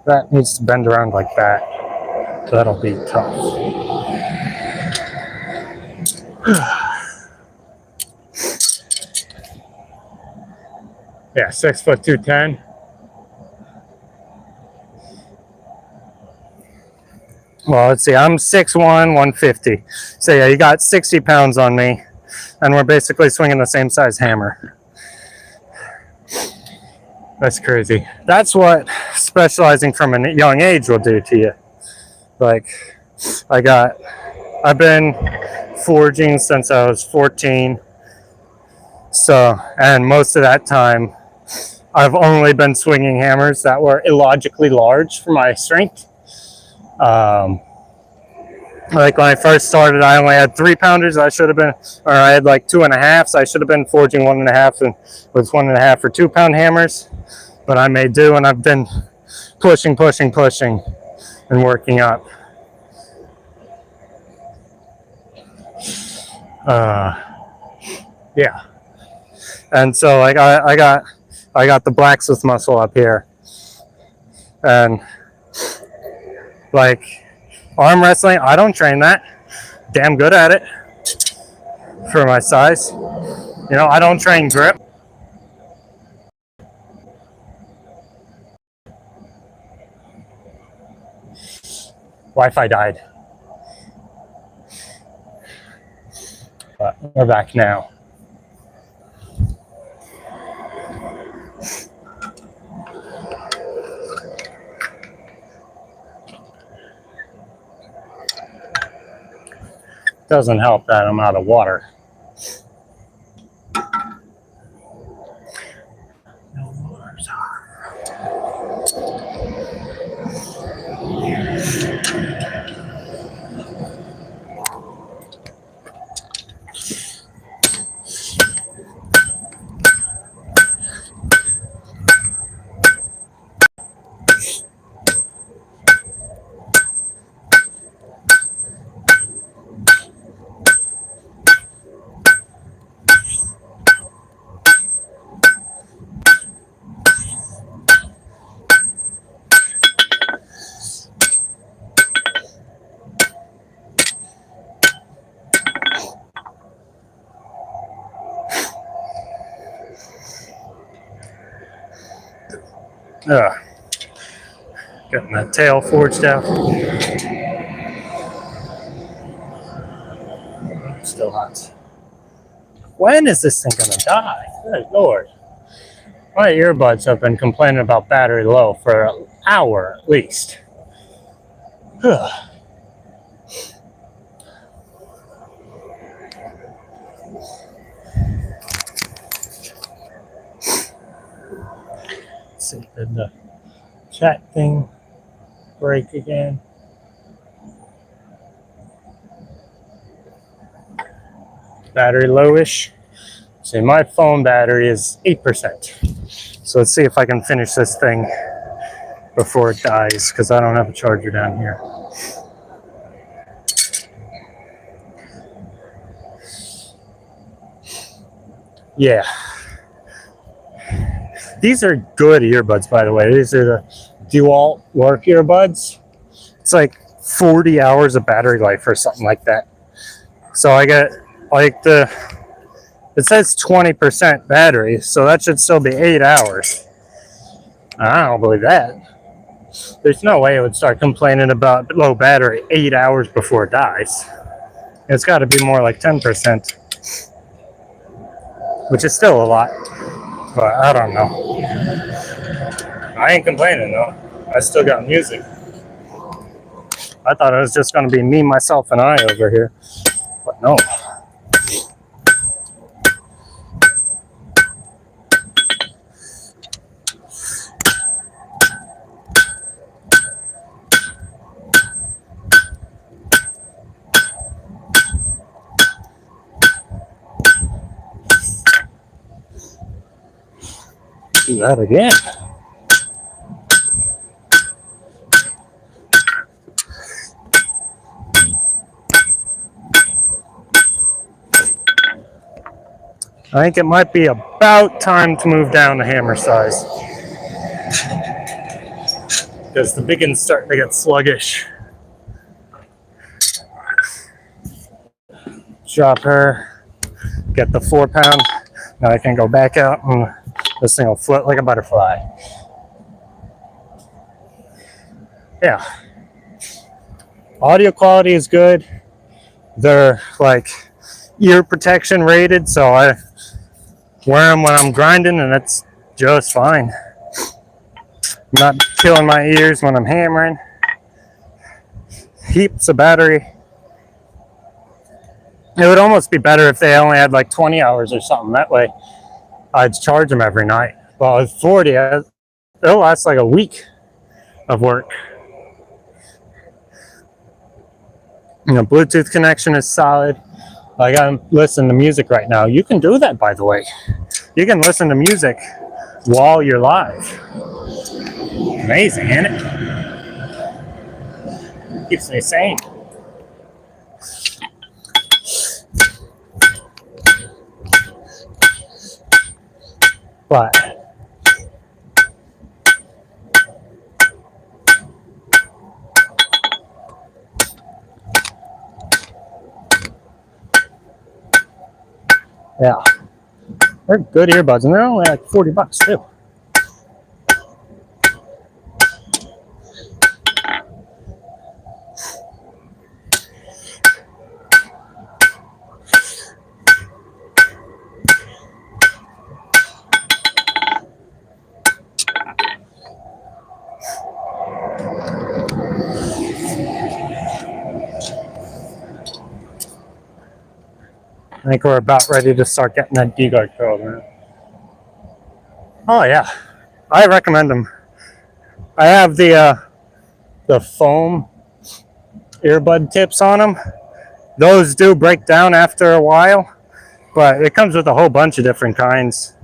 That needs to bend around like that. So that'll be tough. Yeah, 6 foot 210. Well, let's see. I'm 6'1", 150. So yeah, you got 60 pounds on me, and we're basically swinging the same size hammer. That's crazy. That's what specializing from a young age will do to you. Like, I've been forging since I was 14. So, and most of that time, I've only been swinging hammers that were illogically large for my strength. Like when I first started, I only had 3-pounders. I should have been, or I had like 2.5s. So I should have been forging 1.5 and with 1.5 or 2-pound hammers. But I may do, and I've been pushing, and working up. Yeah. And so like I got the blacksmith muscle up here, and like arm wrestling, I don't train that. Damn good at it for my size. You know, I don't train grip. Wi-Fi died. But we're back now. Doesn't help that I'm out of water. No waters are. Getting that tail forged out. Still hot. When is this thing gonna die? Good Lord. My earbuds have been complaining about battery low for an hour at least. Let's see, did the chat thing break again? Battery lowish. See, my phone battery is 8%. So let's see if I can finish this thing before it dies because I don't have a charger down here. Yeah. These are good earbuds, by the way. These are the dual work earbuds. It's like 40 hours of battery life or something like that. So I get like it says 20% battery, so that should still be 8 hours. I don't believe that. There's no way it would start complaining about low battery 8 hours before it dies. It's got to be more like 10%, which is still a lot, but I don't know. I ain't complaining though. I still got music. I thought it was just going to be me, myself, and I over here, but no. Do that again. I think it might be about time to move down to hammer size because the big one's starting to get sluggish. Drop her, get the 4 pound. Now I can go back out and this thing will float like a butterfly. Yeah. Audio quality is good. They're like ear protection rated, so I wear them when I'm grinding and it's just fine. I'm not killing my ears when I'm hammering. Heaps of battery. It would almost be better if they only had like 20 hours or something. That way I'd charge them every night. Well, with 40, it'll last like a week of work. You know, Bluetooth connection is solid. I got to listen to music right now. You can do that, by the way. You can listen to music while you're live. Amazing, isn't it? Keeps me sane. But yeah, they're good earbuds, and they're only like $40 too. I think we're about ready to start getting that D-guard curled in. Oh yeah, I recommend them. I have the foam earbud tips on them. Those do break down after a while, but it comes with a whole bunch of different kinds,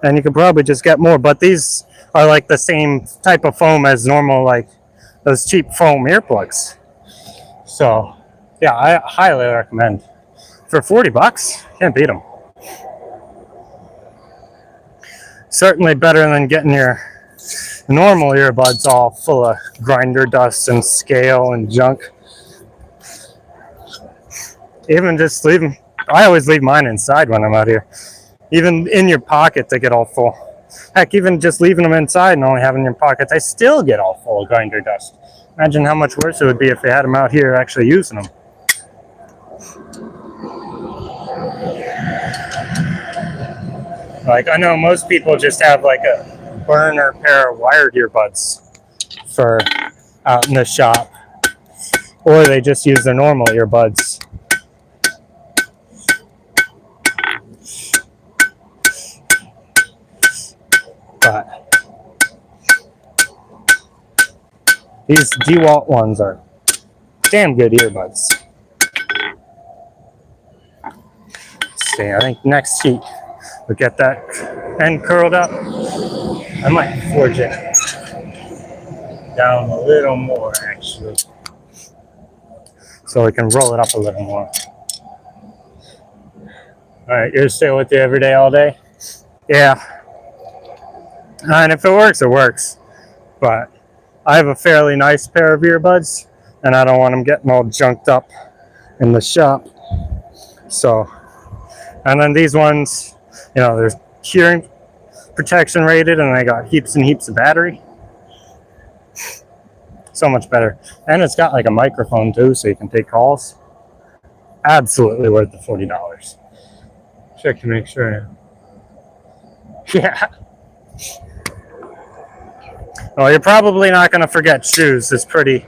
and you can probably just get more. But these are like the same type of foam as normal, like those cheap foam earplugs. So yeah, I highly recommend. For $40, can't beat them. Certainly better than getting your normal earbuds all full of grinder dust and scale and junk. Even just leave them. I always leave mine inside when I'm out here. Even in your pocket, they get all full. Heck, even just leaving them inside and only having them in your pockets, I still get all full of grinder dust. Imagine how much worse it would be if they had them out here actually using them. Like, I know most people just have like a burner pair of wired earbuds for out in the shop, or they just use their normal earbuds. But these DeWalt ones are damn good earbuds. Let's see, I think next heat we'll get that end curled up. I might forge it. down a little more, actually. So we can roll it up a little more. All right, you're still with the everyday all day? Yeah. And if it works, it works. But I have a fairly nice pair of earbuds, and I don't want them getting all junked up in the shop. So, and then these ones, you know, there's hearing protection rated, and they got heaps and heaps of battery. So much better. And it's got like a microphone too, so you can take calls. Absolutely worth the $40. Check to make sure. Yeah. Well, you're probably not going to forget shoes. It's pretty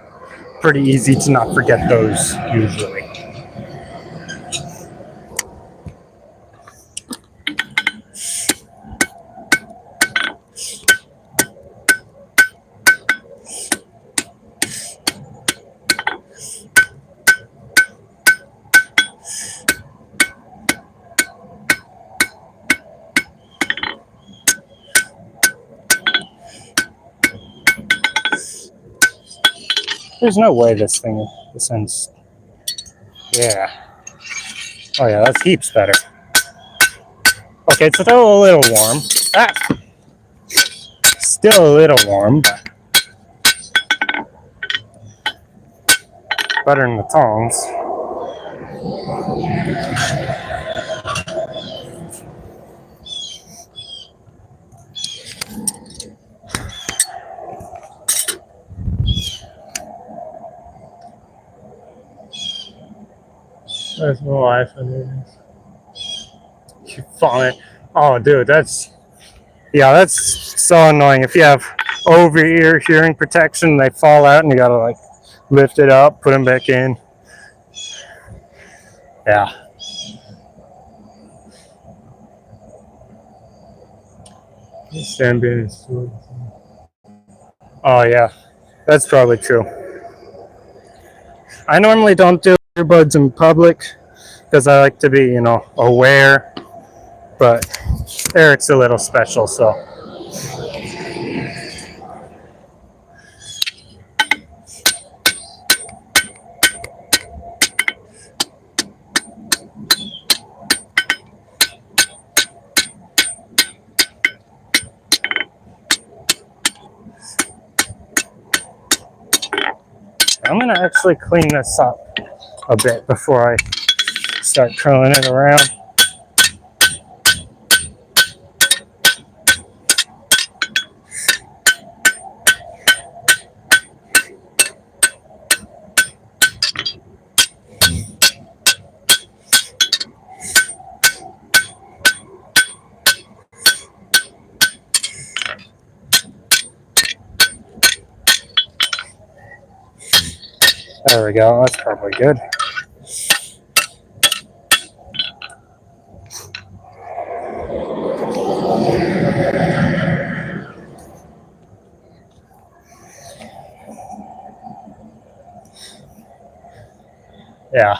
easy to not forget those usually. There's no way this ends. Yeah. Oh yeah, that's heaps better. Okay, it's still a little warm. Ah! Still a little warm, but better than the tongs. That's my life. You falling. Oh, dude, that's so annoying. If you have over ear hearing protection, they fall out and you gotta like lift it up, put them back in. Yeah. Ambient is too. Oh yeah, that's probably true. I normally don't do earbuds in public because I like to be, you know, aware. But Eric's a little special, so. I'm gonna actually clean this up a bit before I start curling it around. There we go, that's probably good. Yeah.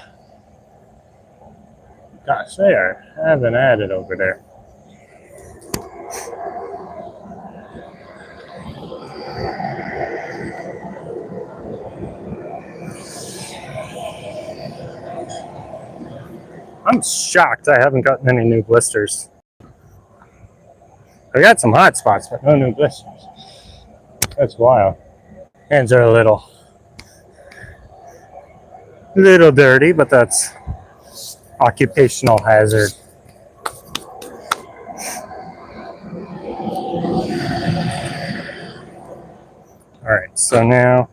Gosh, they are having at it over there. I'm shocked I haven't gotten any new blisters. I got some hot spots, but no new blisters. That's wild. Hands are a little dirty, but that's occupational hazard. All right, so now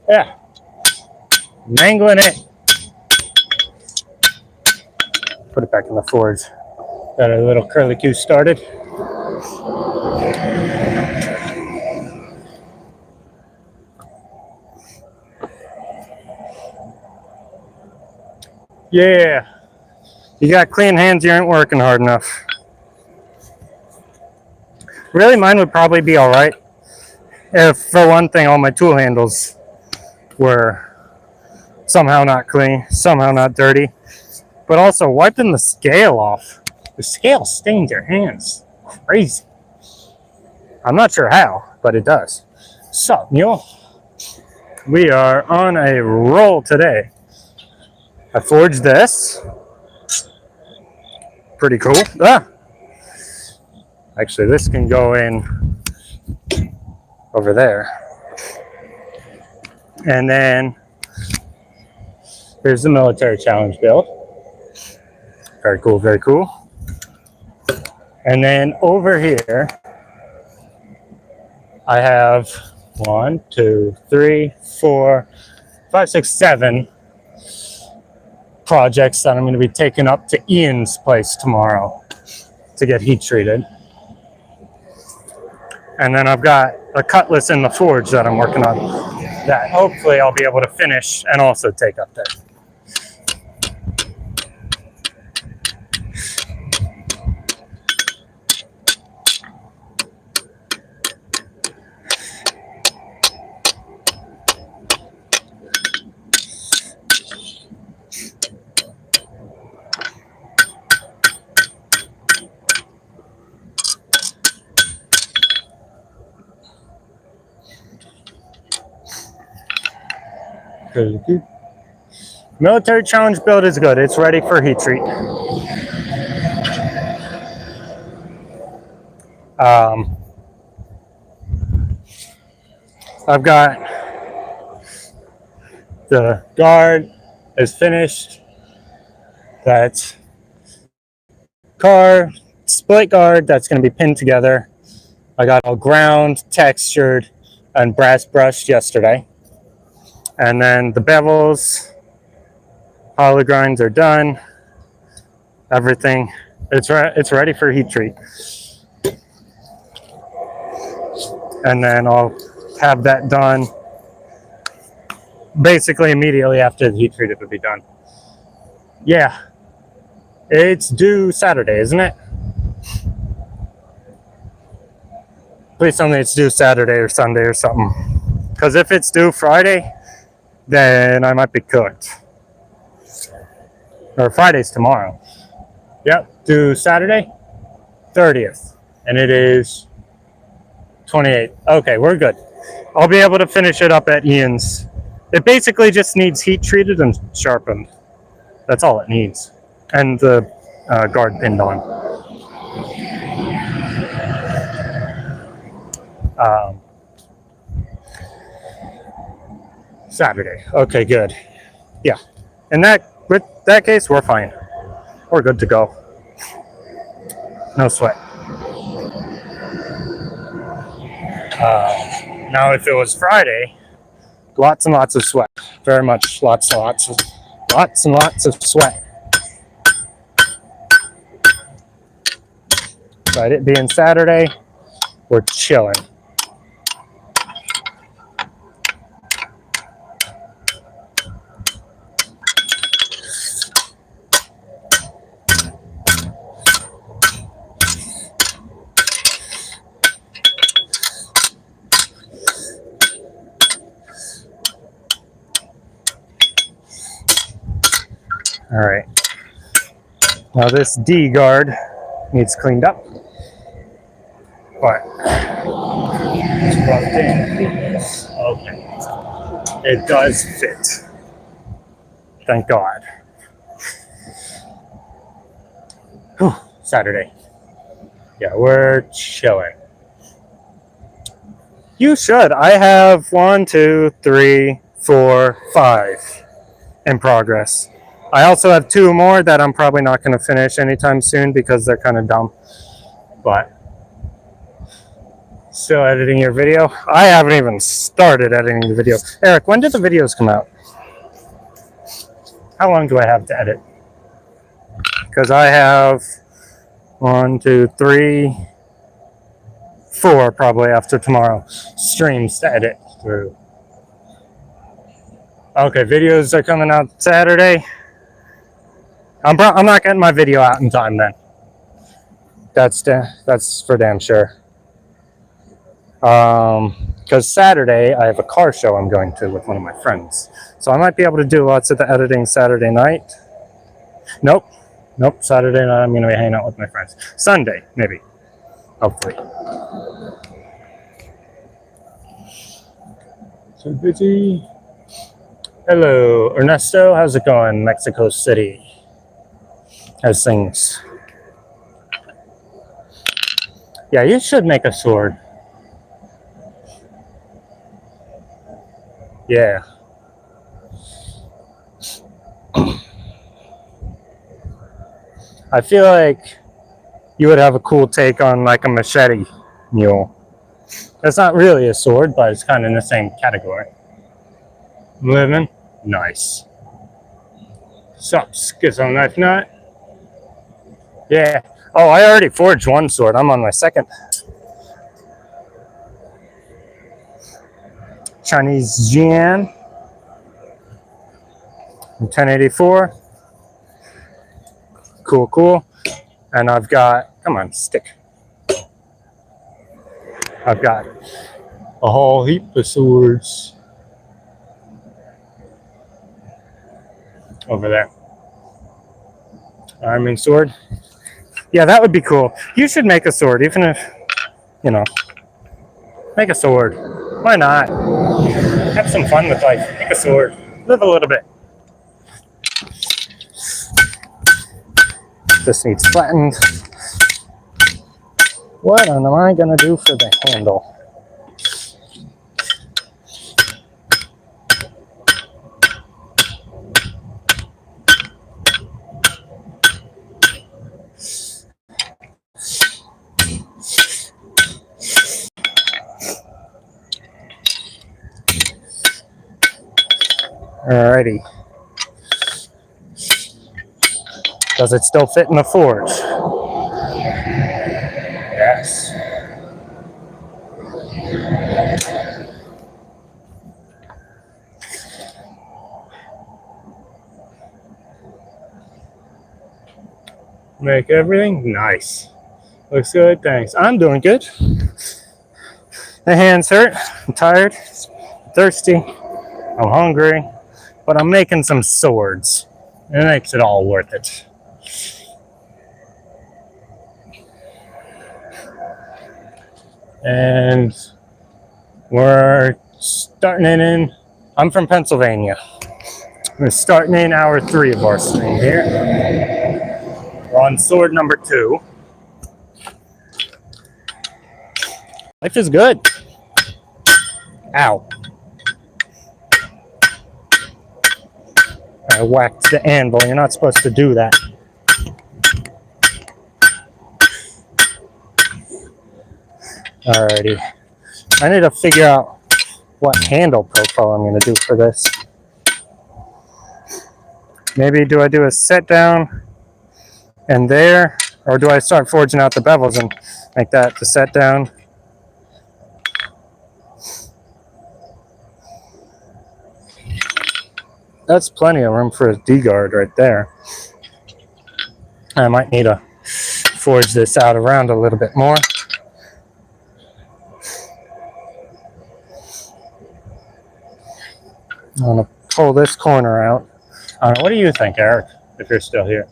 yeah, mangling it. Put it back in the forge. Got our little curlicue started. Yeah. You got clean hands, you aren't working hard enough. Really, mine would probably be all right if, for one thing, all my tool handles were somehow not clean, somehow not dirty. But also, wiping the scale off. The scale stains your hands. Crazy. I'm not sure how, but it does. So, mule, we are on a roll today. I forged this. Pretty cool. Ah! Actually, this can go in over there. And then here's the military challenge build. Very cool, very cool. And then over here, I have 1, 2, 3, 4, 5, 6, 7 projects that I'm going to be taking up to Ian's place tomorrow to get heat treated. And then I've got a Cutlass in the forge that I'm working on that hopefully I'll be able to finish and also take up there. Military challenge build is good. It's ready for heat treat. I've got the guard is finished. That's car split guard that's going to be pinned together. I got all ground, textured, and brass brushed yesterday. And then the bevels, hollow grinds are done. Everything, it's ready for heat treat. And then I'll have that done basically immediately after the heat treat. It would be done. Yeah, it's due Saturday, isn't it? Please tell me it's due Saturday or Sunday or something. Because if it's due Friday, then I might be cooked. Or Friday's tomorrow. Yep, due Saturday, 30th. And it is 28th. Okay, we're good. I'll be able to finish it up at Ian's. It basically just needs heat treated and sharpened. That's all it needs. And the guard pinned on. Saturday. Okay, good. Yeah. With that case, we're fine. We're good to go. No sweat. Now, if it was Friday, lots and lots of sweat. Very much lots and lots of sweat. But it being Saturday, we're chilling. All right. Now this D-guard needs cleaned up, but it's rubbed in. Okay. It does fit. Thank God. Whew, Saturday. Yeah, we're chilling. You should. I have 1, 2, 3, 4, 5 in progress. I also have 2 more that I'm probably not going to finish anytime soon because they're kind of dumb. But still editing your video. I haven't even started editing the video. Eric, when did the videos come out? How long do I have to edit? Because I have 1, 2, 3, 4 probably after tomorrow. Streams to edit through. Okay, videos are coming out Saturday. I'm not getting my video out in time then. That's for damn sure. Because Saturday I have a car show I'm going to with one of my friends, so I might be able to do lots of the editing Saturday night. Nope, Saturday night I'm going to be hanging out with my friends. Sunday, maybe, hopefully. So busy. Hello, Ernesto. How's it going, Mexico City? How's things? Yeah, you should make a sword. Yeah. I feel like you would have a cool take on like a machete mule. That's not really a sword, but it's kind of in the same category. Living. Nice. Sups. Get some knife nut. Yeah. Oh, I already forged one sword. I'm on my second. Chinese Jian. 1084. Cool. And I've got, come on, stick. I've got A whole heap of swords. over there. I mean, sword. Yeah, that would be cool. You should make a sword, even if, you know, make a sword. Why not? Have some fun with life. Make a sword. Live a little bit. This needs flattened. What am I going to do for the handle? Alrighty. Does it still fit in the forge? Yes. Make everything nice. Looks good. Thanks. I'm doing good. The hands hurt. I'm tired. I'm thirsty. I'm hungry. But I'm making some swords. It makes it all worth it. And we're starting in. I'm from Pennsylvania. We're starting in hour 3 of our stream here. We're on sword number 2. Life is good. Ow. I whacked the anvil. You're not supposed to do that. Alrighty. I need to figure out what handle profile I'm going to do for this. Maybe do I do a set down and there, or do I start forging out the bevels and make that the set down? That's plenty of room for a D-guard right there. I might need to forge this out around a little bit more. I'm going to pull this corner out. What do you think, Eric, if you're still here?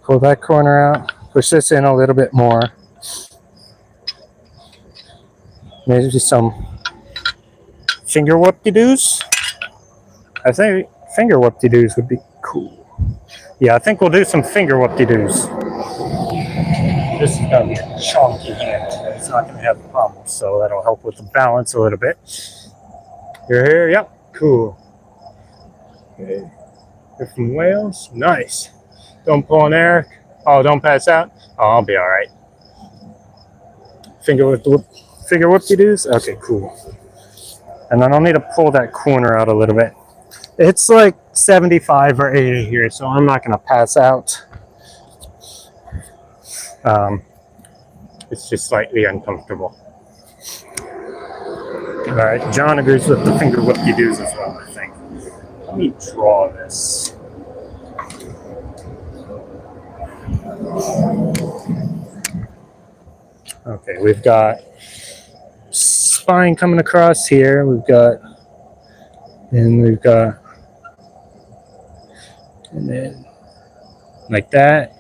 Pull that corner out. Push this in a little bit more. Maybe some finger whoop-de-doos. I think finger whoop-de-doos would be cool. Yeah, I think we'll do some finger whoop-de-doos. This is going to be a chunky hand. It's not going to have problems, so that'll help with the balance a little bit. You're here? Yep. Cool. Okay. You're from Wales? Nice. Don't pull an Eric. Oh, don't pass out? Oh, I'll be all right. Finger whoop-de-doos? Okay, cool. And then I'll need to pull that corner out a little bit. It's like 75 or 80 here, so I'm not going to pass out. It's just slightly uncomfortable. All right, John agrees with the finger whoop-de-doos as well, I think. Let me draw this. Okay, we've got spine coming across here. And then like that.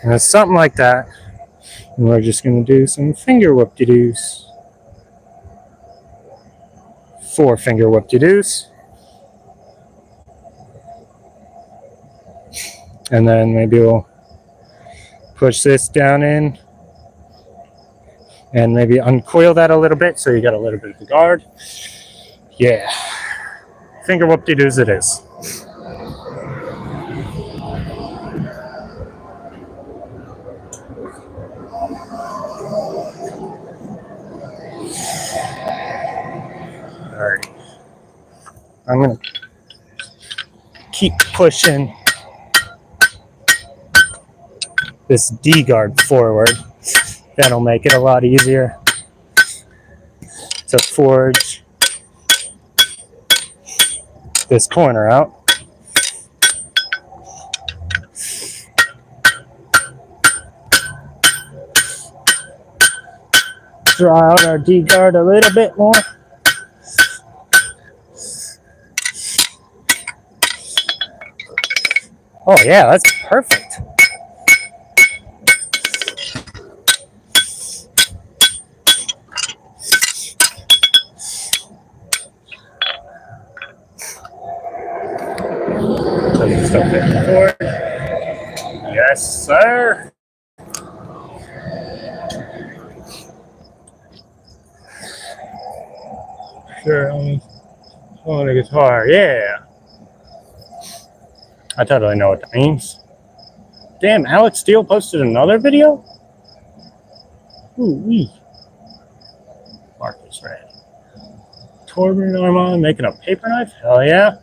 And it's something like that. And we're just going to do some finger whoop-de-doos. 4 finger whoop-de-doos. And then maybe we'll push this down in and maybe uncoil that a little bit so you got a little bit of the guard. Yeah. Finger whoop-de-doos it is. Alright. I'm going to keep pushing this D-guard forward. That'll make it a lot easier to forge this corner out. Draw out our D-guard a little bit more. Oh yeah, that's perfect. Stuff it forward. Yes, sir. Sure, on a guitar, yeah. I totally know what that means. Damn, Alex Steele posted another video? Ooh-wee. Marcus Red. Torben Armand making a paper knife? Hell yeah.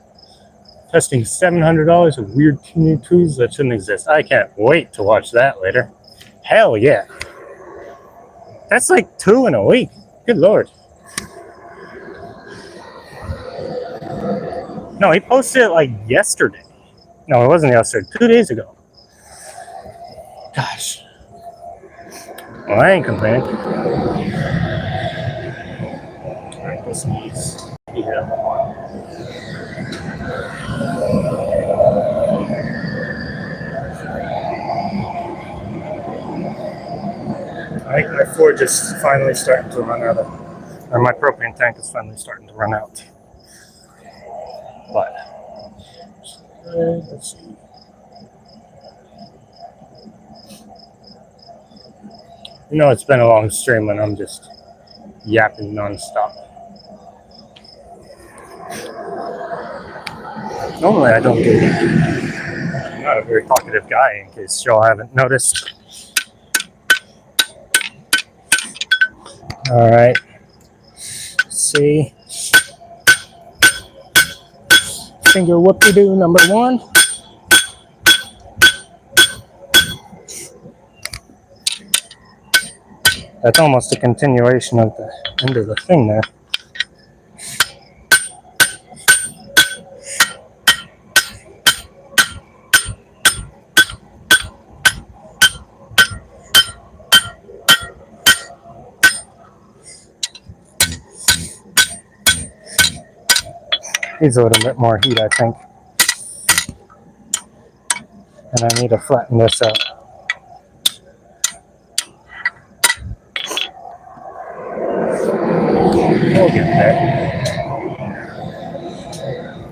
Testing $700 of weird new tools that shouldn't exist. I can't wait to watch that later. Hell yeah. That's like 2 in a week. Good lord. No, he posted it like yesterday. No, it wasn't yesterday. 2 days ago. Gosh. Well, I ain't complaining. Alright, this needs here. I think my forge is finally starting to run out or my propane tank is finally starting to run out. But let's see. You know, it's been a long stream when I'm just yapping nonstop. Normally I don't get it. I'm not a very talkative guy, in case y'all haven't noticed. All right. See. Finger whoop-de-doo number 1. That's almost a continuation of the end of the thing there. Needs a little bit more heat, I think. And I need to flatten this out.